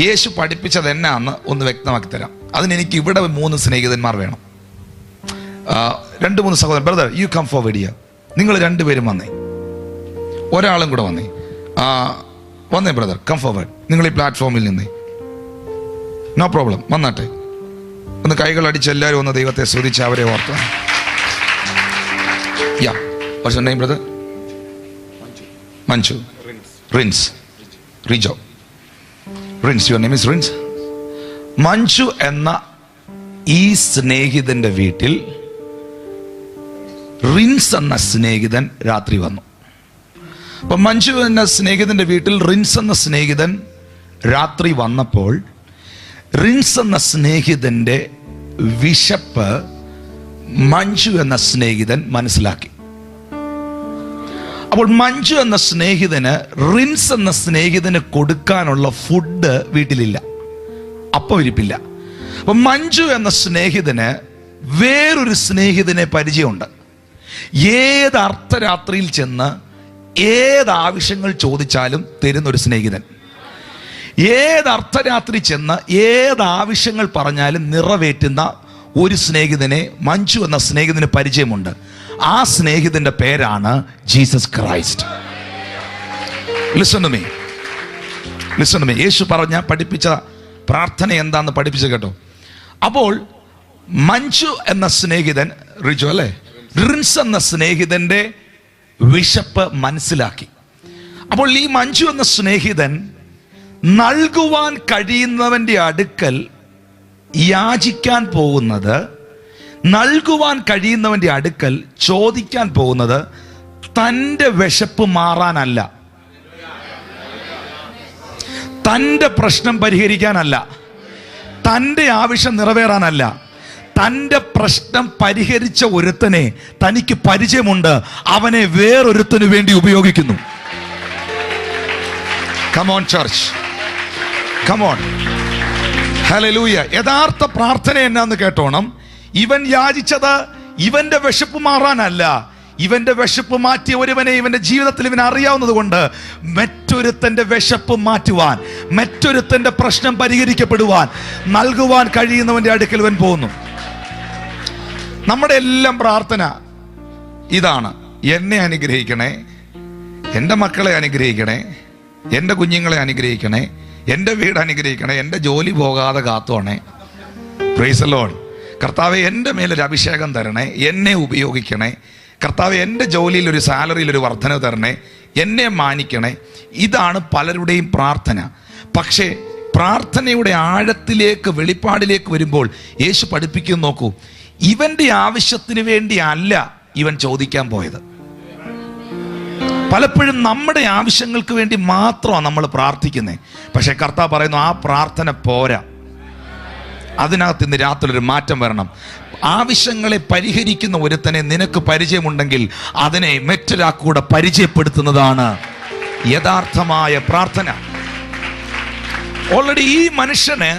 യേശു പഠിപ്പിച്ചത് എന്നാന്ന് ഒന്ന് വ്യക്തമാക്കി തരാം. അതിനെനിക്ക് ഇവിടെ 3 സ്നേഹിതന്മാർ വേണം. 2-3 സഹോദരൻ. Brother, you come forward here. നിങ്ങൾ 2 പേരും വന്നേ. ഒരാളും കൂടെ വന്നേ. വന്നേ ബ്രദർ, കം ഫോർവേഡ്. നിങ്ങൾ ഈ പ്ലാറ്റ്ഫോമിൽ നിന്നേ. നോ പ്രോബ്ലം, വന്നാട്ടെ. ഒന്ന് കൈകൾ അടിച്ച് എല്ലാവരും ഒന്ന് ദൈവത്തെ സ്തുതിച്ച് അവരെ ഓർത്ത്. Yeah, what's your name brother? Manju. Rins. Rijo. Rins, your name is Rins. Manju എന്ന ഈ സ്നേഹിതന്റെ വീട്ടിൽ റിൻസ് എന്ന സ്നേഹിതൻ രാത്രി വന്നു. അപ്പൊ മഞ്ജു എന്ന സ്നേഹിതന്റെ വീട്ടിൽ റിൻസ് എന്ന സ്നേഹിതൻ രാത്രി വന്നപ്പോൾ റിൻസ് എന്ന സ്നേഹിതന്റെ വിശപ്പ് മഞ്ജു എന്ന സ്നേഹിതൻ മനസ്സിലാക്കി. അപ്പോൾ മഞ്ജു എന്ന സ്നേഹിതന് റിൻസ് എന്ന സ്നേഹിതന് കൊടുക്കാനുള്ള ഫുഡ് വീട്ടിലില്ല, അപ്പം ഇരിപ്പില്ല. അപ്പൊ മഞ്ജു എന്ന സ്നേഹിതന് വേറൊരു സ്നേഹിതനെ പരിചയമുണ്ട്. ഏത് അർദ്ധരാത്രിയിൽ ചെന്ന് ഏത് ആവശ്യങ്ങൾ ചോദിച്ചാലും തരുന്നൊരു സ്നേഹിതൻ. ഏത് അർദ്ധരാത്രി ചെന്ന് ഏത് ആവശ്യങ്ങൾ പറഞ്ഞാലും നിറവേറ്റുന്ന ഒരു സ്നേഹിതനെ മഞ്ജു എന്ന സ്നേഹിതന് പരിചയമുണ്ട്. ആ സ്നേഹിതന്റെ പേരാണ് Jesus Christ. Listen to me, listen to me. യേശു പഠിപ്പിച്ച പ്രാർത്ഥന എന്താന്ന് പഠിപ്പിച്ചു കേട്ടോ. അപ്പോൾ മഞ്ജു എന്ന സ്നേഹിതൻ, റിജു അല്ലേ, റിൻസ് എന്ന സ്നേഹിതന്റെ വിശപ്പ് മനസ്സിലാക്കി. അപ്പോൾ ഈ മഞ്ജു എന്ന സ്നേഹിതൻ നൽകുവാൻ കഴിയുന്നവന്റെ അടുക്കൽ യാചിക്കാൻ പോകുന്നത്, നൽകുവാൻ കഴിയുന്നവന്റെ അടുക്കൽ ചോദിക്കാൻ പോകുന്നത് തൻ്റെ വിശപ്പ് മാറാനല്ല, തൻ്റെ പ്രശ്നം പരിഹരിക്കാനല്ല, തൻ്റെ ആവശ്യം നിറവേറാനല്ല. തൻ്റെ പ്രശ്നം പരിഹരിച്ച ഒരുത്തനെ തനിക്ക് പരിചയമുണ്ട്, അവനെ വേറൊരുത്തനു വേണ്ടി ഉപയോഗിക്കുന്നു. Come on church, come on, hallelujah. യഥാർത്ഥ പ്രാർത്ഥന എന്നാന്ന് കേട്ടോണം. ഇവൻ യാചിച്ചത് ഇവന്റെ വിശപ്പ് മാറാനല്ല, ഇവന്റെ വിശപ്പ് മാറ്റിയ ഒരുവനെ ഇവന്റെ ജീവിതത്തിൽ ഇവൻ അറിയാവുന്നത് കൊണ്ട് മറ്റൊരുത്തന്റെ വിശപ്പ് മാറ്റുവാൻ, മറ്റൊരുത്തന്റെ പ്രശ്നം പരിഹരിക്കപ്പെടുവാൻ നൽകുവാൻ കഴിയുന്നവന്റെ അടുക്കൽ ഇവൻ പോകുന്നു. നമ്മുടെ എല്ലാം പ്രാർത്ഥന ഇതാണ്: എന്നെ അനുഗ്രഹിക്കണേ, എൻ്റെ മക്കളെ അനുഗ്രഹിക്കണേ, എൻ്റെ കുഞ്ഞുങ്ങളെ അനുഗ്രഹിക്കണേ, എൻ്റെ വീട് അനുഗ്രഹിക്കണേ, എൻ്റെ ജോലി പോകാതെ കാത്തോണേ. Price the Lord. കർത്താവെ, എൻ്റെ മേലൊരു അഭിഷേകം തരണേ, എന്നെ ഉപയോഗിക്കണേ. കർത്താവെ, എൻ്റെ ജോലിയിൽ ഒരു സാലറിയിൽ ഒരു വർധന തരണേ, എന്നെ മാനിക്കണേ. ഇതാണ് പലരുടെയും പ്രാർത്ഥന. പക്ഷേ പ്രാർത്ഥനയുടെ ആഴത്തിലേക്ക്, വെളിപ്പാടിലേക്ക് വരുമ്പോൾ യേശു പഠിപ്പിക്കുന്നു. നോക്കൂ, ഇവന്റെ ആവശ്യത്തിന് വേണ്ടി അല്ല ഇവൻ ചോദിക്കാൻ പോയത്. പലപ്പോഴും നമ്മുടെ ആവശ്യങ്ങൾക്ക് വേണ്ടി മാത്രമാണ് നമ്മൾ പ്രാർത്ഥിക്കുന്നത്. പക്ഷെ കർത്താവ് പറയുന്നു, ആ പ്രാർത്ഥന പോരാ, അതിനകത്ത് ഇന്ന് രാത്രി ഒരു മാറ്റം വരണം. ആവശ്യങ്ങളെ പരിഹരിക്കുന്ന ഒരുത്തനെ നിനക്ക് പരിചയമുണ്ടെങ്കിൽ അതിനെ മറ്റൊരാൾക്കൂടെ പരിചയപ്പെടുത്തുന്നതാണ് യഥാർത്ഥമായ പ്രാർത്ഥന. ഓൾറെഡി ഈ മനുഷ്യന്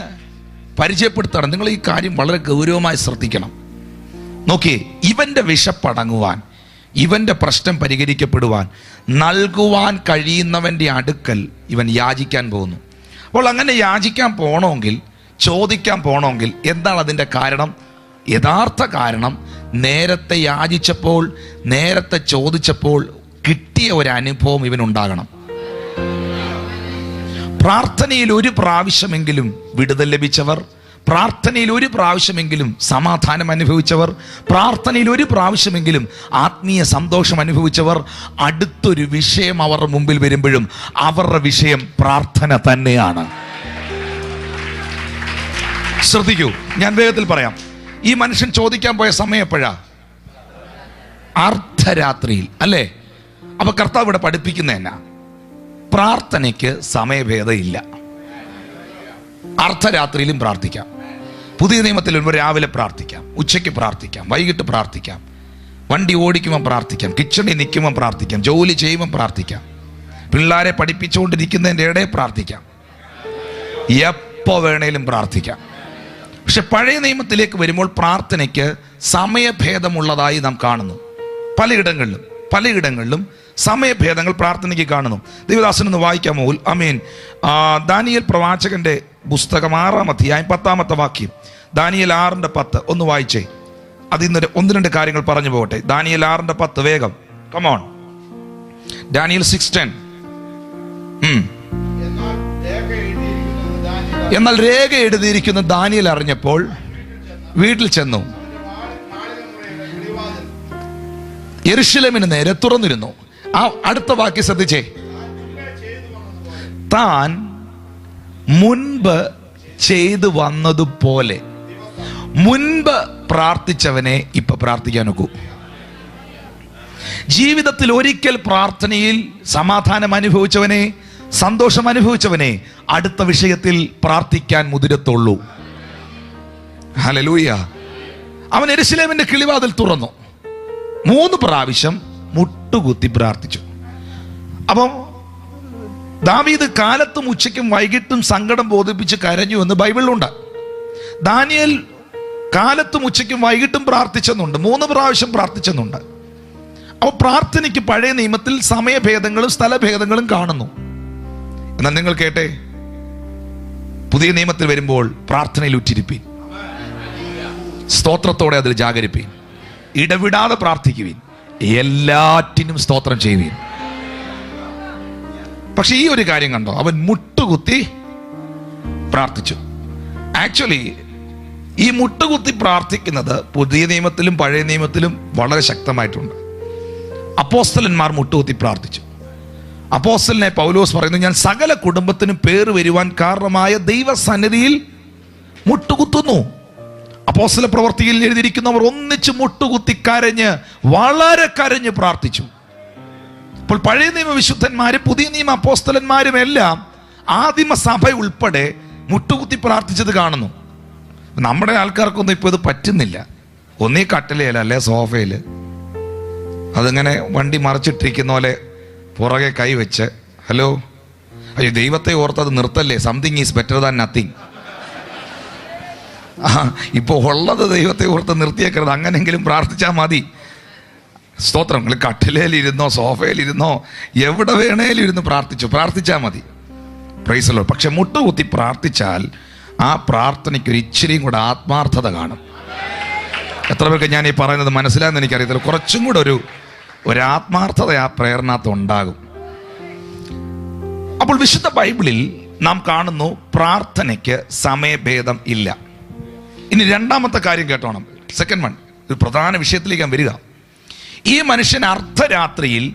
പരിചയപ്പെടുത്തണം. നിങ്ങൾ ഈ കാര്യം വളരെ ഗൗരവമായി ശ്രദ്ധിക്കണം. നോക്കിയേ, ഇവന്റെ വിശപ്പടങ്ങുവാൻ, ഇവന്റെ പ്രശ്നം പരിഹരിക്കപ്പെടുവാൻ നൽകുവാൻ കഴിയുന്നവന്റെ അടുക്കൽ ഇവൻ യാചിക്കാൻ പോകുന്നു. അപ്പോൾ അങ്ങനെ യാചിക്കാൻ പോകണമെങ്കിൽ, ചോദിക്കാൻ പോകണമെങ്കിൽ എന്താണ് അതിൻ്റെ കാരണം? യഥാർത്ഥ കാരണം നേരത്തെ യാചിച്ചപ്പോൾ, നേരത്തെ ചോദിച്ചപ്പോൾ കിട്ടിയ ഒരു അനുഭവം ഇവനുണ്ടാകണം. പ്രാർത്ഥനയിൽ ഒരു പ്രാവശ്യമെങ്കിലും വിടുതൽ ലഭിച്ചവർ, പ്രാർത്ഥനയിൽ ഒരു പ്രാവശ്യമെങ്കിലും സമാധാനം അനുഭവിച്ചവർ, പ്രാർത്ഥനയിൽ ഒരു പ്രാവശ്യമെങ്കിലും ആത്മീയ സന്തോഷം അനുഭവിച്ചവർ, അടുത്തൊരു വിഷയം അവരുടെ മുമ്പിൽ വരുമ്പോഴും അവരുടെ വിഷയം പ്രാർത്ഥന തന്നെയാണ്. ശ്രദ്ധിക്കൂ, ഞാൻ വേഗത്തിൽ പറയാം. ഈ മനുഷ്യൻ ചോദിക്കാൻ പോയ സമയം എപ്പോഴാ? അർദ്ധരാത്രിയിൽ, അല്ലേ? അപ്പൊ കർത്താവ് ഇവിടെ പഠിപ്പിക്കുന്ന എന്നാ? പ്രാർത്ഥനയ്ക്ക് സമയഭേദം ഇല്ല. അർദ്ധരാത്രിയിലും പ്രാർത്ഥിക്കാം. പുതിയ നിയമത്തിൽ വരുമ്പോൾ രാവിലെ പ്രാർത്ഥിക്കാം, ഉച്ചയ്ക്ക് പ്രാർത്ഥിക്കാം, വൈകിട്ട് പ്രാർത്ഥിക്കാം, വണ്ടി ഓടിക്കുമ്പോൾ പ്രാർത്ഥിക്കാം, കിച്ചണിൽ നിൽക്കുമ്പോൾ പ്രാർത്ഥിക്കാം, ജോലി ചെയ്യുമ്പോൾ പ്രാർത്ഥിക്കാം, പിള്ളേരെ പഠിപ്പിച്ചുകൊണ്ടിരിക്കുന്നതിൻ്റെ ഇടയിൽ പ്രാർത്ഥിക്കാം, എപ്പോൾ വേണേലും പ്രാർത്ഥിക്കാം. പക്ഷെ പഴയ നിയമത്തിലേക്ക് വരുമ്പോൾ പ്രാർത്ഥനയ്ക്ക് സമയഭേദമുള്ളതായി നാം കാണുന്നു. പലയിടങ്ങളിലും സമയഭേദങ്ങൾ പ്രാർത്ഥനയ്ക്ക് കാണുന്നു. ദൈവദാസനൊന്ന് വായിക്കാമോ? അമീൻ. ദാനിയേൽ പ്രവാചകന്റെ പുസ്തകം 6-ാം അധ്യായം 10-ാമത്തെ വാക്യം. ദാനിയേൽ 6:10 ഒന്ന് വായിച്ചേ. അത് ഇന്ന് 1-2 കാര്യങ്ങൾ പറഞ്ഞു പോകട്ടെ. ദാനിയേൽ 6:10 വേഗം. കമോൺ. ഡാനിയേൽ 6:10. എന്നാൽ രേഖ എഴുതിയിരിക്കുന്നത് ദാനിയേൽ എന്നാൽ രേഖ എഴുതിയിരിക്കുന്ന ദാനിയേൽ അറിഞ്ഞപ്പോൾ വീട്ടിൽ ചെന്നു യെരൂശലേമിന് നേരെ തുറന്നിരുന്നു. ആ അടുത്ത വാക്യം ശ്രദ്ധിച്ചേ. താൻ മുൻപ് ചെയ്തു വന്നതുപോലെ മുൻപ് പ്രാർത്ഥിച്ചവനെ ഇപ്പൊ പ്രാർത്ഥിക്കാൻ ഒക്കൂ. ജീവിതത്തിൽ ഒരിക്കൽ പ്രാർത്ഥനയിൽ സമാധാനം അനുഭവിച്ചവനെ, സന്തോഷം അനുഭവിച്ചവനെ അടുത്ത വിഷയത്തിൽ പ്രാർത്ഥിക്കാൻ മുതിരത്തുള്ളൂ. ഹല്ലേലൂയ. അവൻ യെരൂശലേമിന്റെ കിളിവാതിൽ തുറന്നു 3 പ്രാവശ്യം മുട്ടുകുത്തി പ്രാർത്ഥിച്ചു. അപ്പം ദാവീദ് കാലത്തും ഉച്ചയ്ക്കും വൈകിട്ടും സങ്കടം ബോധിപ്പിച്ച് കരഞ്ഞു എന്ന് ബൈബിളിലുണ്ട്. ദാനിയേൽ കാലത്തും ഉച്ചയ്ക്കും വൈകിട്ടും പ്രാർത്ഥിച്ചെന്നുണ്ട്, 3 പ്രാവശ്യം പ്രാർത്ഥിച്ചെന്നുണ്ട്. അപ്പോൾ പ്രാർത്ഥനയ്ക്ക് പഴയ നിയമത്തിൽ സമയഭേദങ്ങളും സ്ഥലഭേദങ്ങളും കാണുന്നു. എന്നാൽ നിങ്ങൾ കേട്ടെ, പുതിയ നിയമത്തിൽ വരുമ്പോൾ പ്രാർത്ഥനയിൽ ഉറ്റിരിപ്പീൻ, സ്തോത്രത്തോടെ അതിൽ ജാഗരിപ്പീൻ, ഇടവിടാതെ പ്രാർത്ഥിക്കുവീൻ, എല്ലാറ്റിനും സ്തോത്രം ചെയ്യുവീൻ. പക്ഷെ ഈ ഒരു കാര്യം കണ്ടോ, അവൻ മുട്ടുകുത്തി പ്രാർത്ഥിച്ചു. ആക്ച്വലി ഈ മുട്ടുകുത്തി പ്രാർത്ഥിക്കുന്നത് പുതിയ നിയമത്തിലും പഴയ നിയമത്തിലും വളരെ ശക്തമായിട്ടുണ്ട്. അപ്പോസ്തലന്മാർ മുട്ടുകുത്തി പ്രാർത്ഥിച്ചു. അപ്പോസ്തലനെ പൗലോസ് പറയുന്നു, ഞാൻ സകല കുടുംബത്തിനും പേര് വരുവാൻ കാരണമായ ദൈവസന്നിധിയിൽ മുട്ടുകുത്തുന്നു. അപ്പോസ്തല പ്രവൃത്തിയിൽ എഴുതിയിരിക്കുന്നവർ ഒന്നിച്ച് മുട്ടുകുത്തി കരഞ്ഞ്, വളരെ കരഞ്ഞ് പ്രാർത്ഥിച്ചു. അപ്പോൾ പഴയ നിയമ വിശുദ്ധന്മാരും പുതിയ നിയമ അപ്പോസ്തലന്മാരും എല്ലാം ആദിമ സഭ ഉൾപ്പെടെ മുട്ടുകുത്തി പ്രാർത്ഥിച്ചത് കാണുന്നു. നമ്മുടെ ആൾക്കാർക്കൊന്നും ഇപ്പോൾ ഇത് പറ്റുന്നില്ല. ഒന്നീ കട്ടിലയില അല്ലെ സോഫയിൽ, അതിങ്ങനെ വണ്ടി മറിച്ചിട്ടിരിക്കുന്ന പോലെ പുറകെ കൈവച്ച്, ഹലോ അയ്യോ ദൈവത്തെ ഓർത്തത് നിർത്തല്ലേ, something is better than nothing. ഇപ്പോൾ ഉള്ളത് ദൈവത്തെ ഓർത്ത് നിർത്തിയേക്കരുത്, അങ്ങനെങ്കിലും പ്രാർത്ഥിച്ചാൽ മതി. സ്തോത്രം. കട്ടിലയിലിരുന്നോ സോഫയിലിരുന്നോ എവിടെ വേണേലും ഇരുന്ന് പ്രാർത്ഥിച്ചാൽ മതി. Price the Lord. പക്ഷെ മുട്ടുകുത്തി പ്രാർത്ഥിച്ചാൽ ആ പ്രാർത്ഥനയ്ക്ക് ഒരു ഇച്ചിരിയും കൂടെ ആത്മാർത്ഥത കാണും. എത്ര പേർക്ക് ഞാൻ ഈ പറയുന്നത് മനസ്സിലായെന്ന് എനിക്കറിയത്തില്ല. കുറച്ചും കൂടെ ഒരു ആത്മാർത്ഥത ആ പ്രേരണത്ത് ഉണ്ടാകും. അപ്പോൾ വിശുദ്ധ ബൈബിളിൽ നാം കാണുന്നു പ്രാർത്ഥനയ്ക്ക് സമയഭേദം ഇല്ല. ഇനി രണ്ടാമത്തെ കാര്യം കേട്ടോണം. സെക്കൻഡ് വൺ, ഒരു പ്രധാന വിഷയത്തിലേക്ക് ഞാൻ വരിക. ഈ മനുഷ്യൻ അർദ്ധരാത്രിയിൽ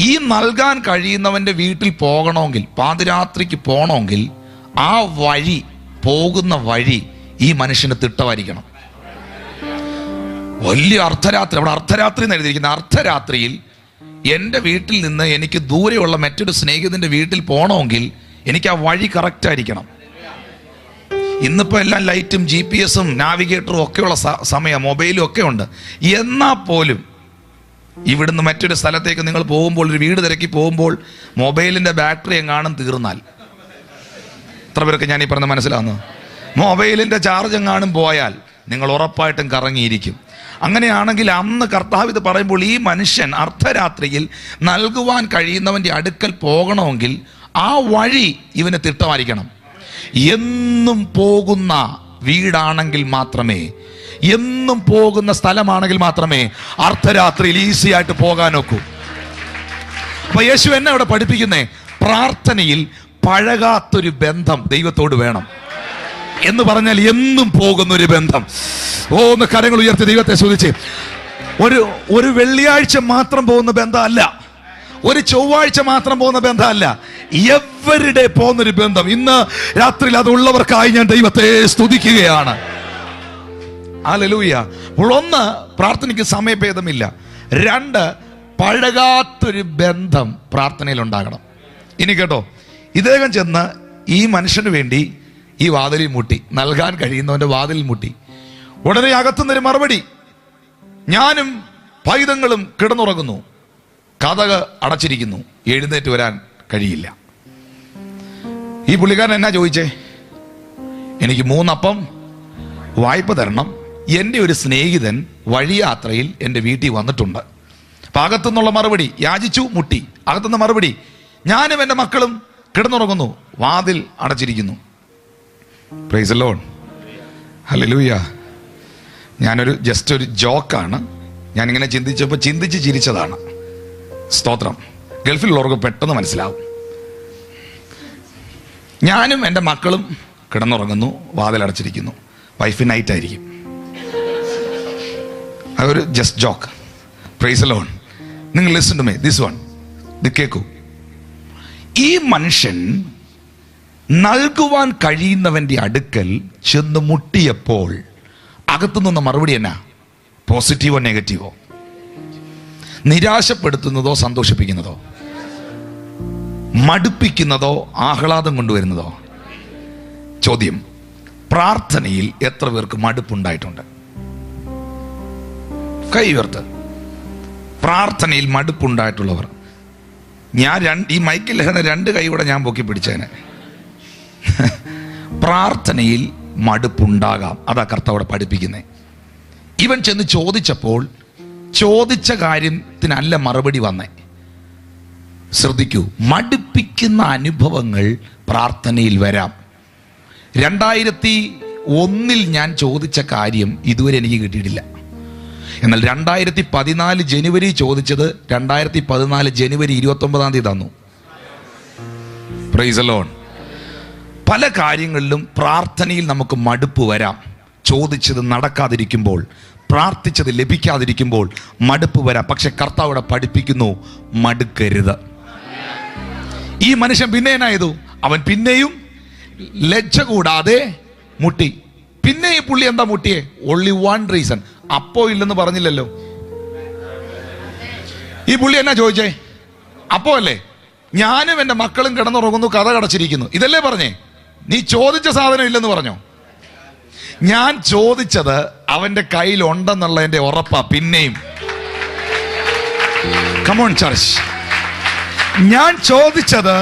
ഈ നൽകാൻ കഴിയുന്നവന്റെ വീട്ടിൽ പോകണമെങ്കിൽ, പാതിരാത്രിക്ക് പോകണമെങ്കിൽ ആ വഴി, പോകുന്ന വഴി ഈ മനുഷ്യന് തിട്ടമായിരിക്കണം. വലിയ അർദ്ധരാത്രി, അവിടെ അർദ്ധരാത്രി എന്ന് എഴുതിയിരിക്കുന്ന, അർദ്ധരാത്രിയിൽ എൻ്റെ വീട്ടിൽ നിന്ന് എനിക്ക് ദൂരെയുള്ള മറ്റൊരു സ്നേഹിതന്റെ വീട്ടിൽ പോകണമെങ്കിൽ എനിക്ക് ആ വഴി കറക്റ്റ് ആയിരിക്കണം. ഇന്നിപ്പോൾ എല്ലാം ലൈറ്റും GPS-ഉം നാവിഗേറ്ററും ഒക്കെയുള്ള സമയം, മൊബൈലും ഒക്കെ ഉണ്ട്. എന്നാൽ പോലും ഇവിടുന്ന് മറ്റൊരു സ്ഥലത്തേക്ക് നിങ്ങൾ പോകുമ്പോൾ, ഒരു വീട് തിരക്കി പോകുമ്പോൾ മൊബൈലിൻ്റെ ബാറ്ററി എങ്ങാനും തീർന്നാൽ, എത്ര പേർക്ക് ഞാൻ ഈ പറഞ്ഞ മനസ്സിലാവുന്നു? മൊബൈലിൻ്റെ ചാർജ് എങ്ങാനും പോയാൽ നിങ്ങൾ ഉറപ്പായിട്ടും കറങ്ങിയിരിക്കും. അങ്ങനെയാണെങ്കിൽ അന്ന് കർത്താവ് ഇത് പറയുമ്പോൾ ഈ മനുഷ്യൻ അർദ്ധരാത്രിയിൽ നൽകുവാൻ കഴിയുന്നവൻ്റെ അടുക്കൽ പോകണമെങ്കിൽ ആ വഴി ഇവന് തിട്ടമായിരിക്കണം. എന്നും പോകുന്ന വീടാണെങ്കിൽ മാത്രമേ, എന്നും പോകുന്ന സ്ഥലമാണെങ്കിൽ മാത്രമേ അർദ്ധരാത്രിയിൽ ഈസി ആയിട്ട് പോകാനൊക്കൂ. അപ്പൊ യേശു എന്നെ ഇവിടെ പഠിപ്പിക്കുന്നേ, പ്രാർത്ഥനയിൽ പഴകാത്തൊരു ബന്ധം ദൈവത്തോട് വേണം എന്ന് പറഞ്ഞാൽ എന്നും പോകുന്ന ഒരു ബന്ധം. ഒന്ന് കരങ്ങൾ ഉയർത്തി ദൈവത്തെ സ്തുതിച്ച്. ഒരു വെള്ളിയാഴ്ച മാത്രം പോകുന്ന ബന്ധമല്ല, ഒരു ചൊവ്വാഴ്ച മാത്രം പോകുന്ന ബന്ധമല്ല, എവരിഡേ പോകുന്നൊരു ബന്ധം. ഇന്ന് രാത്രിയിൽ അതുള്ളവർക്കായി ഞാൻ ദൈവത്തെ സ്തുതിക്കുകയാണ്. ഹല്ലേലൂയ. അപ്പോൾ ഒന്ന്, പ്രാർത്ഥനയ്ക്ക് സമയഭേദമില്ല. 2, പഴകാത്തൊരു ബന്ധം പ്രാർത്ഥനയിൽ ഉണ്ടാകണം. ഇനി കേട്ടോ, ഇദ്ദേഹം ചെന്ന് ഈ മനുഷ്യന് വേണ്ടി ഈ വാതിലിൽ മുട്ടി, നൽകാൻ കഴിയുന്നവന്റെ വാതിലിൽ മുട്ടി. ഉടനെ അകത്തുനിന്നൊരു മറുപടി, ഞാനും പൈതങ്ങളും കിടന്നുറങ്ങുന്നു, കതക് അടച്ചിരിക്കുന്നു, എഴുന്നേറ്റ് വരാൻ കഴിയില്ല. ഈ പുള്ളിക്കാരൻ എന്നാ ചോദിച്ചേ? എനിക്ക് 3 അപ്പം വായ്പ തരണം, എൻ്റെ ഒരു സ്നേഹിതൻ വഴിയാത്രയിൽ എൻ്റെ വീട്ടിൽ വന്നിട്ടുണ്ട്. അപ്പം അകത്തുനിന്നുള്ള മറുപടി, യാചിച്ചു, മുട്ടി. അകത്തുനിന്ന് മറുപടി, ഞാനും എൻ്റെ മക്കളും കിടന്നുറങ്ങുന്നു, വാതിൽ അടച്ചിരിക്കുന്നു. Price the Lord. Hallelujah. Just ഒരു ജോക്കാണ്. ഞാനിങ്ങനെ ചിന്തിച്ച് ചിരിച്ചതാണ്. സ്തോത്രം. ഗൾഫിലുള്ളവർക്ക് പെട്ടെന്ന് മനസ്സിലാവും. ഞാനും എൻ്റെ മക്കളും കിടന്നുറങ്ങുന്നു, വാതിലടച്ചിരിക്കുന്നു. വൈഫ് നൈറ്റായിരിക്കും. അതൊരു just joke. Praise the Lord. നിങ്ങൾ listen to me this one. ഇത് കേൾക്കൂ. ഈ മനുഷ്യൻ നൽകുവാൻ കഴിയുന്നവന്റെ അടുക്കൽ ചെന്ന് മുട്ടിയപ്പോൾ അകത്തുനിന്ന മറുപടി എന്നാ? പോസിറ്റീവോ നെഗറ്റീവോ? നിരാശപ്പെടുത്തുന്നതോ സന്തോഷിപ്പിക്കുന്നതോ? മടുപ്പിക്കുന്നതോ ആഹ്ലാദം കൊണ്ടുവരുന്നതോ? ചോദ്യം, പ്രാർത്ഥനയിൽ എത്ര പേർക്ക് മടുപ്പുണ്ടായിട്ടുണ്ട്? കൈ ഉയർത്ത്. പ്രാർത്ഥനയിൽ മടുപ്പുണ്ടായിട്ടുള്ളവർ. ഞാൻ ഈ മൈക്കിൽ രണ്ട് കൈ കൂടെ ഞാൻ പൊക്കി പിടിച്ചേനെ. പ്രാർത്ഥനയിൽ മടുപ്പുണ്ടാകാം. അതാ കർത്താവ് പഠിപ്പിക്കുന്നത്. ഇവൻ ചെന്ന് ചോദിച്ചപ്പോൾ ചോദിച്ച കാര്യത്തിനല്ല മറുപടി വന്നേ. ശ്രദ്ധിക്കൂ, മടുപ്പിക്കുന്ന അനുഭവങ്ങൾ പ്രാർത്ഥനയിൽ വരാം. 2001 ഞാൻ ചോദിച്ച കാര്യം ഇതുവരെ എനിക്ക് കിട്ടിയിട്ടില്ല. എന്നാൽ 2014 ജനുവരി ചോദിച്ചത് 2014 ജനുവരി 29 തന്നു. Price the Lord. പല കാര്യങ്ങളിലും പ്രാർത്ഥനയിൽ നമുക്ക് മടുപ്പ് വരാം. ചോദിച്ചത് നടക്കാതിരിക്കുമ്പോൾ, പ്രാർത്ഥിച്ചത് ലഭിക്കാതിരിക്കുമ്പോൾ മടുപ്പ് വരാം. പക്ഷെ കർത്താവ് ഇവിടെ പഠിപ്പിക്കുന്നു, മടുക്കരുത്. ഈ മനുഷ്യൻ പിന്നെ എന്നായതു? അവൻ പിന്നെയും ലജ്ജ കൂടാതെ മുട്ടി. പിന്നെ ഈ പുള്ളി എന്താ മുട്ടിയേ? Only one reason. അപ്പോ ഇല്ലെന്ന് പറഞ്ഞില്ലല്ലോ. ഈ പുള്ളി എന്നാ ചോദിച്ചേ? അപ്പോ അല്ലേ? ഞാനും എൻ്റെ മക്കളും കിടന്നുറങ്ങുന്നു, കഥ കടച്ചിരിക്കുന്നു, ഇതല്ലേ പറഞ്ഞേ? നീ ചോദിച്ച സാധനം ഇല്ലെന്ന് പറഞ്ഞോ? ഞാൻ ചോദിച്ചത് അവന്റെ കയ്യിൽ ഉണ്ടെന്നുള്ളതിന്റെ ഉറപ്പാ. പിന്നെയും കമോൺ ചർച്ച്, ഞാൻ ചോദിച്ചത്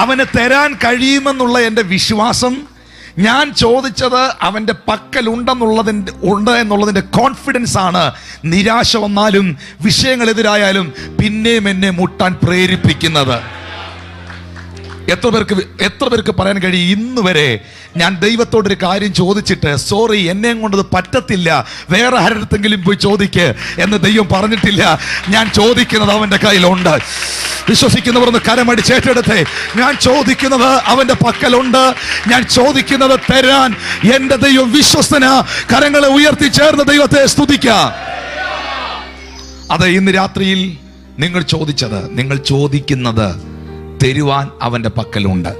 അവന് തരാൻ കഴിയുമെന്നുള്ള എൻ്റെ വിശ്വാസം, ഞാൻ ചോദിച്ചത് അവന്റെ പക്കൽ ഉണ്ട് എന്നുള്ളതിന്റെ കോൺഫിഡൻസ് ആണ് നിരാശ വന്നാലും വിഷയങ്ങൾ എതിരായാലും പിന്നെയും എന്നെ മുട്ടാൻ പ്രേരിപ്പിക്കുന്നത്. എത്ര പേർക്ക് പറയാൻ കഴിയും, ഇന്ന് വരെ ഞാൻ ദൈവത്തോടൊരു കാര്യം ചോദിച്ചിട്ട് സോറി എന്നെ കൊണ്ടത് പറ്റത്തില്ല, വേറെ ആരുടെങ്കിലും പോയി ചോദിക്ക് എന്ന് ദൈവം പറഞ്ഞിട്ടില്ല. ഞാൻ ചോദിക്കുന്നത് അവന്റെ കയ്യിലുണ്ട്. വിശ്വസിക്കുന്നവർ ഒന്ന് കരമടിച്ചേറ്റെടുത്തേ. ഞാൻ ചോദിക്കുന്നത് അവന്റെ പക്കലുണ്ട്. ഞാൻ ചോദിക്കുന്നത് തരാൻ എന്റെ ദൈവം വിശ്വസ്തനാ. കരങ്ങളെ ഉയർത്തി ചേർന്ന് ദൈവത്തെ സ്തുതിക്കാം. അതെ, ഇന്ന് രാത്രിയിൽ നിങ്ങൾ ചോദിക്കുന്നത് തരുവാൻ അവന്റെ പക്കലുണ്ട്.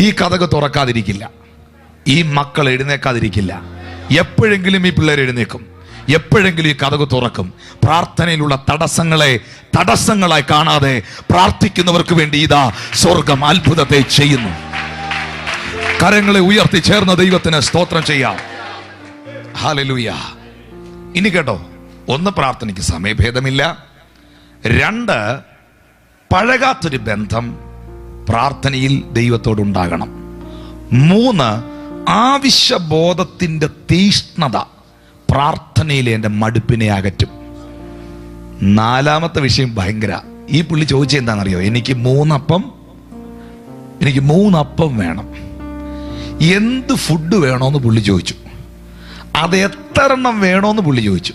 ഈ കതക് തുറക്കാതിരിക്കില്ല, ഈ മക്കൾ എഴുന്നേക്കാതിരിക്കില്ല. എപ്പോഴെങ്കിലും ഈ പിള്ളേർ എഴുന്നേക്കും, എപ്പോഴെങ്കിലും ഈ കതക് തുറക്കും. പ്രാർത്ഥനയിലുള്ള തടസ്സങ്ങളായി കാണാതെ പ്രാർത്ഥിക്കുന്നവർക്ക് വേണ്ടി ഇതാ സ്വർഗം അത്ഭുതത്തെ ചെയ്യുന്നു. കരങ്ങളെ ഉയർത്തി ചേർന്ന ദൈവത്തിന് സ്തോത്രം ചെയ്യാം. ഹല്ലേലൂയ. ഇനി കേട്ടോ, 1, പ്രാർത്ഥനയ്ക്ക് സമയഭേദമില്ല. 2, പഴകാത്തൊരു ബന്ധം പ്രാർത്ഥനയിൽ ദൈവത്തോടുണ്ടാകണം. 3, ആവശ്യബോധത്തിന്റെ തീഷ്ണത പ്രാർത്ഥനയിലെ എൻ്റെ മടുപ്പിനെ അകറ്റും. 4-മത്തെ വിഷയം ഭയങ്കര. ഈ പുള്ളി ചോദിച്ചത് എന്താണെന്നറിയോ? എനിക്ക് 3 അപ്പം വേണം. എന്ത് ഫുഡ് വേണോന്ന് പുള്ളി ചോദിച്ചു. അത് എത്ര എണ്ണം വേണോന്ന് പുള്ളി ചോദിച്ചു.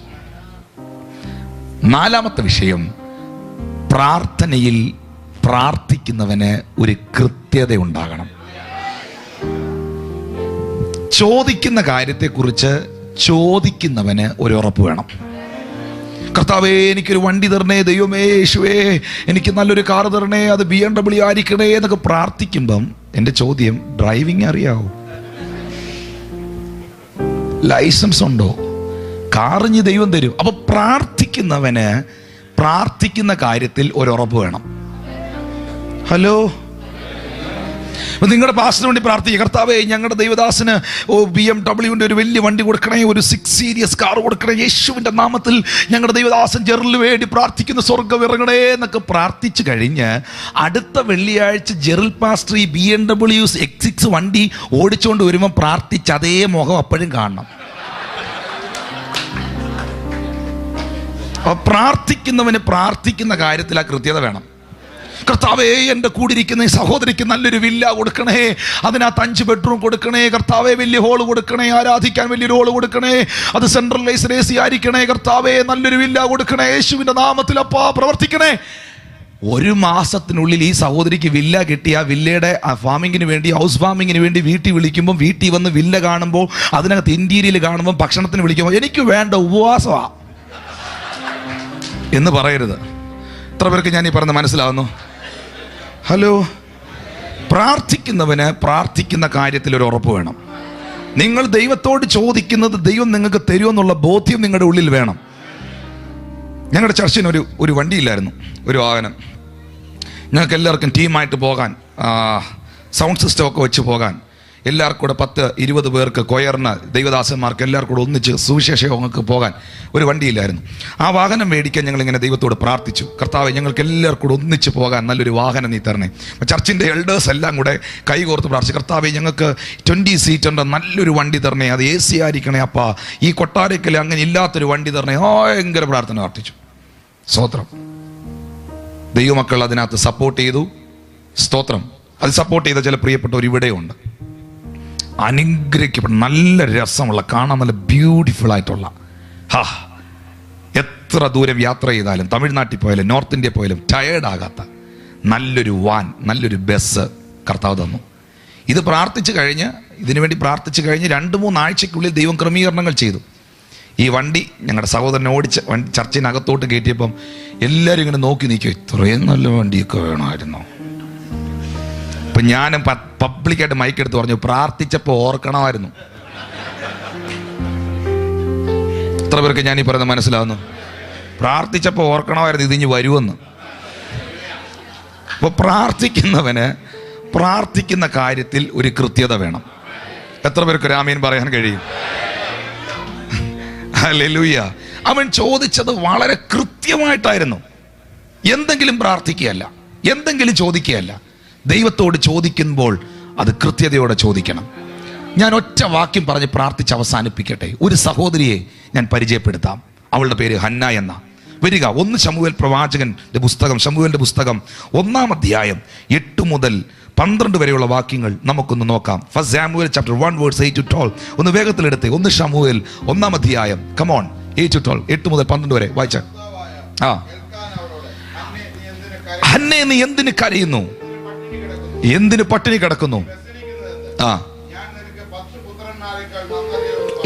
4-മത്തെ വിഷയം, പ്രാർത്ഥനയിൽ പ്രാർത്ഥിക്കുന്നവന് ഒരു കൃത്യത ഉണ്ടാകണം. ചോദിക്കുന്ന കാര്യത്തെക്കുറിച്ച് ചോദിക്കുന്നവന് ഒരു ഉറപ്പ് വേണം. കർത്താവേ, എനിക്കൊരു വണ്ടി തരണേ, ദൈവമേ യേശുവേ എനിക്ക് നല്ലൊരു കാർ തരണേ, അത് BMW ആയിരിക്കണേ എന്നൊക്കെ പ്രാർത്ഥിക്കുമ്പം എൻ്റെ ചോദ്യം, ഡ്രൈവിംഗ് അറിയാവോ? ലൈസൻസ് ഉണ്ടോ? കാറിഞ്ഞ് ദൈവം തരും. അപ്പൊ പ്രാർത്ഥിക്കുന്നവന് പ്രാർത്ഥിക്കുന്ന കാര്യത്തിൽ ഒരു ഉറപ്പ് വേണം. ഹലോ, നിങ്ങളുടെ പാസ്റ്റിന് വേണ്ടി പ്രാർത്ഥിക്കുക. കർത്താവേ, ഞങ്ങളുടെ ദൈവദാസന് BMW ഒരു വലിയ വണ്ടി കൊടുക്കണേ, ഒരു 6 സീരീസ് കാർ കൊടുക്കണേ, യേശുവിൻ്റെ നാമത്തിൽ ഞങ്ങളുടെ ദൈവദാസൻ ജെറിന് വേണ്ടി പ്രാർത്ഥിക്കുന്ന, സ്വർഗ്ഗം ഇറങ്ങണേ എന്നൊക്കെ പ്രാർത്ഥിച്ചു കഴിഞ്ഞ് അടുത്ത വെള്ളിയാഴ്ച ജെറിൽ പാസ്റ്റർ ഈ BMW X6 വണ്ടി ഓടിച്ചുകൊണ്ട് വരുമ്പോൾ പ്രാർത്ഥിച്ച് അതേ മുഖം അപ്പോഴും കാണണം. പ്രാർത്ഥിക്കുന്നവന് പ്രാർത്ഥിക്കുന്ന കാര്യത്തിൽ ആ കൃത്യത വേണം. കർത്താവേ, എൻ്റെ കൂടിയിരിക്കുന്ന ഈ സഹോദരിക്ക് നല്ലൊരു വില്ല കൊടുക്കണേ, അതിനകത്ത് 5 ബെഡ്റൂം കൊടുക്കണേ. കർത്താവേ, വലിയ ഹോള് കൊടുക്കണേ, ആരാധിക്കാൻ വലിയൊരു ഹോള് കൊടുക്കണേ, അത് സെൻട്രലൈസ്ഡ് AC ആയിരിക്കണേ. കർത്താവേ, നല്ലൊരു വില്ല കൊടുക്കണേ, യേശുവിൻ്റെ നാമത്തിൽ അപ്പാ പ്രവർത്തിക്കണേ. 1 മാസത്തിനുള്ളിൽ ഈ സഹോദരിക്ക് വില്ല കിട്ടി. ആ വില്ലയുടെ ഫാമിങ്ങിന് വേണ്ടി, ഹൗസ് ഫാമിങ്ങിന് വേണ്ടി വീട്ടിൽ വിളിക്കുമ്പോൾ, വീട്ടിൽ വന്ന് വില്ല കാണുമ്പോൾ, അതിനകത്ത് ഇന്റീരിയൽ കാണുമ്പോൾ, ഭക്ഷണത്തിന് വിളിക്കുമ്പോൾ എനിക്ക് വേണ്ട ഉപവാസമാ എന്ന് പറയരുത്. എത്ര പേർക്ക് ഞാൻ ഈ പറഞ്ഞ മനസ്സിലാവുന്നു? ഹലോ. പ്രാർത്ഥിക്കുന്നവന് പ്രാർത്ഥിക്കുന്ന കാര്യത്തിൽ ഒരു ഉറപ്പ് വേണം. നിങ്ങൾ ദൈവത്തോട് ചോദിക്കുന്നത് ദൈവം നിങ്ങൾക്ക് തരുമെന്നുള്ള ബോധ്യം നിങ്ങളുടെ ഉള്ളിൽ വേണം. ഞങ്ങളുടെ ചർച്ചിന് ഒരു വണ്ടിയില്ലായിരുന്നു, ഒരു വാഹനം. ഞങ്ങൾക്ക് എല്ലാവർക്കും ടീമായിട്ട് പോകാൻ, സൗണ്ട് സിസ്റ്റം ഒക്കെ വെച്ച് പോകാൻ, എല്ലാവർക്കും കൂടെ 10-20 പേർക്ക്, കൊയറിന്, ദൈവദാസന്മാർക്ക് എല്ലാവർക്കും കൂടെ ഒന്നിച്ച് സുവിശേഷങ്ങൾക്ക് പോകാൻ ഒരു വണ്ടിയില്ലായിരുന്നു. ആ വാഹനം മേടിക്കാൻ ഞങ്ങളിങ്ങനെ ദൈവത്തോട് പ്രാർത്ഥിച്ചു. കർത്താവേ, ഞങ്ങൾക്ക് എല്ലാവർക്കും കൂടെ ഒന്നിച്ച് പോകാൻ നല്ലൊരു വാഹനം നീ തരണേ. ചർച്ചിൻ്റെ എൽഡേഴ്സ് എല്ലാം കൂടെ കൈകോർത്ത് പ്രാർത്ഥിച്ചു. കർത്താവേ, ഞങ്ങൾക്ക് 20 സീറ്റുണ്ട് നല്ലൊരു വണ്ടി തരണേ, അത് AC ആയിരിക്കണേ അപ്പാ, ഈ കൊട്ടാരക്കൽ അങ്ങനെ ഇല്ലാത്തൊരു വണ്ടി തരണേ. ഭയങ്കര പ്രാർത്ഥന പ്രാർത്ഥിച്ചു. സ്തോത്രം. ദൈവമക്കൾ അതിനകത്ത് സപ്പോർട്ട് ചെയ്തു. സ്തോത്രം. അത് സപ്പോർട്ട് ചെയ്ത ചില പ്രിയപ്പെട്ടവർ ഇവിടെയുണ്ട്. അനുഗ്രഹിക്കപ്പെട്ട, നല്ല രസമുള്ള, കാണാൻ നല്ല ബ്യൂട്ടിഫുൾ ആയിട്ടുള്ള, എത്ര ദൂരം യാത്ര ചെയ്താലും, തമിഴ്നാട്ടിൽ പോയാലും നോർത്ത് ഇന്ത്യ പോയാലും ടയേർഡാകാത്ത നല്ലൊരു വാൻ, നല്ലൊരു ബസ് കർത്താവ് തന്നു. ഇത് പ്രാർത്ഥിച്ചു കഴിഞ്ഞ്, ഇതിനുവേണ്ടി പ്രാർത്ഥിച്ചു കഴിഞ്ഞ് 2-3 ആഴ്ചയ്ക്കുള്ളിൽ ദൈവം ക്രമീകരണങ്ങൾ ചെയ്തു. ഈ വണ്ടി ഞങ്ങളുടെ സഹോദരനെ ഓടിച്ച് ചർച്ചിനകത്തോട്ട് കയറ്റിയപ്പം എല്ലാവരും ഇങ്ങനെ നോക്കി നിൽക്കും, ഇത്രയും നല്ല വണ്ടിയൊക്കെ വേണമായിരുന്നു. അപ്പം ഞാനും പബ്ലിക്കായിട്ട് മൈക്കെടുത്ത് പറഞ്ഞു, പ്രാർത്ഥിച്ചപ്പോൾ ഓർക്കണമായിരുന്നു. എത്ര പേർക്ക് ഞാൻ ഈ പറയുന്നത് മനസ്സിലാവുന്നു? പ്രാർത്ഥിച്ചപ്പോൾ ഓർക്കണമായിരുന്നു ഇതിഞ്ഞ് വരുമെന്ന്. അപ്പോൾ പ്രാർത്ഥിക്കുന്നവന് പ്രാർത്ഥിക്കുന്ന കാര്യത്തിൽ ഒരു കൃത്യത വേണം. എത്ര പേർക്ക് ഒരു ആമീൻ പറയാൻ കഴിയും? ഹല്ലേലൂയ. അവൻ ചോദിച്ചത് വളരെ കൃത്യമായിട്ടായിരുന്നു. എന്തെങ്കിലും പ്രാർത്ഥിക്കുകയല്ല, എന്തെങ്കിലും ചോദിക്കുകയല്ല. ദൈവത്തോട് ചോദിക്കുമ്പോൾ അത് കൃത്യതയോടെ ചോദിക്കണം. ഞാൻ ഒറ്റ വാക്യം പറഞ്ഞ് പ്രാർത്ഥിച്ച് അവസാനിപ്പിക്കട്ടെ. ഒരു സഹോദരിയെ ഞാൻ പരിചയപ്പെടുത്താം. അവളുടെ പേര് ഹന്ന എന്ന. വരിക, 1 ശമൂവേൽ പ്രവാചകന്റെ പുസ്തകം, ശമൂവേലിന്റെ പുസ്തകം 1-ാം അധ്യായം 8 മുതൽ 12 വരെയുള്ള വാക്യങ്ങൾ നമുക്കൊന്ന് നോക്കാം. First Samuel chapter 1 verse 8 to 12. ഒന്ന് വേഗത്തിലെടുത്ത് 1 ശമൂവേൽ 1-ാം അധ്യായം, കമോൺ, 8 to 12, 8 മുതൽ 12 വരെ വായിച്ച. ഹന്നേ, നീ എന്തിന് കരയുന്നു? എന്തിന് പട്ടിണി കിടക്കുന്നു?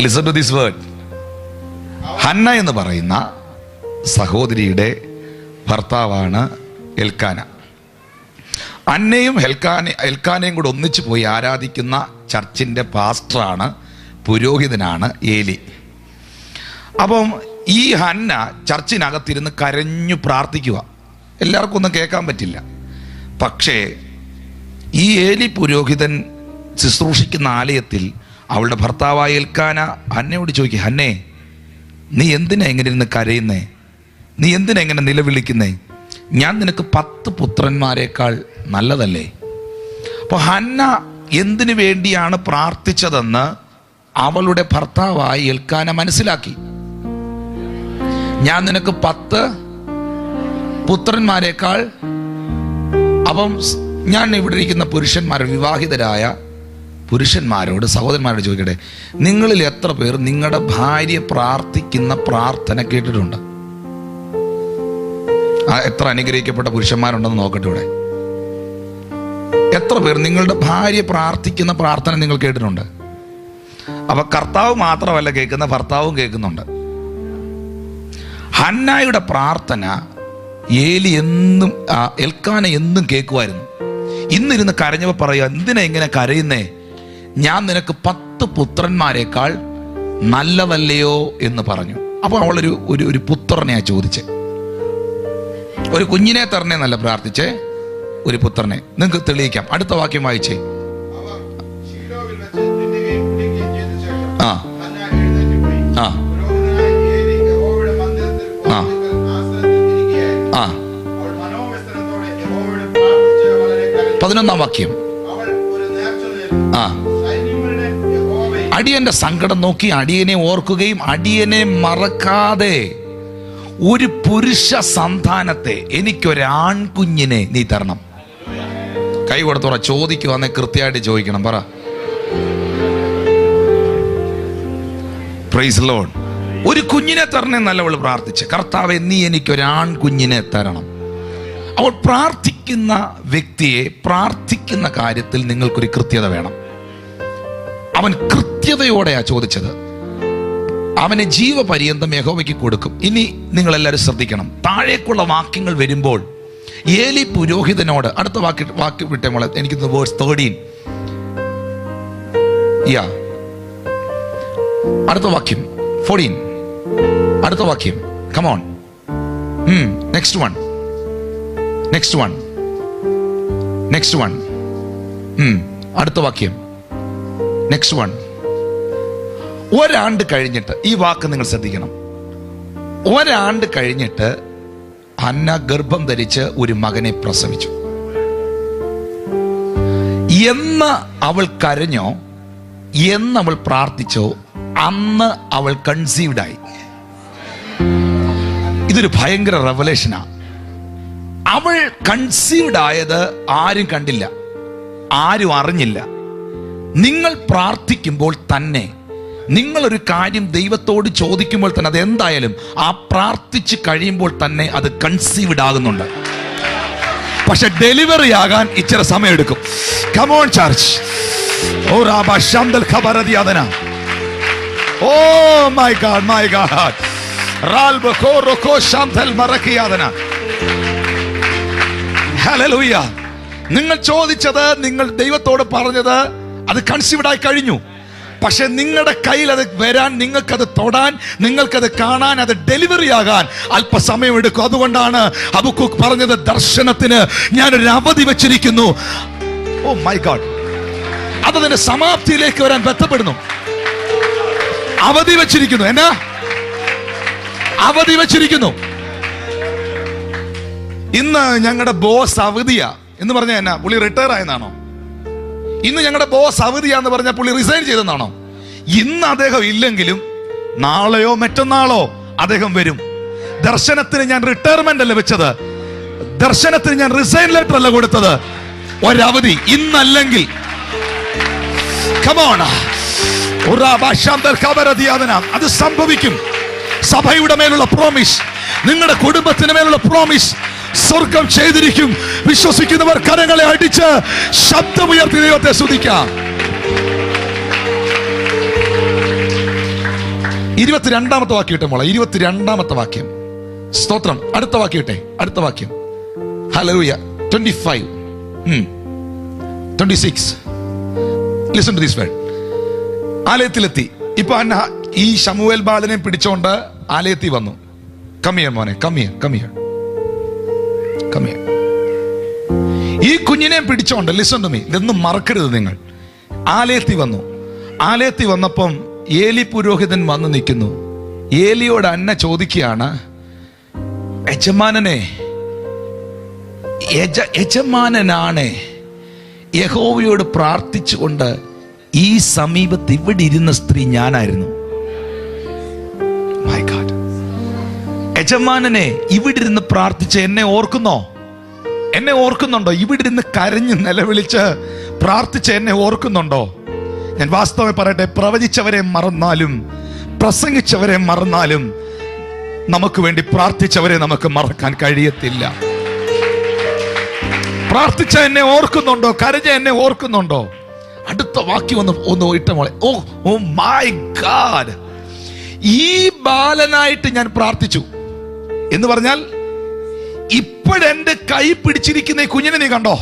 Listen to this word. Hannah എന്ന് പറയുന്ന സഹോദരിയുടെ ഭർത്താവാണ് എൽക്കാന. അന്നയും എൽക്കാനയും കൂടെ ഒന്നിച്ചു പോയി ആരാധിക്കുന്ന ചർച്ചിൻ്റെ പാസ്റ്ററാണ്, പുരോഹിതനാണ് ഏലി. അപ്പം ഈ ഹന്ന ചർച്ചിനകത്തിരുന്ന് കരഞ്ഞു പ്രാർത്ഥിക്കുക. എല്ലാവർക്കും ഒന്നും കേൾക്കാൻ പറ്റില്ല. പക്ഷേ ഈ ഏലി പുരോഹിതൻ ശുശ്രൂഷിക്കുന്ന ആലയത്തിൽ അവളുടെ ഭർത്താവായ എൽക്കാന ഹന്നയോട് ചോദിക്കുക, ഹന്നേ, നീ എന്തിനാ എങ്ങനെ ഇരുന്ന് കരയുന്നേ? നീ എന്തിനാ എങ്ങനെ നിലവിളിക്കുന്നേ? ഞാൻ നിനക്ക് 10 പുത്രന്മാരെക്കാൾ നല്ലതല്ലേ? അപ്പോൾ ഹന്ന എന്തിനു വേണ്ടിയാണ് പ്രാർത്ഥിച്ചതെന്ന് അവളുടെ ഭർത്താവായി എൽക്കാന മനസ്സിലാക്കി. ഞാൻ നിനക്ക് 10 പുത്രന്മാരെക്കാൾ. അപ്പം ഞാൻ ഇവിടെ ഇരിക്കുന്ന പുരുഷന്മാർ, വിവാഹിതരായ പുരുഷന്മാരോട്, സഹോദരന്മാരോട് ചോദിക്കട്ടെ, നിങ്ങളിൽ എത്ര പേർ നിങ്ങളുടെ ഭാര്യ പ്രാർത്ഥിക്കുന്ന പ്രാർത്ഥന കേട്ടിട്ടുണ്ട്? എത്ര അനുഗ്രഹിക്കപ്പെട്ട പുരുഷന്മാരുണ്ടെന്ന് നോക്കട്ടെ ഇവിടെ. എത്ര പേർ നിങ്ങളുടെ ഭാര്യ പ്രാർത്ഥിക്കുന്ന പ്രാർത്ഥന നിങ്ങൾ കേട്ടിട്ടുണ്ട്? അപ്പൊ കർത്താവ് മാത്രമല്ല കേൾക്കുന്ന, ഭർത്താവും കേൾക്കുന്നുണ്ട്. ഹന്നായുടെ പ്രാർത്ഥന ഏലി എന്നും, എൽക്കാന എന്നും കേൾക്കുമായിരുന്നു. ഇന്നിരുന്ന് കരഞ്ഞപ്പോൾ പറയുക, എന്തിനാ ഇങ്ങനെ കരയുന്നേ? ഞാൻ നിനക്ക് 10 പുത്രന്മാരെക്കാൾ നല്ലതല്ലയോ എന്ന് പറഞ്ഞു. അപ്പോൾ അവളൊരു ഒരു പുത്രനെയാ ചോദിച്ചേ. ഒരു കുഞ്ഞിനെ തരണേ എന്നല്ല പ്രാർത്ഥിച്ചേ, ഒരു പുത്രനെ. നിങ്ങൾക്ക് തെളിയിക്കാം. അടുത്ത വാക്യം വായിച്ചേ. ആ ആ ആ 11-ാം വാക്യം. ആ, അടിയന്റെ സങ്കടം നോക്കി അടിയനെ ഓർക്കുകയും അടിയനെ മറക്കാതെ ഒരു പുരുഷ സന്താനത്തെ, എനിക്കൊരാൺകുഞ്ഞിനെ നീ തരണം. കൈ കൊടുത്തോറ. ചോദിക്കുവാന്നെ കൃത്യമായിട്ട് ചോദിക്കണം. പറ. Praise Lord. ഒരു കുഞ്ഞിനെ തരണേ എന്നല്ല അവൾ പ്രാർത്ഥിച്ച്. കർത്താവേ, നീ എനിക്കൊരാൺകുഞ്ഞിനെ തരണം. അവൾ പ്രാർത്ഥിക്കുന്ന വ്യക്തിയെ, പ്രാർത്ഥിക്കുന്ന കാര്യത്തിൽ നിങ്ങൾക്കൊരു കൃത്യത വേണം. അവൻ കൃത്യതയോടെയാ ചോദിച്ചത്. അവനെ ജീവപര്യന്തം യഹോവയ്ക്ക് കൊടുക്കും. ഇനി നിങ്ങളെല്ലാവരും ശ്രദ്ധിക്കണം, താഴേക്കുള്ള വാക്യങ്ങൾ വരുമ്പോൾ ഏലി പുരോഹിതനോട്, അടുത്ത വാക്യം വിട്ടേ മോളെ, എനിക്ക് വേഴ്സ് 13, അടുത്ത വാക്യം 14, അടുത്ത വാക്യം, കമോൺ, നെക്സ്റ്റ് വൺ, അടുത്ത വാക്യം, നെക്സ്റ്റ് വൺ. ഒരാണ്ട് കഴിഞ്ഞിട്ട്, ഈ വാക്ക് നിങ്ങൾ ശ്രദ്ധിക്കണം, ഒരാണ്ട് കഴിഞ്ഞിട്ട് ഹന്ന ഗർഭം ധരിച്ച് ഒരു മകനെ പ്രസവിച്ചു. എന്ന് അവൾ കരഞ്ഞോ, എന്ന് അവൾ പ്രാർത്ഥിച്ചോ, അന്ന് അവൾ കൺസീവ്ഡ് ആയി. ഇതൊരു ഭയങ്കര റെവലേഷനാ. അവൾ കൺസീവ്ഡ് ആയത് ആരും കണ്ടില്ല, ആരും അറിഞ്ഞില്ല. നിങ്ങൾ പ്രാർത്ഥിക്കുമ്പോൾ തന്നെ, നിങ്ങളൊരു കാര്യം ദൈവത്തോട് ചോദിക്കുമ്പോൾ തന്നെ, അത് എന്തായാലും ആ പ്രാർത്ഥിച്ച് കഴിയുമ്പോൾ തന്നെ അത് കൺസീവ്ഡ് ആകുന്നുണ്ട്. പക്ഷെ ഡെലിവറി ആകാൻ ഇച്ചിരി സമയമെടുക്കും. Come on church. ഓ റാബ ശാന്തൽ ഖബറദിയാദന. Oh my God, my God. റാൽബ കോറോകോ ശാന്തൽ മറക്കിയാദന. ഹല്ലേലൂയ. നിങ്ങൾ ചോദിച്ചത്, നിങ്ങൾ ദൈവത്തോട് പറഞ്ഞത്, അത് കൺസീവ്ഡ് ആയി കഴിഞ്ഞു. പക്ഷെ നിങ്ങളുടെ കയ്യിൽ അത് വരാൻ, നിങ്ങൾക്കത് തൊടാൻ, നിങ്ങൾക്കത് കാണാൻ, അത് ഡെലിവറി ആകാൻ അല്പസമയം എടുക്കും. അതുകൊണ്ടാണ് ഹബക്കൂക്ക് പറഞ്ഞത്, ദർശനത്തിന് ഞാനൊരു അവധി വെച്ചിരിക്കുന്നു. Oh my God. അതതിന്റെ സമാപ്തിയിലേക്ക് വരാൻ ബന്ധപ്പെടുന്നു. അവധി വെച്ചിരിക്കുന്നു. എന്നാ അവധി വെച്ചിരിക്കുന്നു? ഇന്ന് ഞങ്ങളുടെ ബോസ് അവധിയാ എന്ന് പറഞ്ഞാൽ എന്നാ, പുള്ളി റിട്ടയർ ആയെന്നാണോ? ഇന്ന് ഞങ്ങളുടെ ബോസ് അവധിയാന്ന് പറഞ്ഞാൽ പുള്ളി റിസൈൻ ചെയ്തെന്നാണോ? ഇന്ന് അദ്ദേഹം ഇല്ലെങ്കിലും നാളെയോ മറ്റന്നാളോ അദ്ദേഹം വരും. ദർശനത്തിന് ഞാൻ റിട്ടയർമെന്റ് അല്ല വെച്ചത്, ദർശനത്തിന് ഞാൻ റിസൈൻ ലെറ്റർ അല്ല കൊടുത്തത്. ഒരവധി ഇന്നല്ലെങ്കിൽ. അത് സംഭവിക്കും. സഭയുടെ മേലുള്ള പ്രോമിസ്, നിങ്ങളുടെ കുടുംബത്തിന് മേലുള്ള പ്രോമിസ് സ്വർഗം ചെയ്തിരിക്കും. വിശ്വസിക്കുന്നവർ കരങ്ങളെ അടിച്ച് ശബ്ദമുയർത്തി ദൈവത്തെ സ്തുതിക്കാം. 22-ാമത്തെ വാക്യം ഇട്ടെ മോളെ, 22-ാമത്തെ വാക്യം. സ്തോത്രം. അടുത്ത വാക്യം ഇട്ടെ, അടുത്ത വാക്യം. Hallelujah. 25, 26. Listen to this word. ആലയത്തിലെത്തി. ഇപ്പൊ അന്ന ഈ ശമൂവേൽ ബാലനെ പിടിച്ചോണ്ട് ആലയത്തിൽ വന്നു. കമ്മിയർ മോനെ, കമ്മിയർ. ഈ കുഞ്ഞിനെ പിടിച്ചോണ്ട്, ലിസൺ ടു മീ, ഇതൊന്നും മറക്കരുത് നിങ്ങൾ. ആലയത്തിൽ വന്നു. ആലയത്തിൽ വന്നപ്പം ഏലി പുരോഹിതൻ വന്ന് നിൽക്കുന്നു. ഏലിയോട് അന്ന ചോദിക്കുകയാണ്, യജമാനനാണ് യഹോവയോട് പ്രാർത്ഥിച്ചുകൊണ്ട് ഈ സമീപത്ത് ഇവിടെ ഇരുന്ന സ്ത്രീ ഞാനായിരുന്നു. My God. യജമാനനെ ഇവിടെ ഇരുന്ന് പ്രാർത്ഥിച്ച് എന്നെ ഓർക്കുന്നുണ്ടോ? ഇവിടെ ഇരുന്ന് കരഞ്ഞ് നിലവിളിച്ച് പ്രാർത്ഥിച്ച് എന്നെ ഓർക്കുന്നുണ്ടോ? ഞാൻ വാസ്തവം പറയട്ടെ, പ്രവചിച്ചവരെ മറന്നാലും പ്രസംഗിച്ചവരെ മറന്നാലും നമുക്ക് വേണ്ടി പ്രാർത്ഥിച്ചവരെ നമുക്ക് മറക്കാൻ കഴിയത്തില്ല. പ്രാർത്ഥിച്ച എന്നെ ഓർക്കുന്നുണ്ടോ? കരഞ്ഞ എന്നെ ഓർക്കുന്നുണ്ടോ? അടുത്ത വാക്യം ഒന്ന് ഇട്ട മോളെ. Oh my God. ഈ ബാലനായിട്ട് ഞാൻ പ്രാർത്ഥിച്ചു എന്ന് പറഞ്ഞാൽ, ഇപ്പോഴെന്റെ കൈ പിടിച്ചിരിക്കുന്ന ഈ കുഞ്ഞിനെ നീ കണ്ടോ?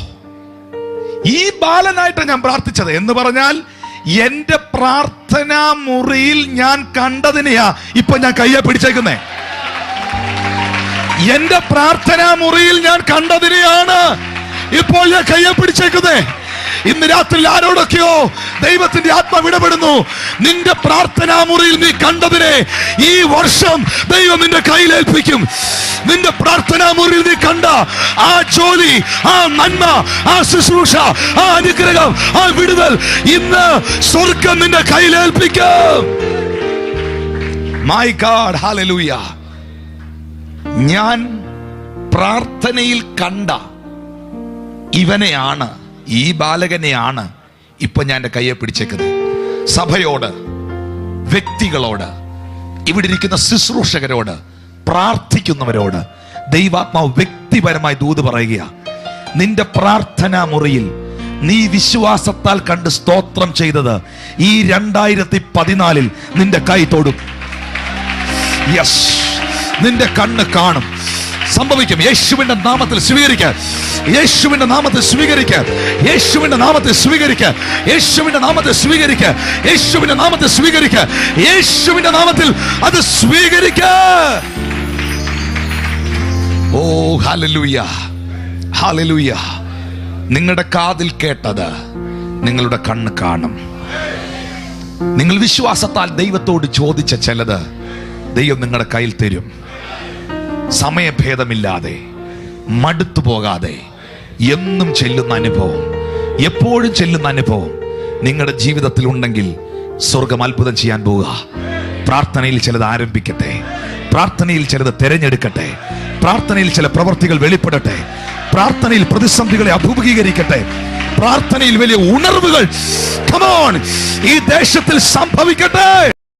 ഈ ബാലനായിട്ട് ഞാൻ പ്രാർത്ഥിച്ചത് എന്ന് പറഞ്ഞാൽ, എന്റെ പ്രാർത്ഥനാ മുറിയിൽ ഞാൻ കണ്ടതിനെയാ ഇപ്പൊ ഞാൻ കയ്യെ പിടിച്ചേക്കുന്നേ. എന്റെ പ്രാർത്ഥനാ മുറിയിൽ ഞാൻ കണ്ടതിനെയാണ് ഇപ്പോൾ ഞാൻ കയ്യെ പിടിച്ചേക്കുന്നേ. ഇന്ന് രാത്രി ആരോടൊക്കെയോ ദൈവത്തിന്റെ ആത്മാവ് ഇടപെടുന്നു. നിന്റെ പ്രാർത്ഥനാ മുറിയിൽ നീ കണ്ടതിനെ ഈ വർഷം ദൈവം നിന്റെ കയ്യിലേൽപ്പിക്കും. നിന്റെ പ്രാർത്ഥനാ മുറിയിൽ നീ കണ്ട ആ ജോലി, ആ നന്മ, ആ ശുശ്രൂഷ, ആ അനുഗ്രഹം, ആ വിടുതൽ ഇന്ന് സ്വർഗം നിന്റെ കയ്യിലേൽപ്പിക്കും. My God, hallelujah. ഞാൻ പ്രാർത്ഥനയിൽ കണ്ട ഇവനെയാണ്, ഈ ബാലകനെയാണ് ഇപ്പൊ ഞാൻ എൻ്റെ കയ്യെ പിടിച്ചേക്കുന്നത്. സഭയോട്, വ്യക്തികളോട്, ഇവിടെ ഇരിക്കുന്ന ശുശ്രൂഷകരോട്, പ്രാർത്ഥിക്കുന്നവരോട് ദൈവാത്മാവ് വ്യക്തി വ്യക്തിപരമായി ദൂത് പറയുക. നിന്റെ പ്രാർത്ഥനാ മുറിയിൽ നീ വിശ്വാസത്താൽ കണ്ട് സ്തോത്രം ചെയ്തത് ഈ 2014 നിന്റെ കൈ തൊടും. യെസ്, നിന്റെ കണ്ണ് കാണും, സംഭവിക്കും. യേശുവിന്റെ നാമത്തിൽ സ്വീകരിക്കാൻ, യേശുവിന്റെ നാമത്തിൽ സ്വീകരിക്കാൻ, യേശുവിന്റെ നാമത്തിൽ സ്വീകരിക്കാൻ, യേശുവിന്റെ നാമത്തിൽ സ്വീകരിക്കാൻ, യേശുവിന്റെ നാമത്തിൽ സ്വീകരിക്കാൻ, യേശുവിന്റെ നാമത്തിൽ അത് സ്വീകരിക്കാൻ. ഓ ഹല്ലേലൂയ, ഹല്ലേലൂയ. നിങ്ങളുടെ കാതിൽ കേട്ടത് നിങ്ങളുടെ കണ്ണ് കാണും. നിങ്ങൾ വിശ്വാസത്താൽ ദൈവത്തോട് ചോദിച്ച ചിലത് ദൈവം നിങ്ങളുടെ കയ്യിൽ തരും. സമയഭേദമില്ലാതെ, മടുത്തു പോകാതെ, എന്നും ചെല്ലുന്ന അനുഭവം, എപ്പോഴും ചെല്ലുന്ന അനുഭവം നിങ്ങളുടെ ജീവിതത്തിൽ ഉണ്ടെങ്കിൽ സ്വർഗം അത്ഭുതം ചെയ്യാൻ പോവുക. പ്രാർത്ഥനയിൽ ചിലത് ആരംഭിക്കട്ടെ, പ്രാർത്ഥനയിൽ ചിലത് തിരഞ്ഞെടുക്കട്ടെ, പ്രാർത്ഥനയിൽ ചില പ്രവർത്തികൾ വെളിപ്പെടട്ടെ, പ്രാർത്ഥനയിൽ പ്രതിസന്ധികളെ അഭിമുഖീകരിക്കട്ടെ, പ്രാർത്ഥനയിൽ വലിയ ഉണർവുകൾ come on ഈ ദേശത്തിൽ സംഭവിക്കട്ടെ.